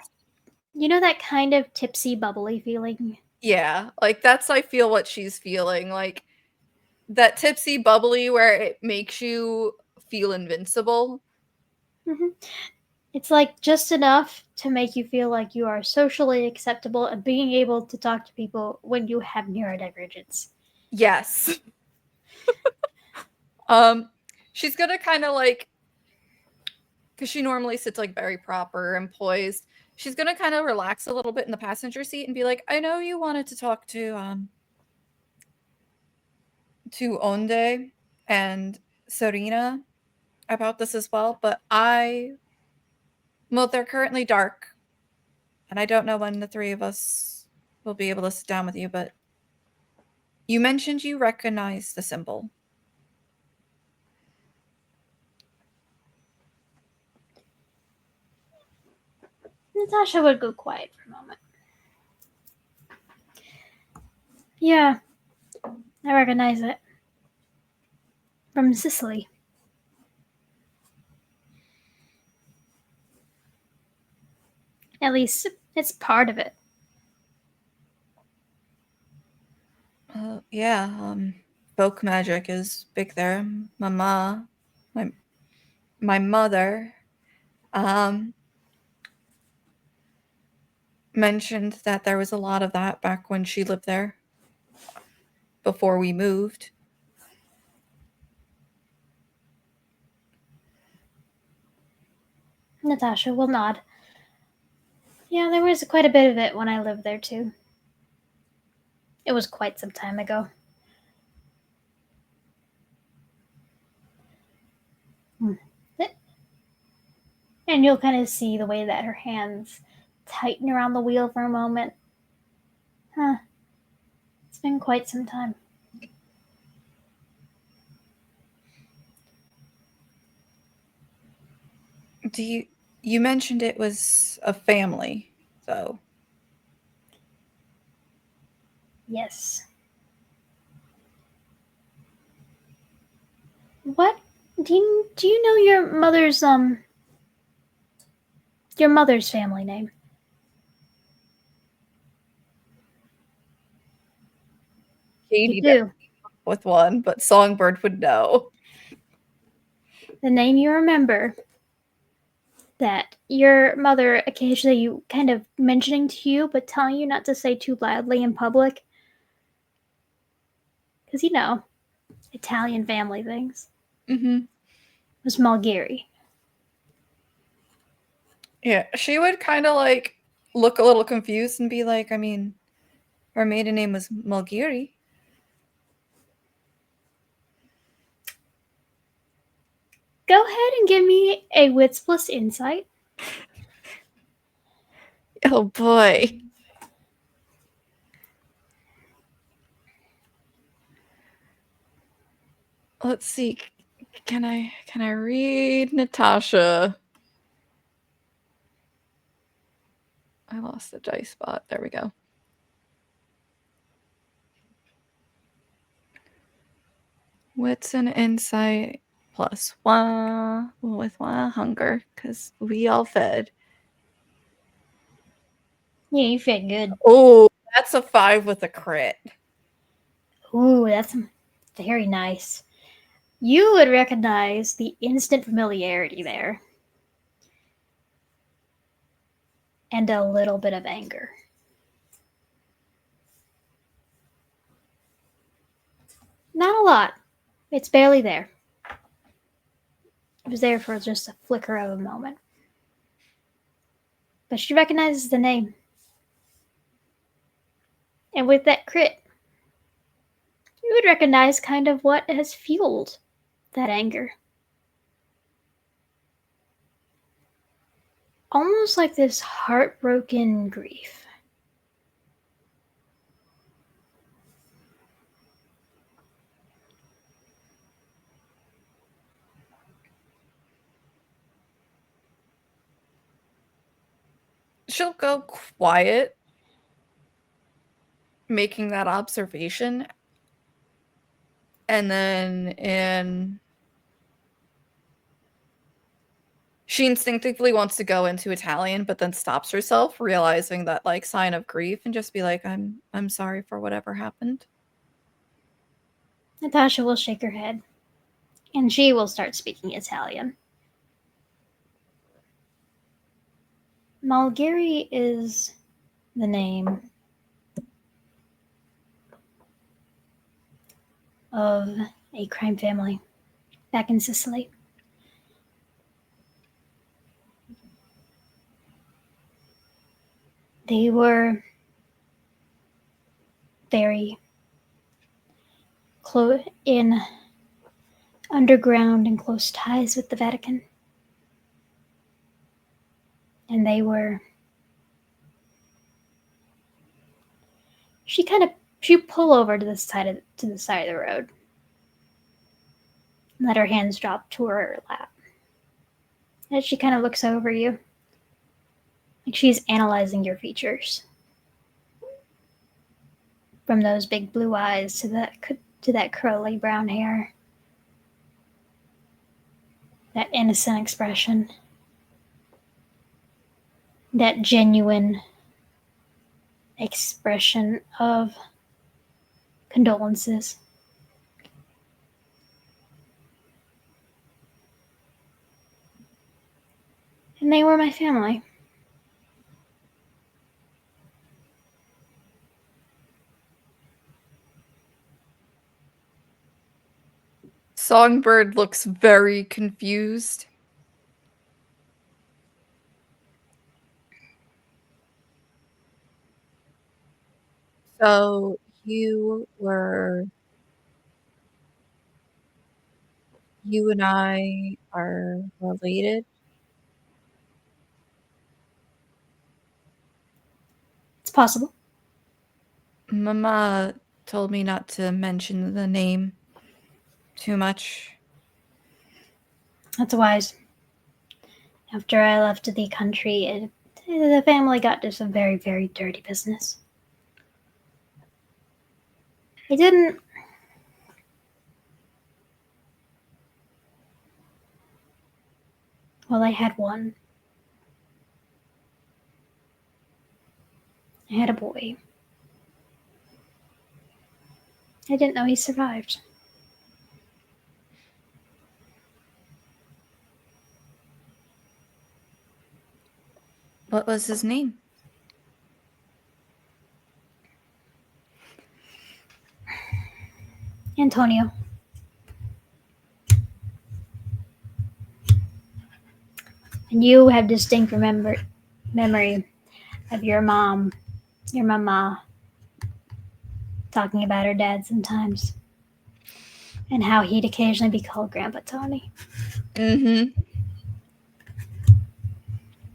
You know that kind of tipsy, bubbly feeling? yeah, like that's I feel what she's feeling like that tipsy bubbly where it makes you feel invincible. Mm-hmm. It's like just enough to make you feel like you are socially acceptable and being able to talk to people when you have neurodivergence. Yes. She's gonna kind of like, because she normally sits like very proper and poised. She's gonna kind of relax a little bit in the passenger seat and be like, "I know you wanted to talk to Onde and Serena about this as well, but well, they're currently dark, and I don't know when the three of us will be able to sit down with you, but you mentioned you recognize the symbol." Natasha would go quiet for a moment. Yeah, I recognize it. From Sicily. At least it's part of it. Yeah, folk magic is big there. My mother, um, mentioned that there was a lot of that back when she lived there before we moved. Natasha will nod. Yeah, there was quite a bit of it when I lived there too. It was quite some time ago. And you'll kind of see the way that her hands tighten around the wheel for a moment. Huh. It's been quite some time. You mentioned it was a family, though. Yes. What do you know your mother's family name? You Katie do. with one, but Songbird would know. The name you remember that your mother occasionally you kind of mentioning to you but telling you not to say too loudly in public. Because Italian family things. Mm-hmm. Was Malgiri. Yeah, she would kind of like look a little confused and be like, I mean, her maiden name was Malgiri. Go ahead and give me a wits plus insight. Oh boy. Let's see. Can I read Natasha? I lost the dice spot. There we go. Wits and insight plus one with one hunger because we all fed. Yeah, you feel good. Oh, that's a 5 with a crit. Ooh, that's very nice. You would recognize the instant familiarity there. And a little bit of anger. Not a lot. It's barely there. It was there for just a flicker of a moment. But she recognizes the name. And with that crit, you would recognize kind of what has fueled that anger. Almost like this heartbroken grief. She'll go quiet, making that observation. And then she instinctively wants to go into Italian, but then stops herself, realizing that like sign of grief, and just be like, I'm sorry for whatever happened. Natasha will shake her head, and she will start speaking Italian. Malgari is the name of a crime family back in Sicily. They were very in underground and close ties with the Vatican. And they were... She pull over to the side of the road. And let her hands drop to her lap. As she kind of looks over you. Like she's analyzing your features. From those big blue eyes to that curly brown hair. That innocent expression. That genuine expression of condolences. And they were my family. Songbird looks very confused. So you and I are related? It's possible. Mama told me not to mention the name too much. That's wise. After I left the country, the family got into some very, very dirty business. I didn't... Well, I had one. I had a boy. I didn't know he survived. What was his name? Antonio. And you have distinct memory of your mama, talking about her dad sometimes. And how he'd occasionally be called Grandpa Tony. Mm-hmm.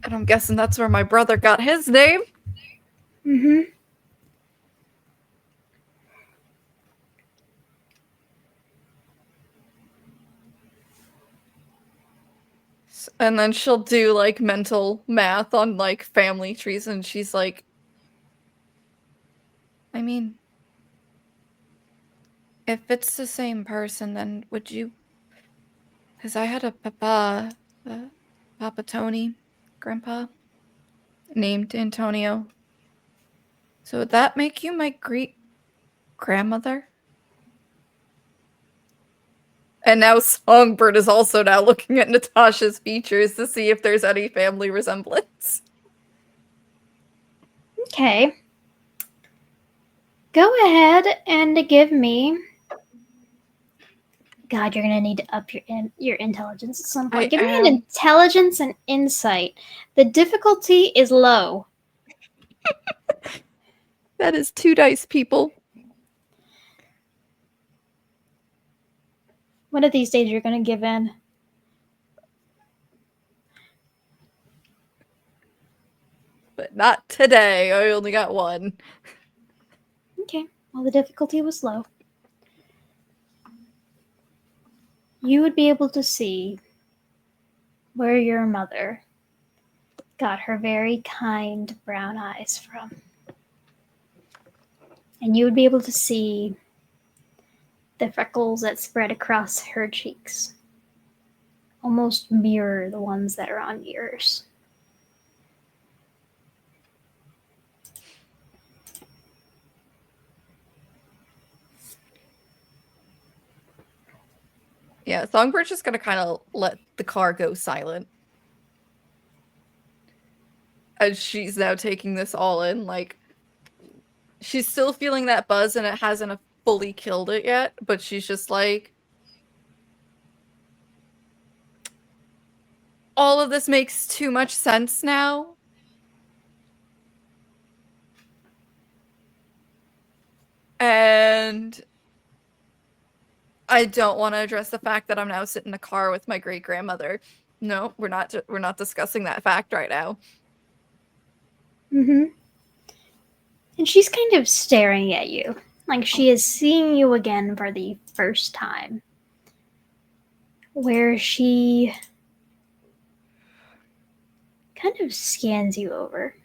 And I'm guessing that's where my brother got his name. Mm-hmm. And then she'll do like mental math on like family trees, and she's like, I mean, if it's the same person, then would you? Because I had a Papa Tony, Grandpa, named Antonio. So would that make you my great grandmother? And now Songbird is also now looking at Natasha's features to see if there's any family resemblance. Okay. Go ahead and give me. God, you're gonna need to up your intelligence at some point. Give me an intelligence and insight. The difficulty is low. That is 2 dice, people. One of these days you're gonna give in. But not today. I only got 1. Okay. Well, the difficulty was low. You would be able to see where your mother got her very kind brown eyes from. And you would be able to see the freckles that spread across her cheeks almost mirror the ones that are on yours. Yeah, Songbird's just gonna kind of let the car go silent. As she's now taking this all in, like, she's still feeling that buzz and it hasn't fully killed it yet, but she's just like, all of this makes too much sense now. And I don't want to address the fact that I'm now sitting in a car with my great-grandmother. No, we're not discussing that fact right now. Mm-hmm. And she's kind of staring at you, like she is seeing you again for the first time. Where she kind of scans you over.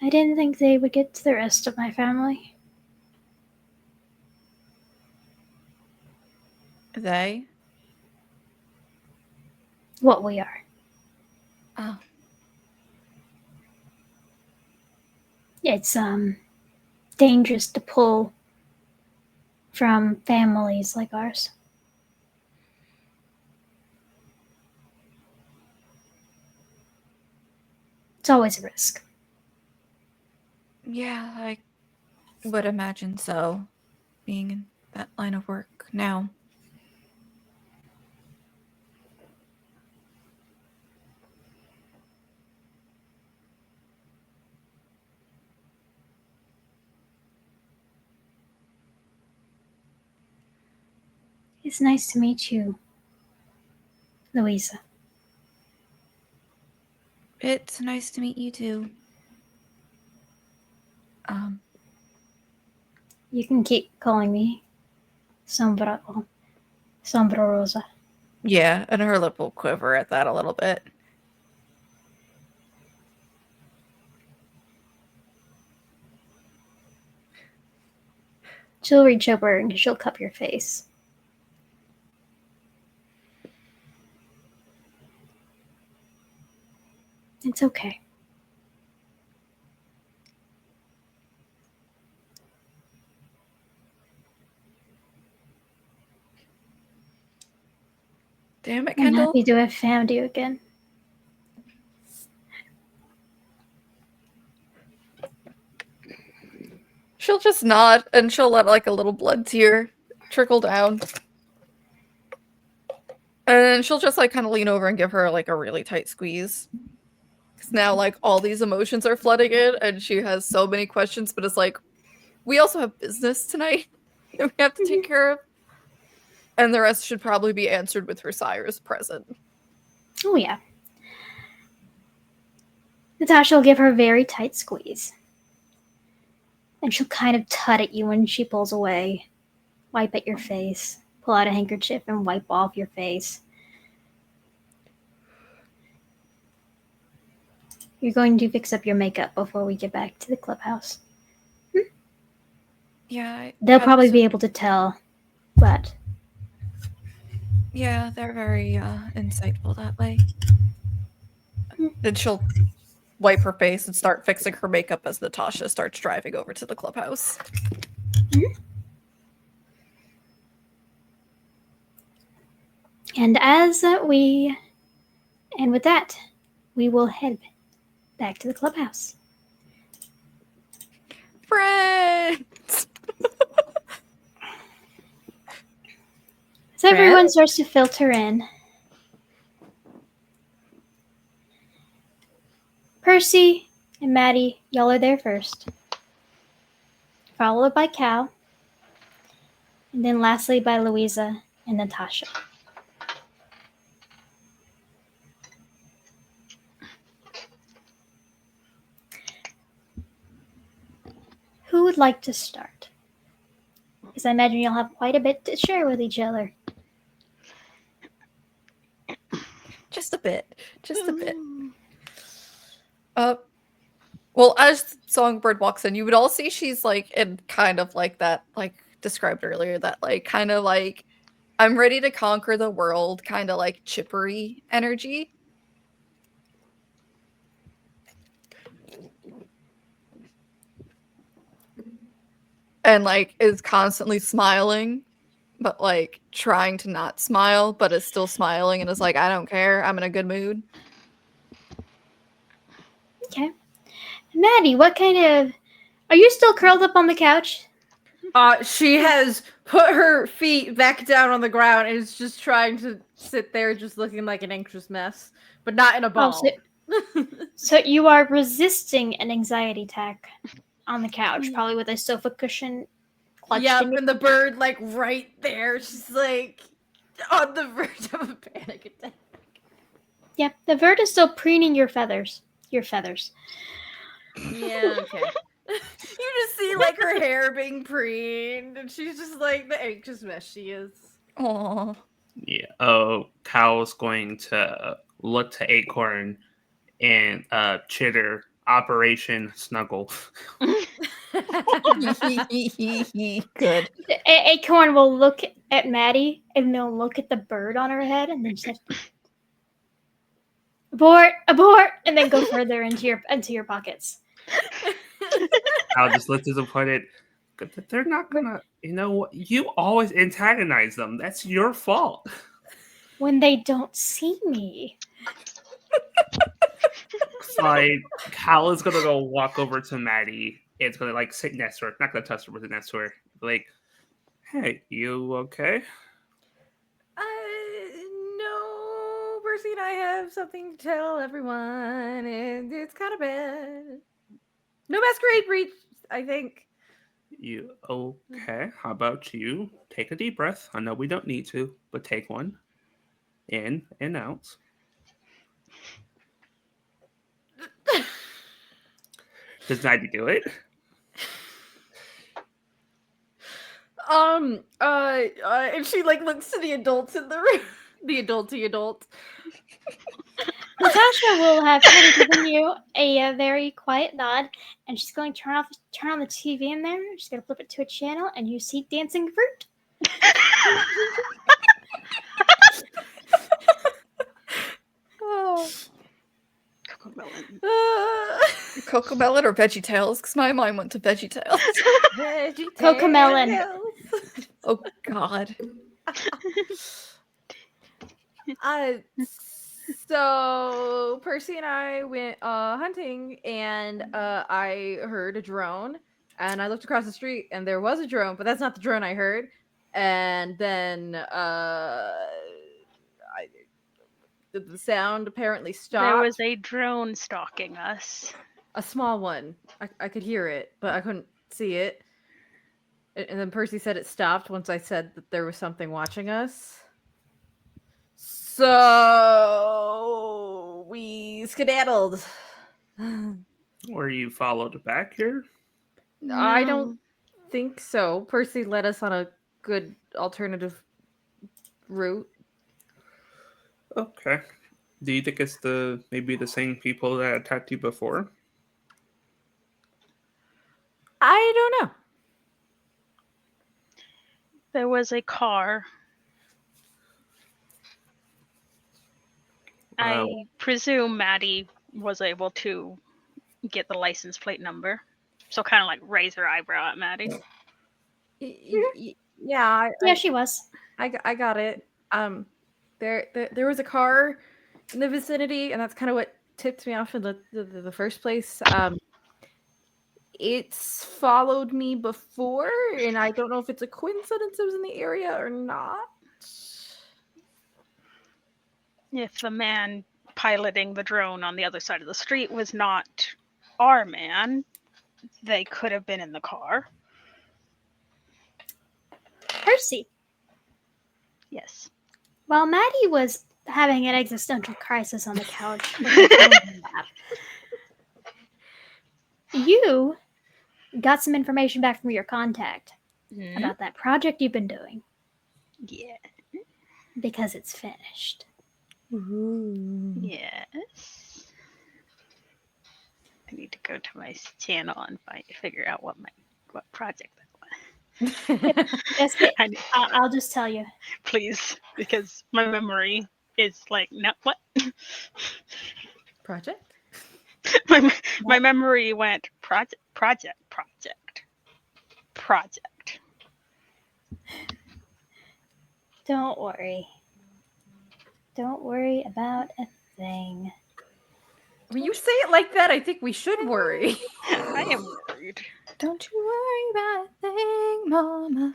I didn't think they would get to the rest of my family. They? What we are. Oh. It's dangerous to pull from families like ours. It's always a risk. Yeah, I would imagine so, being in that line of work now. It's nice to meet you, Louisa. It's nice to meet you too. You can keep calling me Sombra Rosa. Yeah, and her lip will quiver at that a little bit. She'll reach over and she'll cup your face. It's okay. Damn it, I'm Kendall. happy to have found you again. She'll just nod and she'll let like a little blood tear trickle down. And then she'll just like kind of lean over and give her like a really tight squeeze. Because now like all these emotions are flooding in and she has so many questions, but it's like, we also have business tonight that we have to take care of. And the rest should probably be answered with Cyrus present. Oh, yeah. Natasha will give her a very tight squeeze. And she'll kind of tut at you when she pulls away. Wipe at your face. Pull out a handkerchief and wipe off your face. You're going to fix up your makeup before we get back to the clubhouse. Yeah. They'll probably be able to tell, but... Yeah, they're very insightful that way. Then she'll wipe her face and start fixing her makeup as Natasha starts driving over to the clubhouse. And with that, we will head back to the clubhouse. Friends! As everyone starts to filter in, Percy and Maddie, y'all are there first, followed by Cal, and then lastly by Louisa and Natasha. Who would like to start? Because I imagine you'll have quite a bit to share with each other. Just a bit. Just a bit. Well, as Songbird walks in, you would all see she's like in kind of like that, like described earlier, that like kind of like I'm ready to conquer the world, kind of like chippery energy. And like is constantly smiling, but like trying to not smile, but is still smiling and is like, I don't care, I'm in a good mood. Okay. Maddie, what kind of... Are you still curled up on the couch? She has put her feet back down on the ground and is just trying to sit there, just looking like an anxious mess, but not in a ball. So you are resisting an anxiety attack on the couch, probably with a sofa cushion clutched in your... and the bird like right there. She's like on the verge of a panic attack. Yeah, the bird is still preening your feathers. Your feathers. Yeah, okay. You just see like her hair being preened, and she's just like the anxious mess she is. Aww. Yeah. Oh, Cal's going to look to Acorn and chitter Operation Snuggle. Good. Acorn will look at Maddie and they'll look at the bird on her head and then just abort, and then go further into your pockets. I'll just look disappointed. They're not gonna, you always antagonize them. That's your fault. When they don't see me. So, like, Cal is gonna go walk over to Maddie. It's gonna like sit next to her. Not gonna touch her, but sit next to her. Like, hey, you okay? No, Percy and I have something to tell everyone, and it's kind of bad. No masquerade breach, I think. You okay? How about you take a deep breath? I know we don't need to, but take one. In and out. Does Maddie do it? And she like looks to the adults in the room. The adult. Natasha will have given you a very quiet nod, and she's going to turn on the TV in there. She's going to flip it to a channel, and you see dancing fruit. Oh. Cocomelon. Cocomelon or VeggieTales? Because my mind went to VeggieTales. Cocomelon. Oh God. So Percy and I went hunting, and I heard a drone, and I looked across the street, and there was a drone, but that's not the drone I heard. And then the sound apparently stopped. There was a drone stalking us. A small one. I could hear it, but I couldn't see it. And then Percy said it stopped once I said that there was something watching us. So we skedaddled. Were you followed back here? I don't think so. Percy led us on a good alternative route. Okay. Do you think it's maybe the same people that attacked you before? I don't know. There was a car. I presume Maddie was able to get the license plate number. So kind of like raise her eyebrow at Maddie. Yeah, Yeah, she was. I got it. There was a car in the vicinity, and that's kind of what tipped me off in the first place. It's followed me before, and I don't know if it's a coincidence it was in the area or not. If the man piloting the drone on the other side of the street was not our man, they could have been in the car. Percy. Yes. While Maddie was having an existential crisis on the couch with her phone in her lap, you got some information back from your contact about that project you've been doing Yeah. because it's finished. Yes. I need to go to my channel and figure out what project that was. That's it. I'll just tell you. Please, because my memory is like, no, what? Project? my memory went project. Don't worry. Don't worry about a thing. When you say it like that, I think we should worry. I am worried. Don't you worry about a thing, Mama.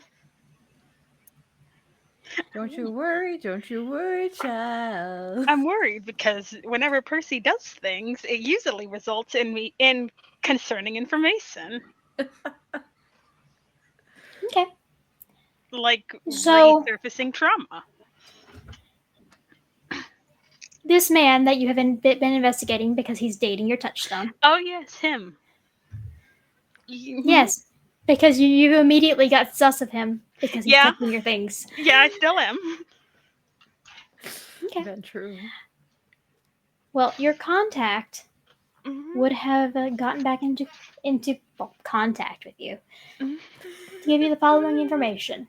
Don't you worry, child. I'm worried because whenever Percy does things, it usually results in concerning information, Okay. like So- resurfacing trauma. This man that you have been investigating because he's dating your touchstone. Oh yes, him. Yes, because you immediately got sus of him because he's Yeah. taking your things. Yeah, I still am. Okay. Been true. Well, your contact Mhm. would have gotten back into contact with you Mhm. to give you the following information: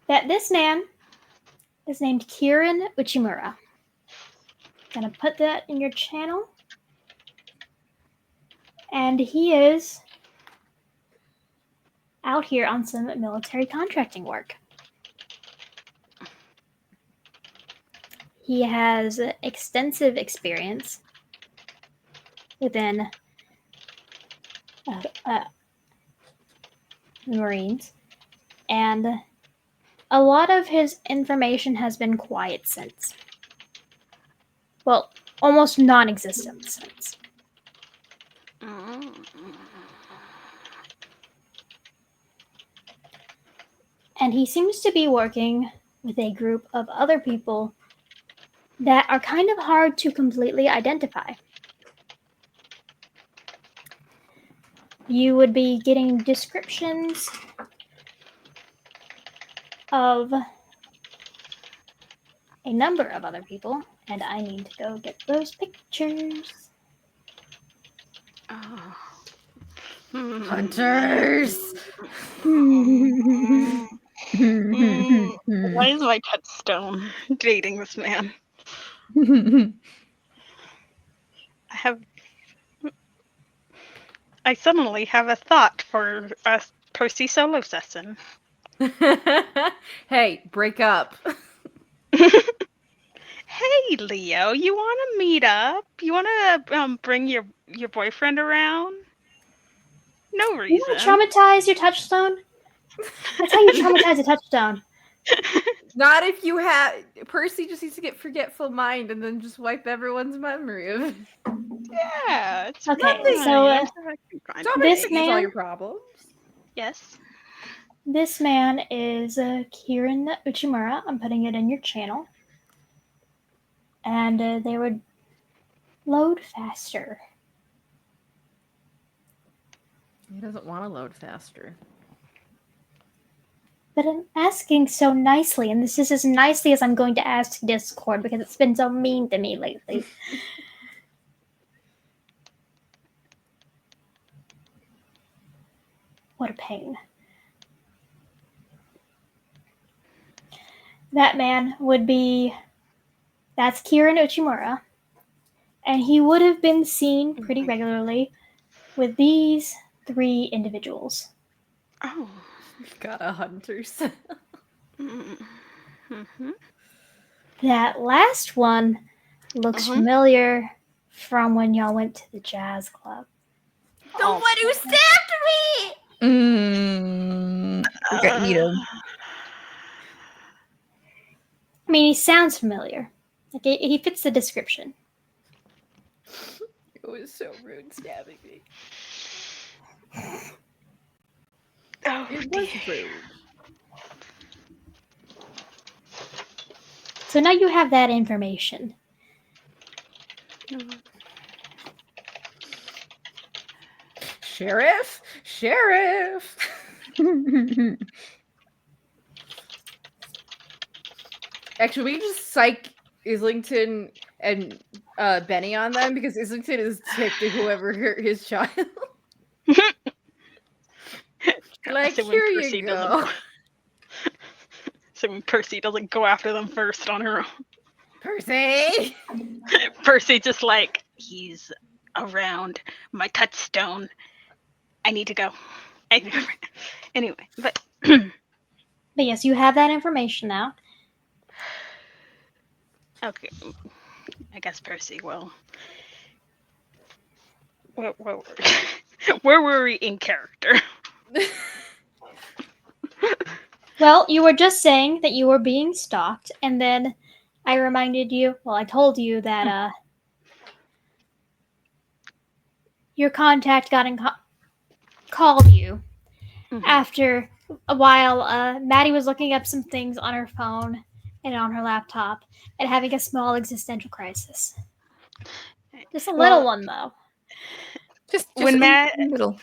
that this man is named Kieran Uchimura. Gonna put that in your channel, and he is out here on some military contracting work. He has extensive experience within the Marines, and a lot of his information has been quiet since. Well, almost non-existent since. And he seems to be working with a group of other people that are kind of hard to completely identify. You would be getting descriptions of a number of other people, and I need to go get those pictures. Hunters! Why is my touchstone dating this man? I suddenly have a thought for a Percy solo session. Hey, break up. Hey, Leo, you want to meet up? You want to bring your boyfriend around? No You reason. want to traumatize your touchstone? That's how you traumatize a touchstone. Not if you have Percy just needs to get forgetful mind and then just wipe everyone's memory of it. Yeah, it's Okay, fine. so, I'm sure I can find Stop it. This making all man- your problems. Yes. This man is Kieran Uchimura. I'm putting it in your channel. And they would load faster. He doesn't want to load faster. But I'm asking so nicely, and this is as nicely as I'm going to ask Discord because it's been so mean to me lately. What a pain. That man would be. That's Kieran Uchimura. And he would have been seen pretty regularly with these 3 individuals. Oh. Got a hunter's. Mm-hmm. That last one looks familiar from when y'all went to the jazz club. The one who stabbed me! We got Nito. I mean, he sounds familiar. Like he fits the description. It was so rude stabbing me. Oh, It dear. was rude. So now you have that information. Sheriff? Sheriff! Actually, we just psych Islington and Benny on them because Islington is ticked at whoever hurt his child. Like, So when here Percy you go. So when Percy doesn't go after them first on her own. Percy! Percy just like, he's around my touchstone. I need to go. Anyway, but But yes, you have that information now. okay. I guess Percy will. Where were we in character? Well, you were just saying that you were being stalked, and then I reminded you, well, I told you that your contact got called you after a while. Maddie was looking up some things on her phone and on her laptop and having a small existential crisis. Just a little one, though. Just When little.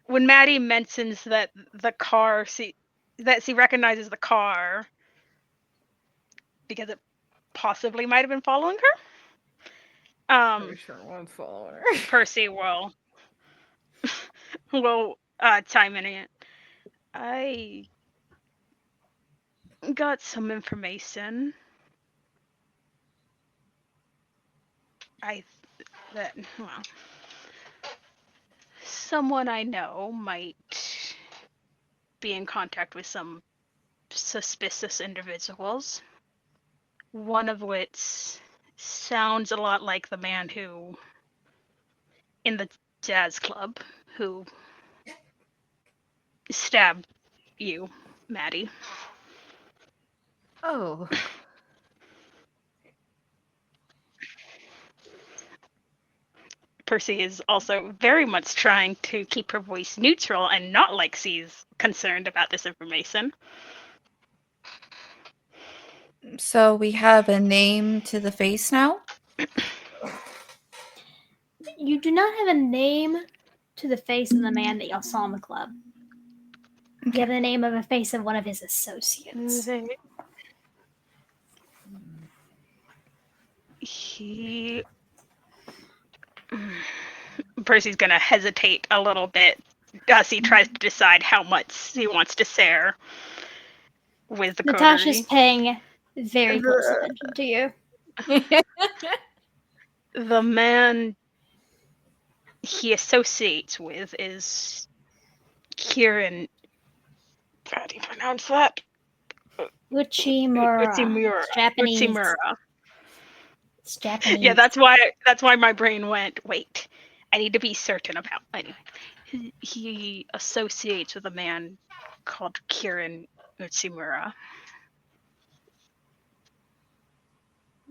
When Maddie mentions that the car, that she recognizes the car because it possibly might have been following her. Pretty sure I won't follow her. Percy will chime in again. I got some information. Someone I know might be in contact with some suspicious individuals. One of which sounds a lot like the man who, in the jazz club, who stabbed you, Maddie. Oh. Percy is also very much trying to keep her voice neutral and not like she's concerned about this information. So we have a name to the face now? You do not have a name to the face of the man that y'all saw in the club. You have the name of a face of one of his associates. Percy's gonna hesitate a little bit as he tries to decide how much he wants to share with the Natasha's coterie. paying very close attention to you. The man he associates with is Kieran. How do you pronounce that? Uchimura. Uchimura. It's Japanese. Uchimura. It's Japanese. Yeah, that's why my brain went, wait, I need to be certain about. Anyway, he associates with a man called Kieran Uchimura.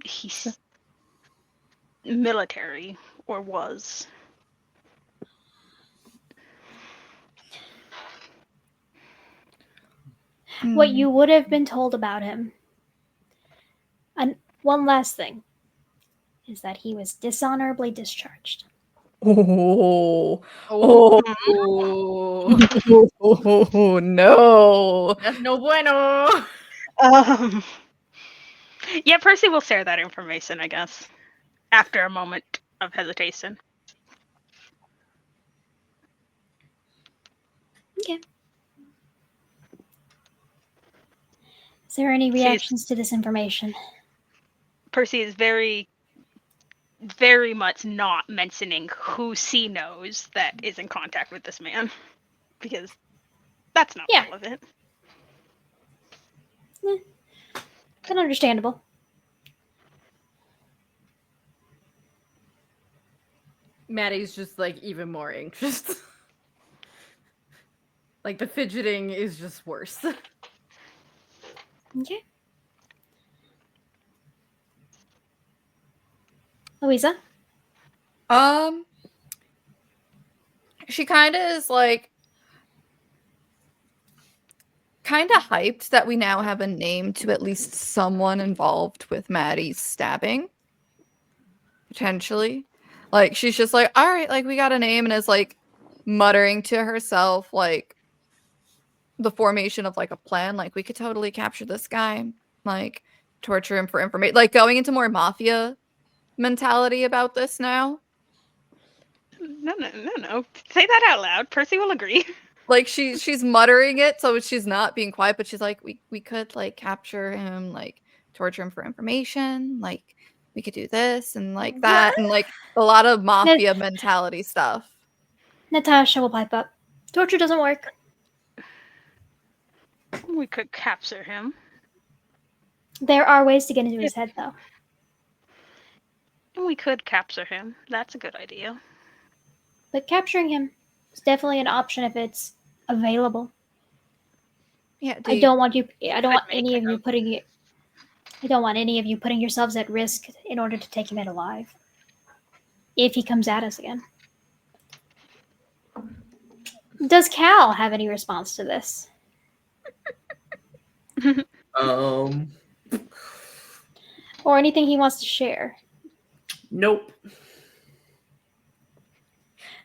He's military, or was. What you would have been told about him. And one last thing is that he was dishonorably discharged. Oh no. That's no bueno. Yeah, Percy will share that information, I guess, after a moment of hesitation. Okay. Is there any reactions to this information? Percy is very, very much not mentioning who C knows that is in contact with this man, because that's not relevant. But understandable. Maddie's just like even more anxious. Like the fidgeting is just worse. Okay. Louisa? She kind of is like kind of hyped that we now have a name to at least someone involved with Maddie's stabbing. Potentially. Like, she's just like, all right, like, we got a name, and is like muttering to herself, like, the formation of like a plan. Like, we could totally capture this guy, like, torture him for information, like, going into more mafia mentality about this now. No. Say that out loud. Percy will agree. Like, she's muttering it, so she's not being quiet, but she's like, we could like capture him, like torture him for information, like we could do this and like that, and like a lot of mafia mentality stuff. Natasha will pipe up. Torture doesn't work. We could capture him. There are ways to get into his head, though. We could capture him. That's a good idea. But capturing him is definitely an option if it's available. Yeah, I don't want any of you putting yourselves at risk in order to take him out alive. If he comes at us again. Does Cal have any response to this? Or anything he wants to share? Nope.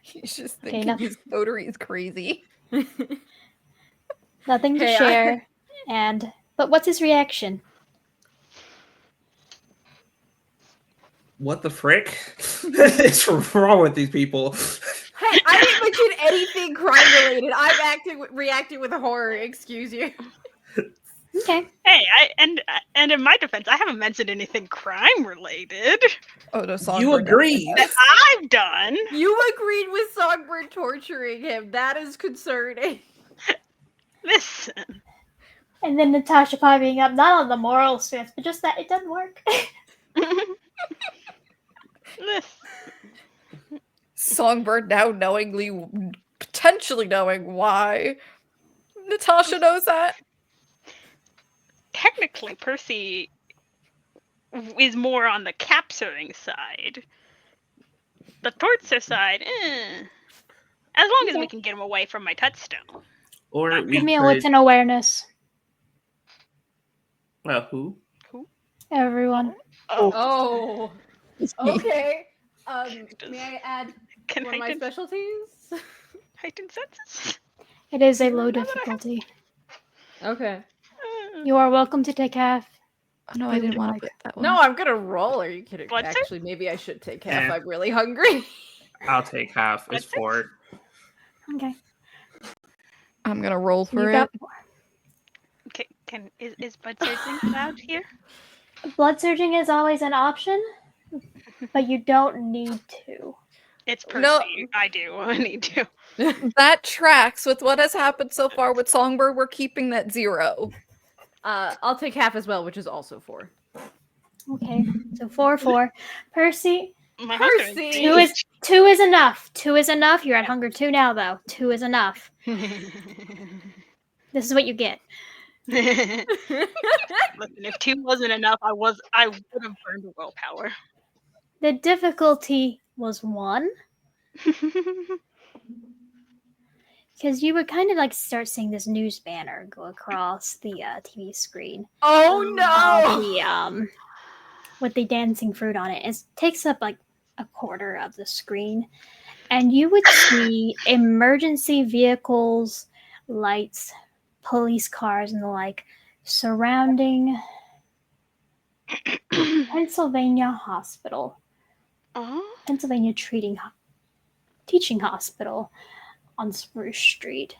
He's just thinking his coterie is crazy. Nothing to share. But what's his reaction? What the frick is wrong with these people? Hey, I didn't mention anything crime related. I'm reacting with horror. Excuse you. Okay. Hey, and in my defense, I haven't mentioned anything crime related. Oh no, Songbird. You agreed. That I've done. You agreed with Songbird torturing him. That is concerning. Listen. And then Natasha piping up, not on the moral shift, but just that it doesn't work. Songbird now potentially knowing why Natasha knows that. Technically, Percy is more on the capturing side. The torture side, as long as we can get him away from my touchstone. Or Give me a what's in awareness. Who? Everyone. Oh. Okay. May I add one of my specialties? Heightened senses? It is a low difficulty. Okay. You are welcome to take half. Oh no, I didn't want to put that one. No, I'm gonna roll. Are you kidding? What's Actually, maybe I should take half. I'm really hungry. I'll take half. It's 4. Okay. I'm gonna roll for You it. got 4. Okay, is blood surging allowed here? Blood surging is always an option, but you don't need to. It's Percy. No. I do. I need to. That tracks with what has happened so far with Songbird. We're keeping that 0. I'll take half as well, which is also 4. Okay, so 4. Percy. My Percy! 2 is enough. 2 is enough. You're at hunger 2 now, though. 2 is enough. This is what you get. Listen, if 2 wasn't enough, I would have burned willpower. The difficulty was 1. Because you would kind of like start seeing this news banner go across the TV screen. Oh no! With the dancing fruit on it. It takes up like a quarter of the screen. And you would see emergency vehicles, lights, police cars, and the like surrounding Pennsylvania Hospital. Pennsylvania Teaching Hospital on Spruce Street.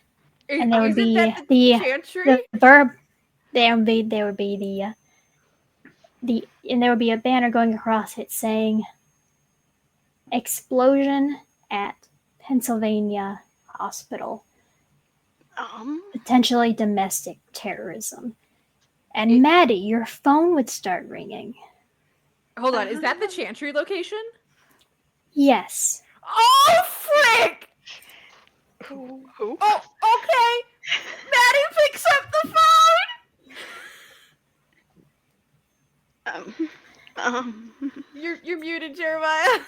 And there would be the verb. there would be and there would be a banner going across it saying explosion at Pennsylvania hospital, potentially domestic terrorism. And Maddie, your phone would start ringing. Hold on, is that the Chantry location? Yes. Oh, frick! Who? Oh, okay. Maddie picks up the phone. You're muted, Jeremiah.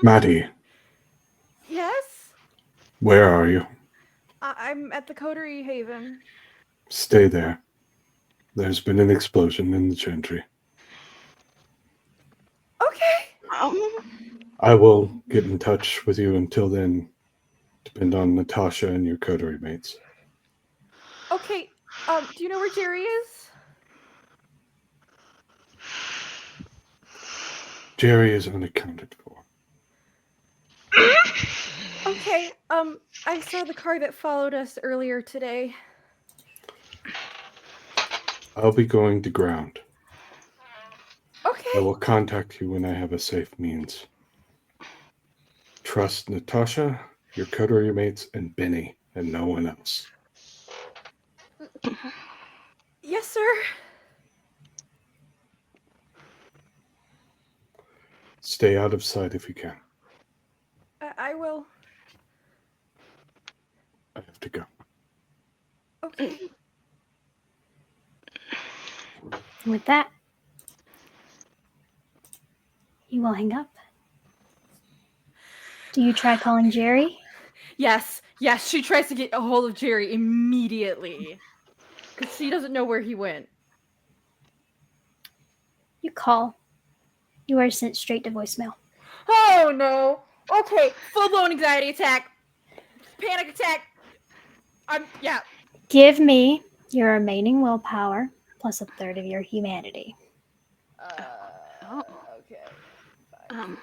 Maddie, Yes? where are you? I'm at the Coterie Haven. Stay there. There's been an explosion in the Chantry. Okay. I will get in touch with you. Until then, depend on Natasha and your coterie mates. Okay. Do you know where Jerry is? Jerry is unaccounted for. Okay. I saw the car that followed us earlier today. I'll be going to ground. Okay. I will contact you when I have a safe means. Trust Natasha, your coterie mates, and Benny, and no one else. Yes, sir. Stay out of sight if you can. I will. I have to go. Okay. With that, you will hang up. Do you try calling Jerry? Yes. She tries to get a hold of Jerry immediately. Because she doesn't know where he went. You call. You are sent straight to voicemail. Oh, no. Okay. Full-blown anxiety attack. Panic attack. Yeah. Give me your remaining willpower plus a third of your humanity. Okay. 5, 6, 7.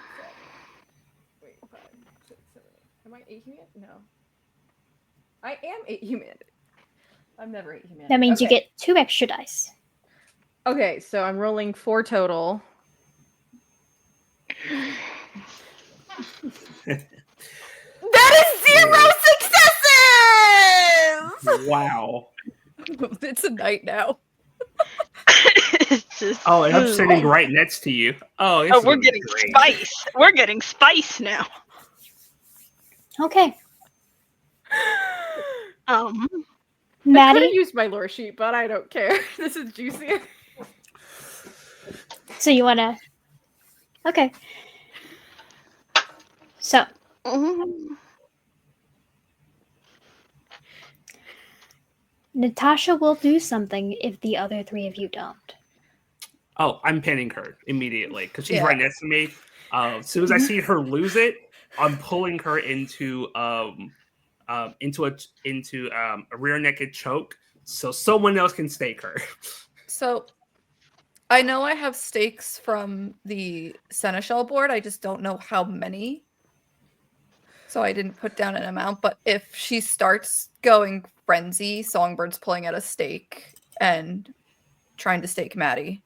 Wait, 5, 6, 7, 8. Am I 8 humanity? No. I am 8 humanity. I'm never 8 humanity. That means you Okay. get 2 extra dice. Okay, so I'm rolling 4 total. That is 0 successes! Wow. It's a night now. It's just, Oh, and I'm sitting right next to you. Oh, this is we're gonna be getting great. spice. We're getting spice now. Okay. I could have Maddie, used my lore sheet, but I don't care. This is juicier. so you want to... Okay. So, Natasha will do something if the other 3 of you don't. Oh, I'm pinning her immediately because she's Yeah. right next to me. As soon as I see her lose it, I'm pulling her into a rear naked choke so someone else can stake her. So I know I have stakes from the Seneschal board. I just don't know how many. So I didn't put down an amount. But if she starts going frenzy, Songbird's pulling out a stake and trying to stake Maddie.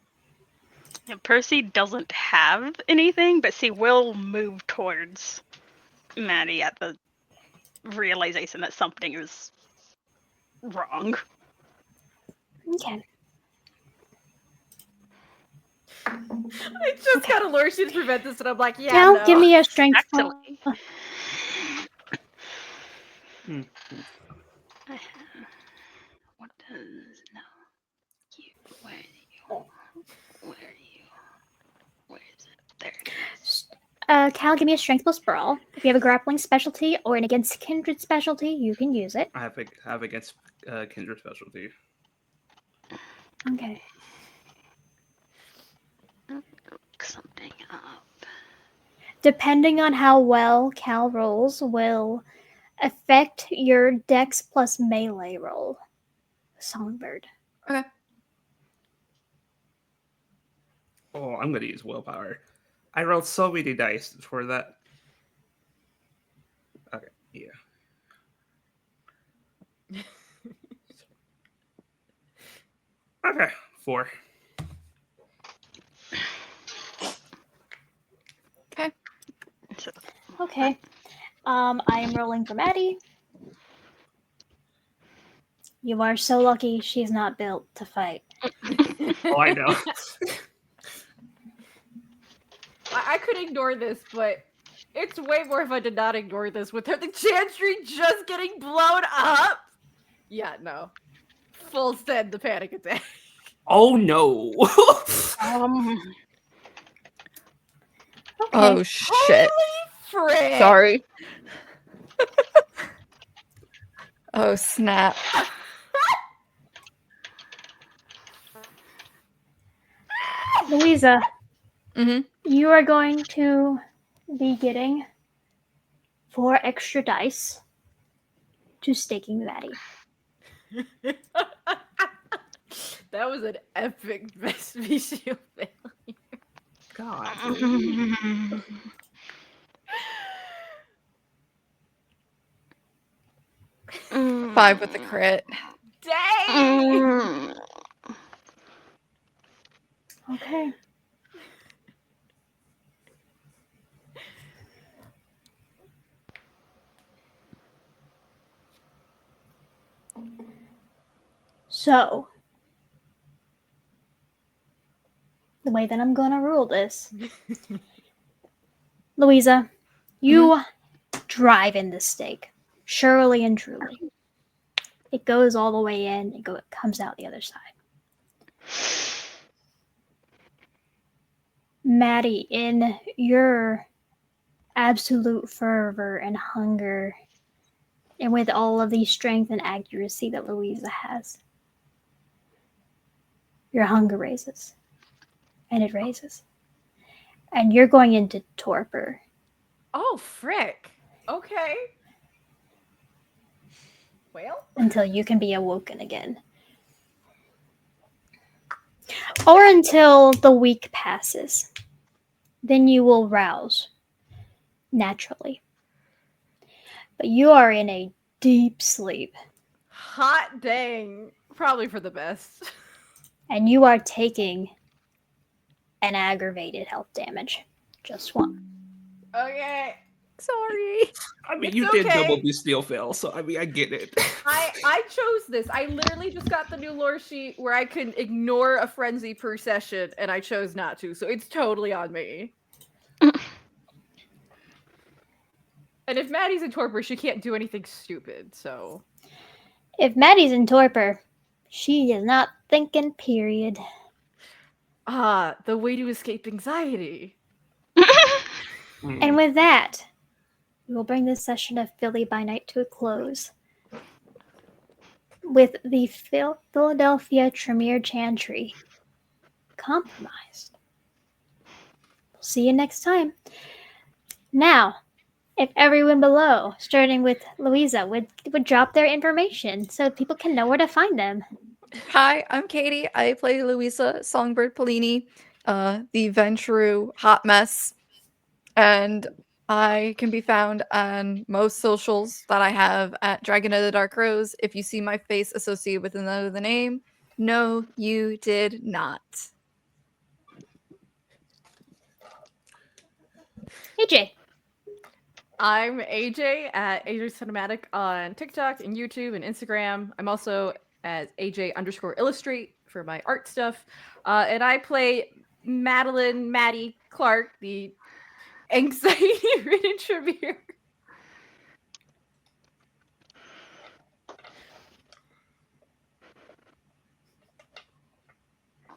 Yeah, Percy doesn't have anything, but she will move towards Maddie at the realization that something is wrong. Okay. I just got a lore sheet to prevent this, and I'm like, yeah, Cal, no. give me a strength roll. Actually, what does no? You, where are you? Where are you? Where is it? There it is. Cal, give me a strength plus brawl. If you have a grappling specialty or an against kindred specialty, you can use it. I have against Kindred specialty. Okay. Look something up. Depending on how well Cal rolls will affect your dex plus melee roll. Songbird. Okay. Oh, I'm gonna use willpower. I rolled so many dice for that. Okay, yeah. Okay, 4. Okay. So, Okay. I am rolling for Maddie. You are so lucky she's not built to fight. Oh, I know. I could ignore this, but it's way more fun to not ignore this with her. The chantry just getting blown up. Yeah, no. Full send the panic attack. Oh no. um, Okay. Oh shit. Holy frick! Sorry. Oh snap. Louisa, Mm-hmm. you are going to be getting 4 extra dice to staking Maddie. That was an epic special fail. God. mm, 5 with the crit. Dang! mm. Okay. So, the way that I'm going to rule this, Louisa, you drive in the stake, surely and truly. It goes all the way in, it comes out the other side. Maddie, in your absolute fervor and hunger, and with all of the strength and accuracy that Louisa has, your hunger raises. And it raises. And you're going into torpor. Oh, frick. Okay. Well, Until you can be awoken again. Or until the week passes. Then you will rouse. Naturally. But you are in a deep sleep. hot dang. Probably for the best. And you are taking an aggravated health damage. Just one. Okay. Sorry. I mean, It's you did okay. double the steel fail, so I mean, I get it. I chose this. I literally just got the new lore sheet where I can ignore a frenzy per session, and I chose not to, so it's totally on me. And if Maddie's in torpor, she can't do anything stupid, so. If Maddie's in torpor, she is not thinking, period. Ah, the way to escape anxiety. And with that, we will bring this session of Philly by Night to a close with the Philadelphia Tremere Chantry compromised. We'll see you next time. Now, if everyone below, starting with Louisa, would drop their information so people can know where to find them. Hi, I'm Katie. I play Louisa Songbird Polini, the Ventrue hot mess, and I can be found on most socials that I have at Dragon of the Dark Rose. If you see my face associated with another name, no, you did not. AJ. I'm AJ at AJ Cinematic on TikTok and YouTube and Instagram. I'm also as AJ_illustrate for my art stuff. And I play Maddie Clark, the anxiety-ridden Tremere.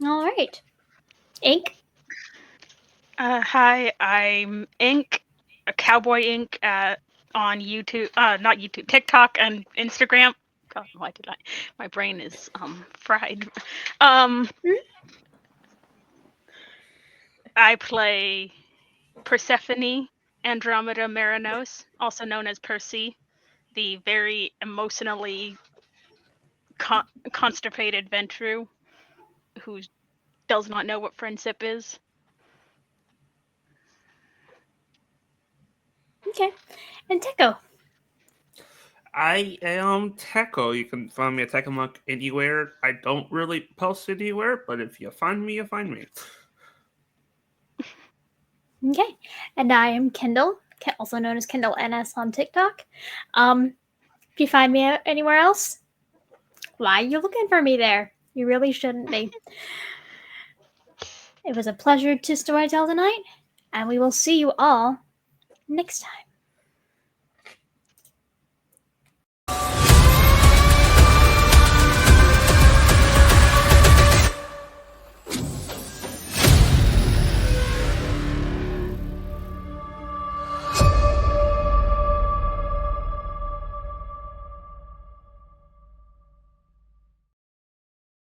All right. Ink. Hi, I'm Ink, a Cowboy Ink on YouTube, not YouTube, TikTok and Instagram. God, why did I? My brain is fried. I play Persephone Andromeda Marinos, also known as Percy, the very emotionally constipated Ventrue who does not know what friendship is. Okay. And Teco. I am Techo. You can find me at Techo Monk anywhere. I don't really post anywhere, but if you find me, you find me. Okay. And I am Kendall, also known as Kendall NS on TikTok. If you find me anywhere else, why are you looking for me there? You really shouldn't be. It was a pleasure to storytell tonight, and we will see you all next time.